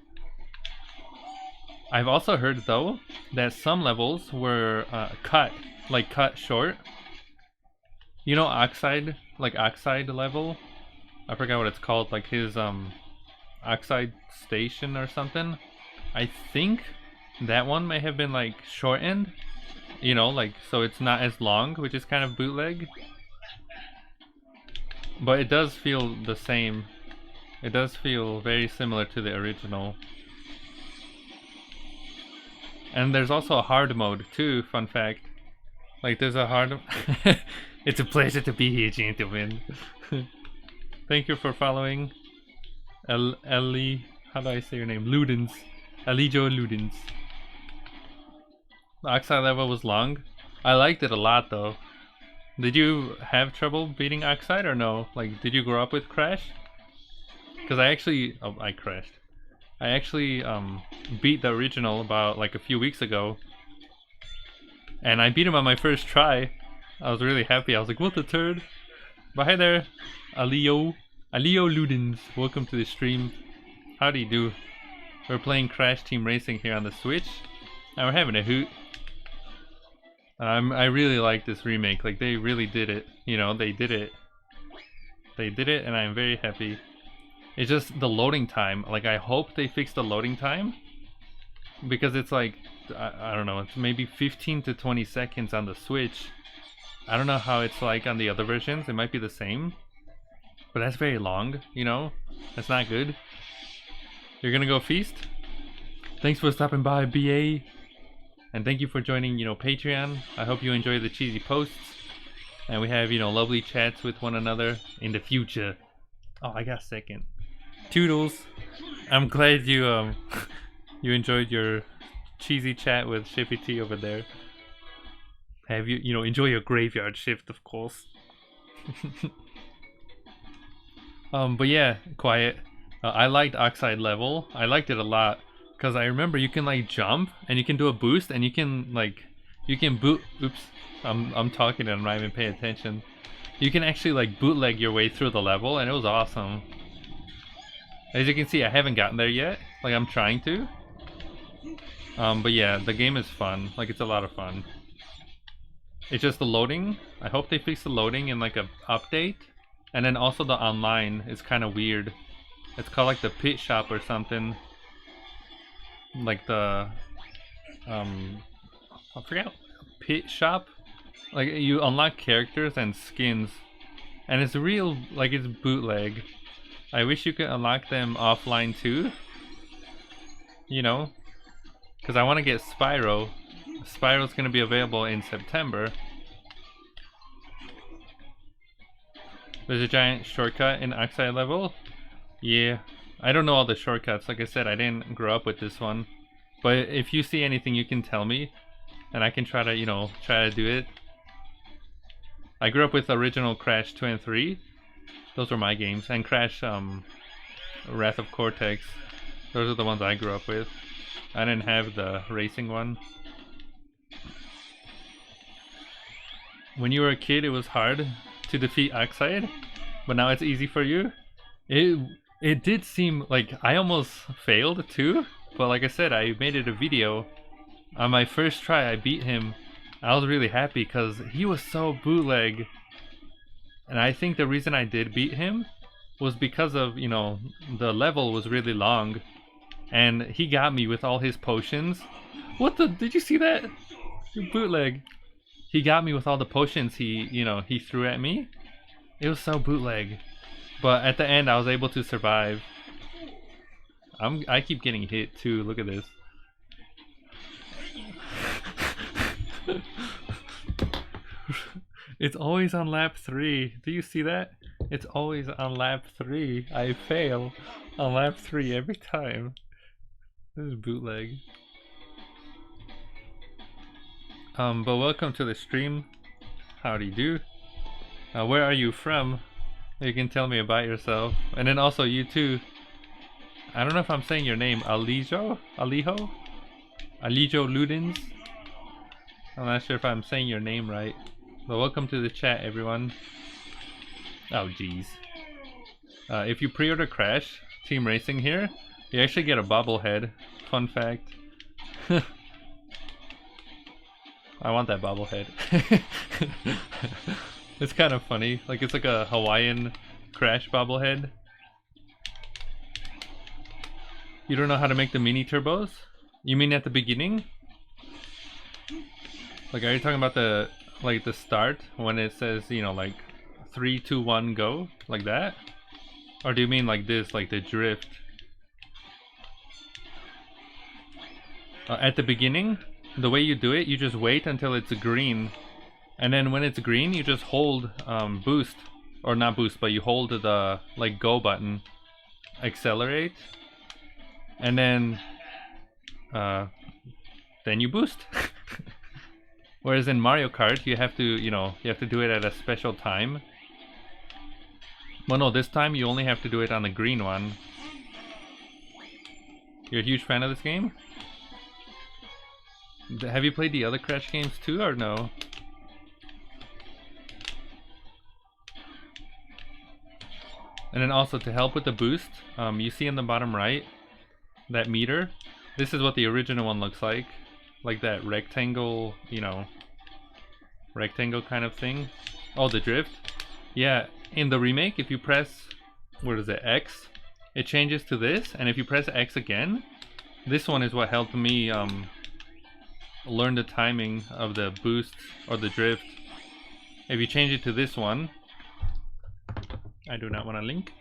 I've also heard though that some levels were cut short. You know, Oxide level? I forgot what it's called, like his Oxide Station or something. I think that one may have been like shortened, you know, like so it's not as long, which is kind of bootleg. But it does feel the same. It does feel very similar to the original. And there's also a hard mode too, fun fact. Like there's a hard It's a pleasure to be here, gentlemen. Thank you for following. Ellie, how do I say your name? Ludens. Elijo Ludens. The Oxide level was long. I liked it a lot though. Did you have trouble beating Oxide or no? Like, did you grow up with Crash? Because I crashed. I actually beat the original about like a few weeks ago. And I beat him on my first try. I was really happy. I was like, what the turd? But hi there, Alio Ludens. Welcome to the stream. How do you do? We're playing Crash Team Racing here on the Switch. And we're having a hoot. I really like this remake. Like, they really did it. You know, they did it. They did it, and I'm very happy. It's just the loading time. Like, I hope they fix the loading time. Because it's like, I don't know, it's maybe 15 to 20 seconds on the Switch. I don't know how it's like on the other versions. It might be the same. But that's very long, you know? That's not good. You're gonna go feast? Thanks for stopping by, BA. And thank you for joining, you know, Patreon. I hope you enjoy the cheesy posts. And we have, you know, lovely chats with one another in the future. Oh, I got second. Toodles. I'm glad you you enjoyed your cheesy chat with Shippy T over there. Have you know, enjoy your graveyard shift, of course. But yeah, quiet. I liked Oxide level. I liked it a lot because I remember you can like jump and you can do a boost and you can boot. Oops, I'm talking and I'm not even paying attention. You can actually like bootleg your way through the level and it was awesome. As you can see, I haven't gotten there yet. Like, I'm trying to. But yeah, the game is fun. Like, it's a lot of fun. It's just the loading. I hope they fix the loading in like a update. And then also the online is kind of weird. It's called like the pit shop or something. Like the I forgot, pit shop. Like, you unlock characters and skins, and it's real, like, it's bootleg. I wish you could unlock them offline too. You know, because I want to get Spyro. Spyro's gonna be available in September. There's a giant shortcut in Oxide level. Yeah, I don't know all the shortcuts. Like I said, I didn't grow up with this one. But if you see anything, you can tell me, and I can try to, you know, try to do it. I grew up with original Crash 2 and 3. Those were my games. And Crash Wrath of Cortex. Those are the ones I grew up with. I didn't have the racing one. When you were a kid, it was hard to defeat Oxide, but now it's easy for you. It did seem like I almost failed too, but like I said, I made it a video. On my first try, I beat him. I was really happy because he was so bootleg. And I think the reason I did beat him was because of, you know, the level was really long. And he got me with all his potions. What the? Did you see that? Bootleg. He got me with all the potions he threw at me. It was so bootleg. But at the end, I was able to survive. I keep getting hit too. Look at this. It's always on lap 3. Do you see that? It's always on lap 3. I fail on lap 3 every time. This is bootleg. But welcome to the stream. Howdy do. Where are you from? You can tell me about yourself. And then also you too. I don't know if I'm saying your name. Alijo Ludens? I'm not sure if I'm saying your name right. But welcome to the chat, everyone. Oh jeez. If you pre-order Crash Team Racing here, you actually get a bobblehead. Fun fact. I want that bobblehead. It's kind of funny. Like, it's like a Hawaiian Crash bobblehead. You don't know how to make the mini turbos? You mean at the beginning? Like, are you talking about the start when it says, you know, like 3, 2, 1, go, like that? Or do you mean like this, like the drift? At the beginning, the way you do it, you just wait until it's green, And then when it's green, you just hold boost, or not boost, but you hold the like go button, accelerate, and then you boost. Whereas in Mario Kart, you have to, you have to do it at a special time. Well, no, this time you only have to do it on the green one. You're a huge fan of this game? Have you played the other Crash games too, or no? And then also to help with the boost, you see in the bottom right, that meter. This is what the original one looks like that rectangle, rectangle kind of thing. Oh, the drift. Yeah, in the remake, if you press, what is it, X, it changes to this, and if you press X again, this one is what helped me learn the timing of the boost or the drift. If you change it to this one, I do not want to link.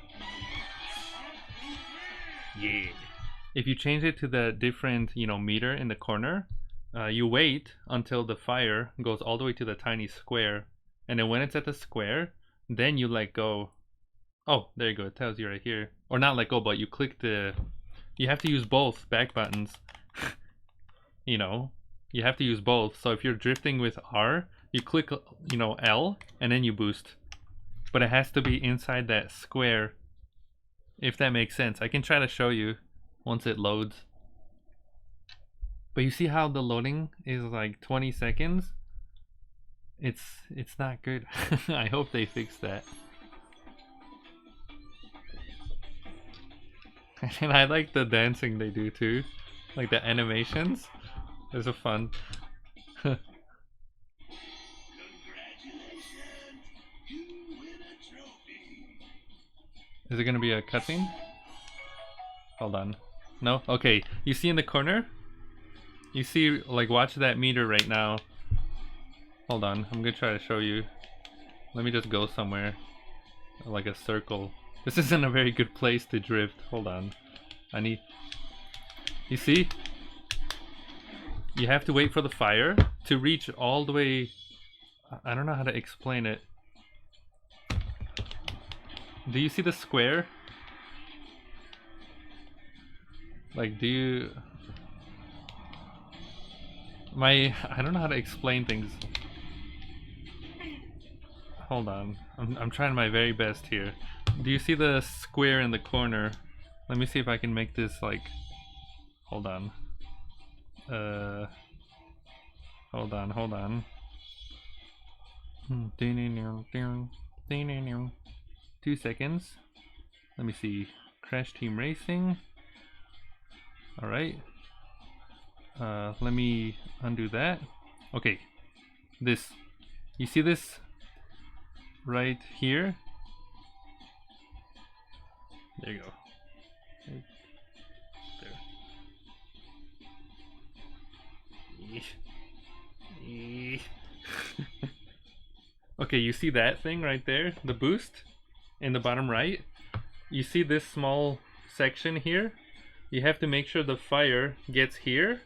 Yeah. If you change it to the different, meter in the corner, you wait until the fire goes all the way to the tiny square, and then when it's at the square, then you let go. Oh, there you go. It tells you right here. Or not let go, but you click you have to use both back buttons. You have to use both. So if you're drifting with R, you click, L, and then you boost. But it has to be inside that square, if that makes sense. I can try to show you once it loads. But you see how the loading is like 20 seconds? It's not good. I hope they fix that. And I like the dancing they do too. Like the animations. Those are fun. Congratulations! You win a trophy! Is it gonna be a cutscene? Hold on. No? Okay. You see in the corner? You see, like, watch that meter right now. Hold on. I'm gonna try to show you. Let me just go somewhere. Like a circle. This isn't a very good place to drift. Hold on. You see? You have to wait for the fire to reach all the way. I don't know how to explain it. Do you see the square? Like, do you... I don't know how to explain things. Hold on. I'm trying my very best here. Do you see the square in the corner? Let me see if I can make this like... Hold on. Hold on. 2 seconds. Let me see. Crash Team Racing. Alright. Let me undo that. Okay. This. You see this right here? There you go. There. Okay, you see that thing right there? The boost in the bottom right? You see this small section here? You have to make sure the fire gets here.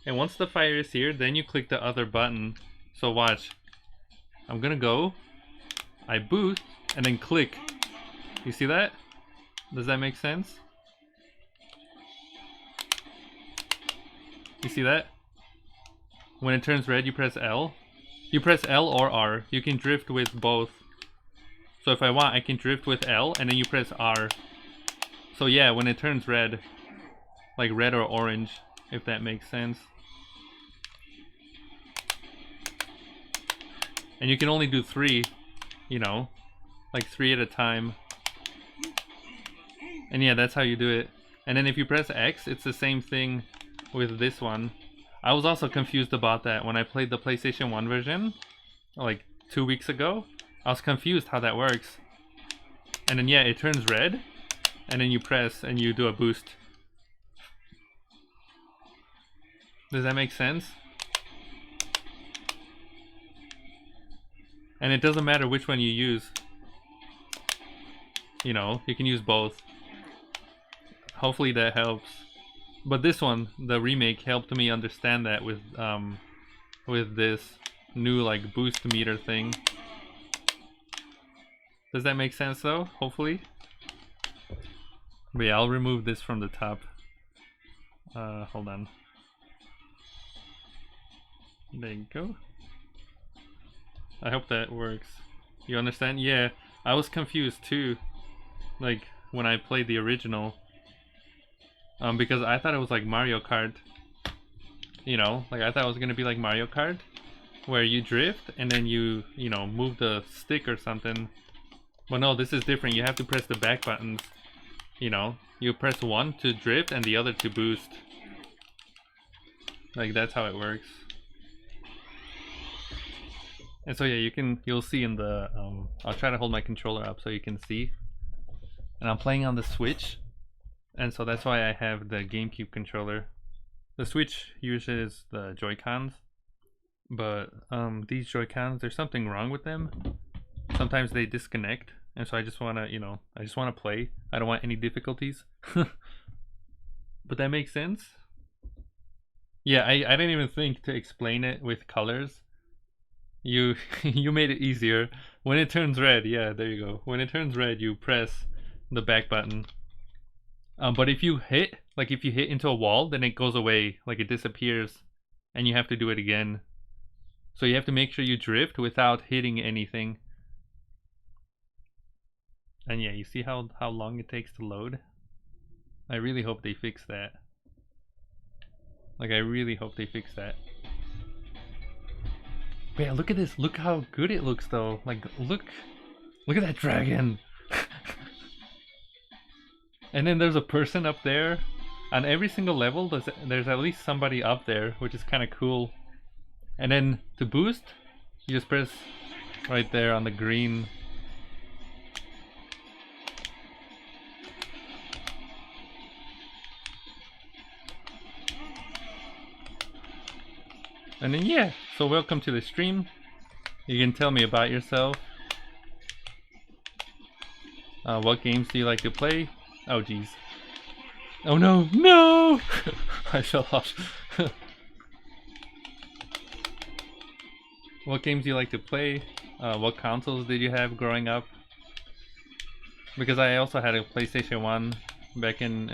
And once the fire is here, then you click the other button. So watch. I'm gonna go. I boost and then click. You see that? Does that make sense? You see that? When it turns red, you press L. You press L or R. You can drift with both. So if I want, I can drift with L and then you press R. So yeah, when it turns red, like red or orange, if that makes sense. And you can only do 3, you know, like 3 at a time. And yeah, that's how you do it. And then if you press X, it's the same thing with this one. I was also confused about that when I played the PlayStation 1 version, like 2 weeks ago. I was confused how that works. And then yeah, it turns red, and then you press and you do a boost. Does that make sense? And it doesn't matter which one you use. You know, you can use both. Hopefully that helps. But this one, the remake, helped me understand that with this. new like boost meter thing. Does that make sense though? Hopefully. But yeah, I'll remove this from the top. Hold on. There you go. I hope that works. You understand? Yeah, I was confused too. Like when I played the original. Because I thought it was like Mario Kart. You know, like I thought it was gonna be like Mario Kart, where you drift and then you know, move the stick or something. But no, this is different. You have to press the back buttons. You know, you press one to drift and the other to boost. Like that's how it works. And so yeah, you'll see in the I'll try to hold my controller up so you can see. And I'm playing on the Switch, and so that's why I have the GameCube controller. The Switch uses the Joy-Cons, but these Joy-Cons, there's something wrong with them. Sometimes they disconnect, and so I just wanna, you know, I just wanna play. I don't want any difficulties. But that makes sense. Yeah, I didn't even think to explain it with colors. You you made it easier. When it turns red, yeah, there you go. When it turns red, you press the back button. But if you hit into a wall, then it goes away, like it disappears, and you have to do it again. So you have to make sure you drift without hitting anything. And yeah, you see how long it takes to load? I really hope they fix that. Like I really hope they fix that. But yeah, look at this. Look how good it looks though. Like look at that dragon. And then there's a person up there. On every single level, there's at least somebody up there, which is kind of cool. And then to boost, you just press right there on the green. And then yeah, so welcome to the stream. You can tell me about yourself. What games do you like to play? Oh geez. Oh no, no! I fell off. What games do you like to play? What consoles did you have growing up? Because I also had a PlayStation 1 back in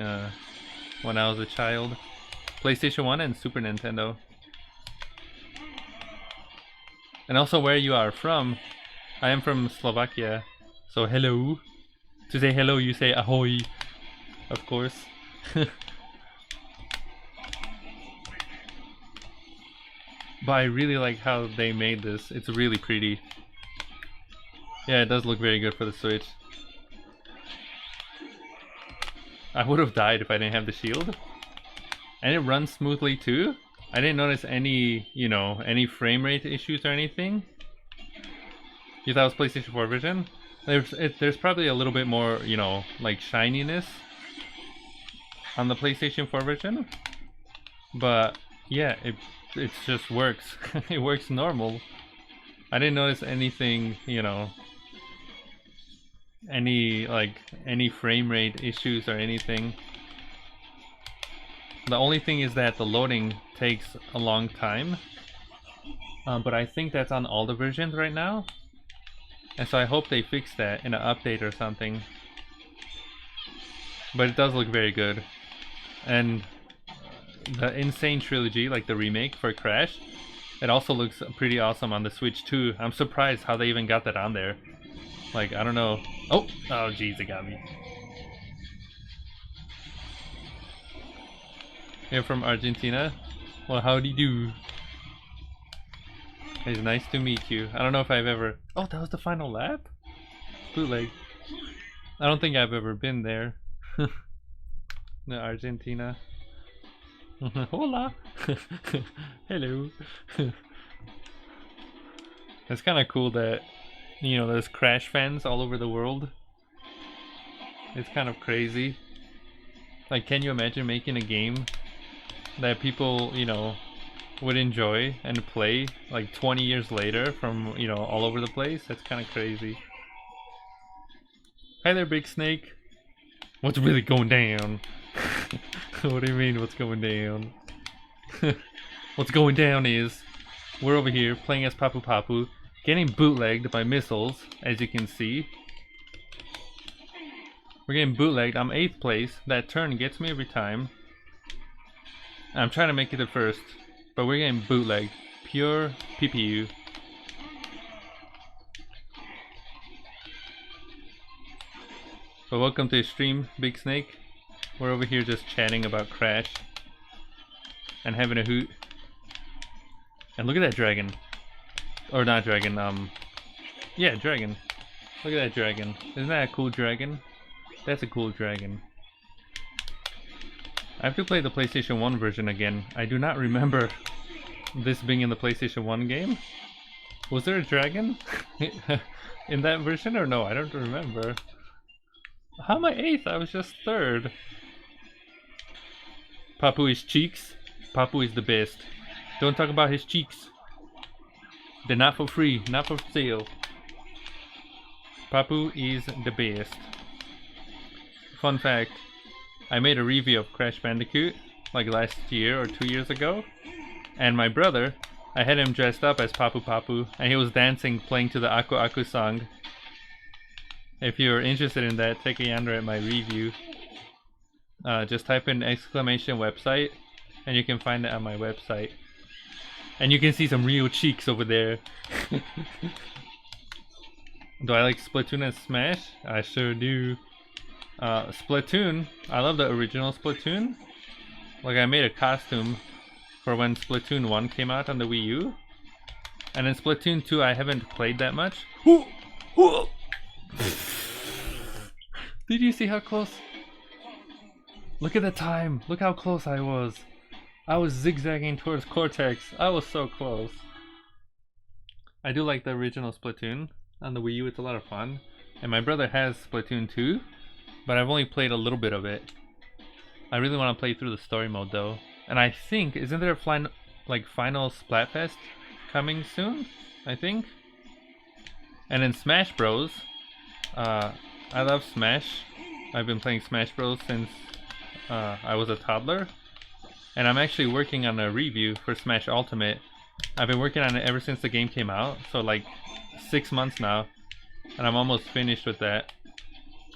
when I was a child. PlayStation 1 and Super Nintendo. And also where you are from. I am from Slovakia. So hello. To say hello you say ahoy. Of course. But I really like how they made this. It's really pretty. Yeah, it does look very good for the Switch. I would have died if I didn't have the shield. And it runs smoothly too. I didn't notice any, you know, any frame rate issues or anything. You thought it was PlayStation 4 version? There's probably a little bit more, you know, like shininess on the PlayStation 4 version. But yeah, it just works. It works normal. I didn't notice anything, you know, any frame rate issues or anything. The only thing is that the loading takes a long time. But I think that's on all the versions right now. And so I hope they fix that in an update or something. But it does look very good. And the Insane Trilogy, like the remake for Crash, it also looks pretty awesome on the Switch too. I'm surprised how they even got that on there. Like, I don't know. Oh jeez, it got me. You're from Argentina? Well, howdy do. It's nice to meet you. I don't know if I've ever... Oh, that was the final lap? Bootleg. I don't think I've ever been there. No, Argentina. Hola! Hello! It's kind of cool that, you know, there's Crash fans all over the world. It's kind of crazy. Like, can you imagine making a game that people, you know, would enjoy and play like 20 years later from, you know, all over the place? That's kind of crazy. Hi there, Big Snake. What's really going down? What do you mean what's going down? What's going down is we're over here playing as Papu Papu, getting bootlegged by missiles, as you can see. We're getting bootlegged. I'm 8th place. That turn gets me every time. I'm trying to make it to 1st, but we're getting bootlegged. Pure PPU. But welcome to the stream, Big Snake. We're over here just chatting about Crash and having a hoot. And look at that dragon. Or not dragon, yeah, dragon. Look at that dragon. Isn't that a cool dragon? That's a cool dragon. I have to play the PlayStation 1 version again. I do not remember this being in the PlayStation 1 game. Was there a dragon in that version or no? I don't remember. How am I 8th? I was just 3rd. Papu is cheeks. Papu is the best. Don't talk about his cheeks. They're not for free, not for sale. Papu is the best. Fun fact, I made a review of Crash Bandicoot like last year or 2 years ago. And my brother, I had him dressed up as Papu Papu and he was dancing playing to the Aku Aku song. If you're interested in that, take a gander at my review. Just type in exclamation website and you can find it on my website. And you can see some real cheeks over there. Do I like Splatoon and Smash? I sure do. Splatoon, I love the original Splatoon. Like I made a costume for when Splatoon 1 came out on the Wii U. And in Splatoon 2 I haven't played that much. Did you see how close? Look at the time. Look how close I was. I was zigzagging towards Cortex. I was so close. I do like the original Splatoon on the Wii U. It's a lot of fun. And my brother has Splatoon 2, but I've only played a little bit of it. I really want to play through the story mode though. And I think, isn't there a final Splatfest coming soon? I think. And in Smash Bros. I love Smash. I've been playing Smash Bros since I was a toddler. And I'm actually working on a review for Smash Ultimate. I've been working on it ever since the game came out, so like 6 months now. And I'm almost finished with that.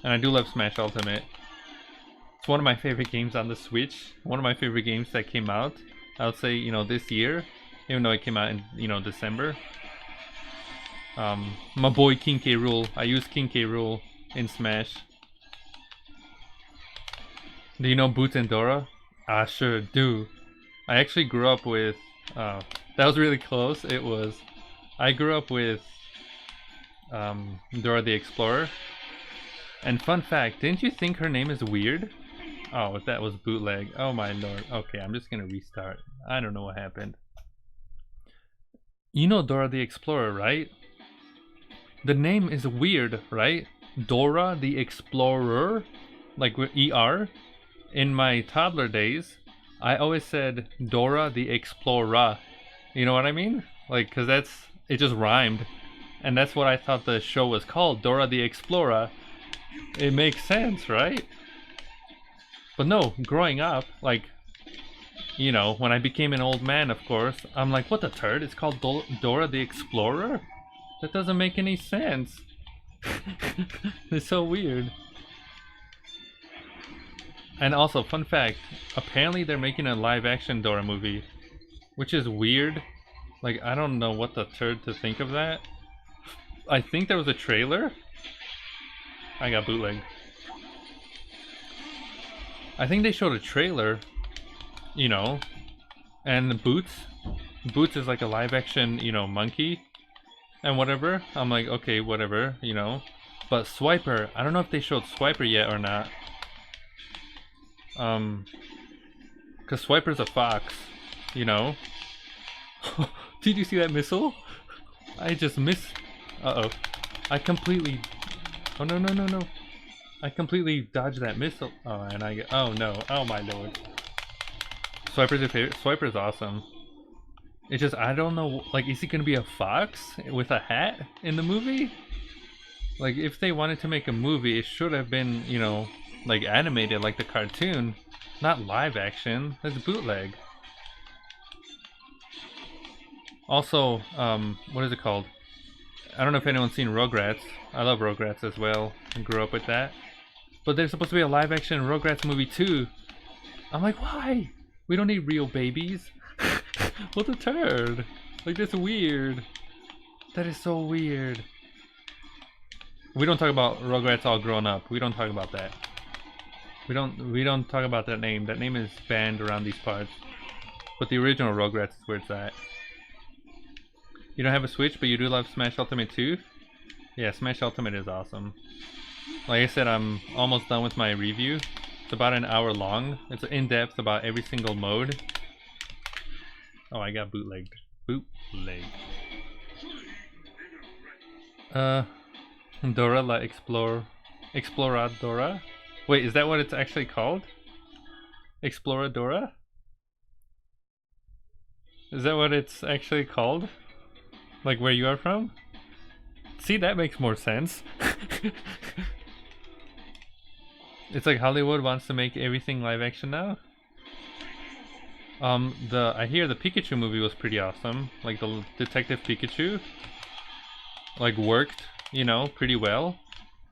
And I do love Smash Ultimate. It's one of my favorite games on the Switch. One of my favorite games that came out, I would say, you know, this year. Even though it came out in, you know, December. My boy King K. Rool. I use King K. Rool in Smash. Do you know Boots and Dora? I sure do. I actually grew up with, that was really close. It was, I grew up with Dora the Explorer. And fun fact, didn't you think her name is weird? Oh, that was bootleg. Oh my lord. Okay, I'm just gonna restart. I don't know what happened. You know Dora the Explorer, right? The name is weird, right? Dora the Explorer? Like with ER? In my toddler days, I always said Dora the Explorer. You know what I mean? Like, cause it just rhymed. And that's what I thought the show was called, Dora the Explorer. It makes sense, right? But no, growing up, like, you know, when I became an old man, of course, I'm like, what the turd? It's called Dora the Explorer? That doesn't make any sense. It's so weird. And also, fun fact, apparently they're making a live-action Dora movie, which is weird. Like, I don't know what the turd to think of that. I think there was a trailer. I got bootlegged. I think they showed a trailer, you know, and Boots is like a live-action, you know, monkey and whatever. I'm like, okay, whatever, you know. But Swiper, I don't know if they showed Swiper yet or not. Cause Swiper's a fox, you know. Did you see that missile? I just missed. Uh-oh. I completely... Oh, no, no, no, no. I completely dodged that missile. Oh, and I get... Oh, no. Oh, my lord. Swiper's your favorite? Swiper's awesome. It's just, I don't know, like, is he gonna be a fox with a hat in the movie? Like, if they wanted to make a movie, it should have been, you know, like animated like the cartoon, not live action. That's bootleg. Also, what is it called? I don't know if anyone's seen Rugrats. I love Rugrats as well. I grew up with that. But there's supposed to be a live action Rugrats movie too. I'm like, why? We don't need real babies. What a turd. Like, that's weird. That is so weird. We don't talk about Rugrats all grown up. We don't talk about that. We don't talk about that name. That name is banned around these parts. But the original Rugrats is where it's at. You don't have a Switch, but you do love Smash Ultimate 2? Yeah, Smash Ultimate is awesome. Like I said, I'm almost done with my review. It's about an hour long. It's in-depth about every single mode. Oh, I got bootlegged. Bootleg. Dora la Exploradora? Wait, is that what it's actually called? Exploradora? Is that what it's actually called? Like where you are from? See, that makes more sense. It's like Hollywood wants to make everything live action now. I hear the Pikachu movie was pretty awesome. Like the Detective Pikachu, like worked, you know, pretty well.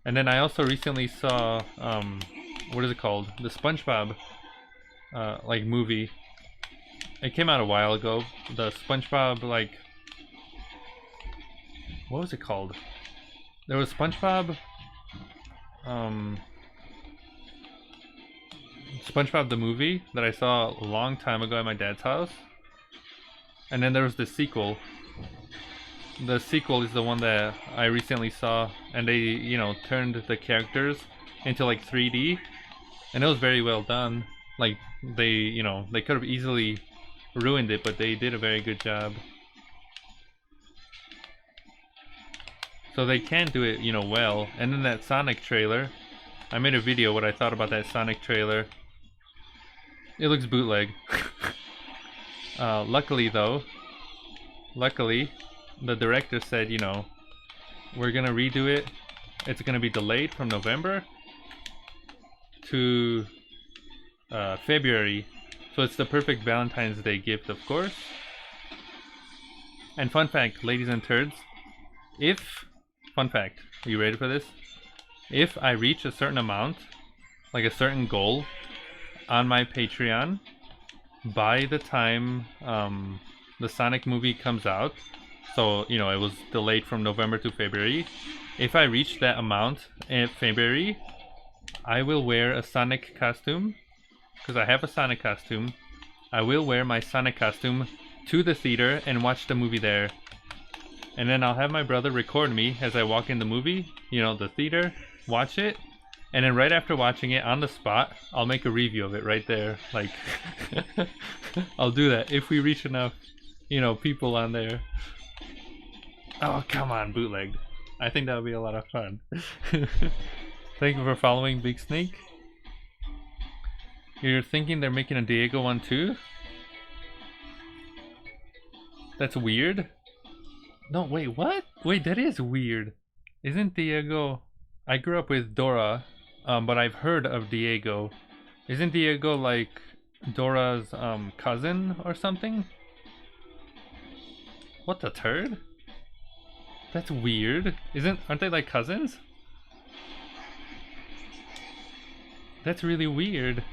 And then I also recently saw, what is it called? The SpongeBob, like movie. It came out a while ago. The SpongeBob, like, what was it called? There was SpongeBob, SpongeBob the movie that I saw a long time ago at my dad's house. And then there was the sequel. The sequel is the one that I recently saw, and they, you know, turned the characters into like 3D, and it was very well done. Like they, you know, they could have easily ruined it, but they did a very good job. So they can do it, you know, well. And then that Sonic trailer, I made a video what I thought about that Sonic trailer. It looks bootleg. Luckily though, the director said, you know, we're gonna redo it. It's gonna be delayed from November to February. So it's the perfect Valentine's Day gift, of course. And fun fact, ladies and turds, fun fact, are you ready for this? If I reach a certain amount, like a certain goal on my Patreon, by the time the Sonic movie comes out, so, you know, it was delayed from November to February, if I reach that amount in February, I will wear a Sonic costume, because I have a Sonic costume. I will wear my Sonic costume to the theater and watch the movie there. And then I'll have my brother record me as I walk in the movie, you know, the theater, watch it, and then right after watching it on the spot, I'll make a review of it right there. Like, I'll do that if we reach enough, you know, people on there. Oh, come on, bootlegged. I think that would be a lot of fun. Thank you for following, Big Snake. You're thinking they're making a Diego one too? That's weird. No, wait, what? Wait, that is weird. Isn't Diego... I grew up with Dora, but I've heard of Diego. Isn't Diego like Dora's cousin or something? What the turd? That's weird. Aren't they like cousins? That's really weird.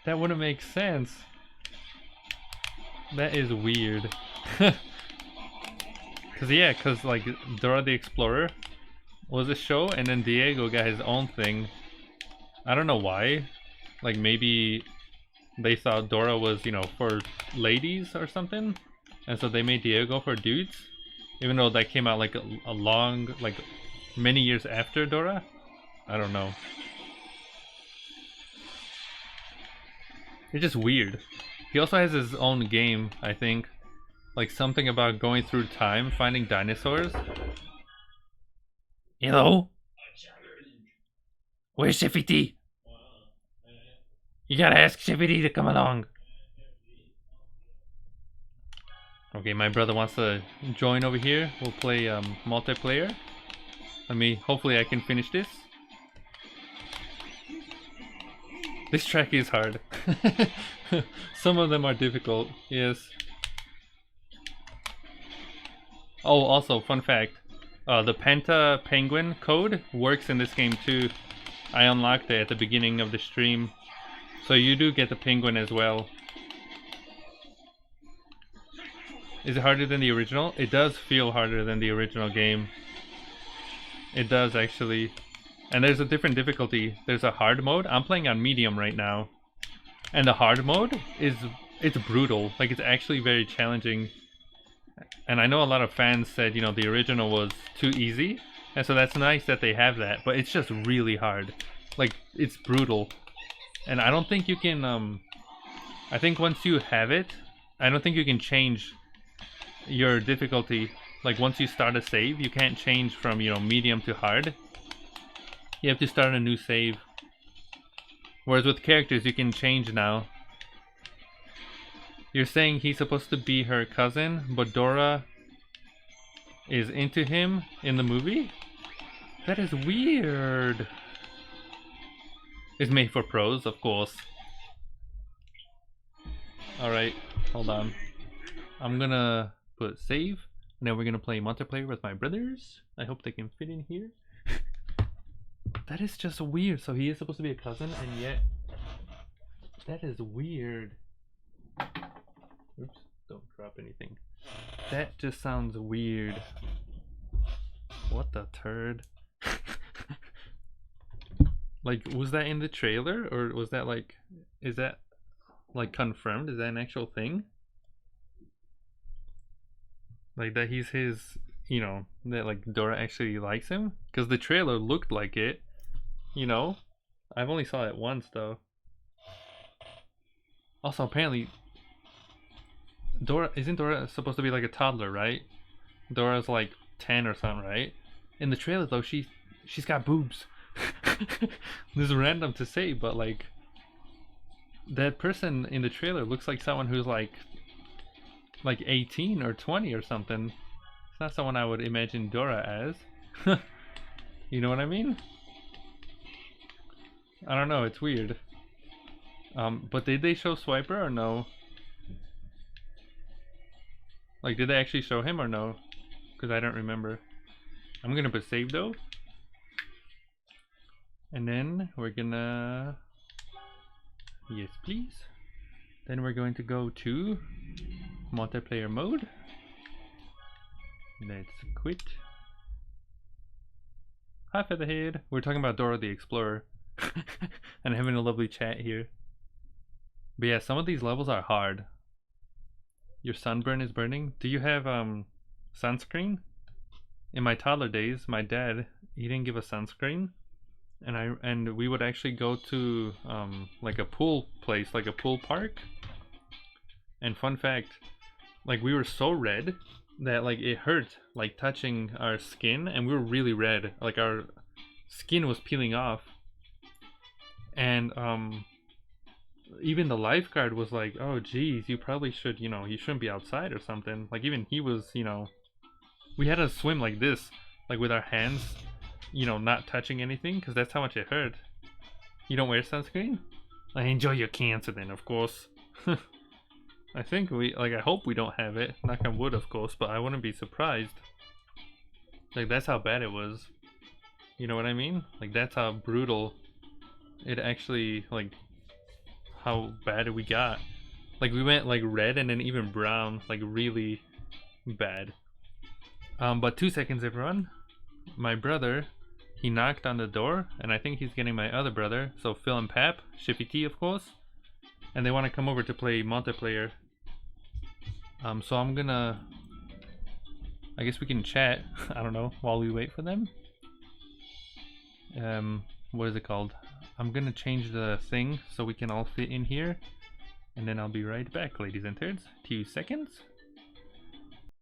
That wouldn't make sense. That is weird. Cause like Dora the Explorer was a show, and then Diego got his own thing. I don't know why. Like maybe they thought Dora was, you know, for ladies or something, and so they made Diego for dudes. Even though that came out like a long, like many years after Dora. I don't know. It's just weird. He also has his own game, I think. Like something about going through time, finding dinosaurs. Hello? Where's Shifty? You gotta ask Shifty to come along. Okay, my brother wants to join over here. We'll play multiplayer. Hopefully I can finish this. This track is hard. Some of them are difficult, yes. Oh, also, fun fact. The Penta Penguin code works in this game too. I unlocked it at the beginning of the stream. So you do get the penguin as well. Is it harder than the original? It does feel harder than the original game. It does actually. And there's a different difficulty. There's a hard mode. I'm playing on medium right now. And the hard mode it's brutal. Like, it's actually very challenging. And I know a lot of fans said, you know, the original was too easy. And so that's nice that they have that, but it's just really hard. Like, it's brutal. And I don't think you can, I think once you have it, I don't think you can change your difficulty. Like, once you start a save, you can't change from, you know, medium to hard. You have to start a new save. Whereas with characters, you can change now. You're saying he's supposed to be her cousin, but Dora is into him in the movie? That is weird. It's made for pros, of course. Alright, hold on. I'm gonna put save, and then we're gonna play multiplayer with my brothers. I hope they can fit in here. That is just weird. So he is supposed to be a cousin, and yet... That is weird. Oops, don't drop anything. That just sounds weird. What the turd? Like, was that in the trailer, or was that like, is that like confirmed? Is that an actual thing? Like that he's his, you know, that like Dora actually likes him? Because the trailer looked like it, you know? I've only saw it once though. Also, apparently, isn't Dora supposed to be like a toddler, right? Dora's like 10 or something, right? In the trailer though, she's got boobs. This is random to say, but like, that person in the trailer looks like someone who's like 18 or 20 or something. It's not someone I would imagine Dora as. You know what I mean? I don't know, it's weird. But did they show Swiper or no? Like, did they actually show him or no? Because I don't remember. I'm gonna put save though. And then we're gonna... Yes, please. Then we're going to go to multiplayer mode. Let's quit. Hi, Featherhead. We're talking about Dora the Explorer. And having a lovely chat here. But yeah, some of these levels are hard. Your sunburn is burning. Do you have sunscreen? In my toddler days, my dad, he didn't give us sunscreen. And we would actually go to like a pool place, like a pool park. And fun fact, like, we were so red that like it hurt, like touching our skin, and we were really red. Like, our skin was peeling off. And even the lifeguard was like, "Oh geez, you probably should, you know, you shouldn't be outside or something." Like, even he was, you know, we had to swim like this, like with our hands, you know, not touching anything, because that's how much it hurt. You don't wear sunscreen? I enjoy your cancer then, of course. I think I hope we don't have it. Knock on wood, of course, but I wouldn't be surprised. Like, that's how bad it was. You know what I mean? Like, that's how brutal it actually, like, how bad we got. Like, we went like red and then even brown, like really bad. But 2 seconds, everyone. My brother, he knocked on the door, and I think he's getting my other brother, so Phil and Pap, Shippy T, of course, and they want to come over to play multiplayer. So I'm gonna, I guess we can chat, I don't know, while we wait for them. What is it called? I'm gonna change the thing so we can all fit in here, and then I'll be right back, ladies and turds. 2 seconds.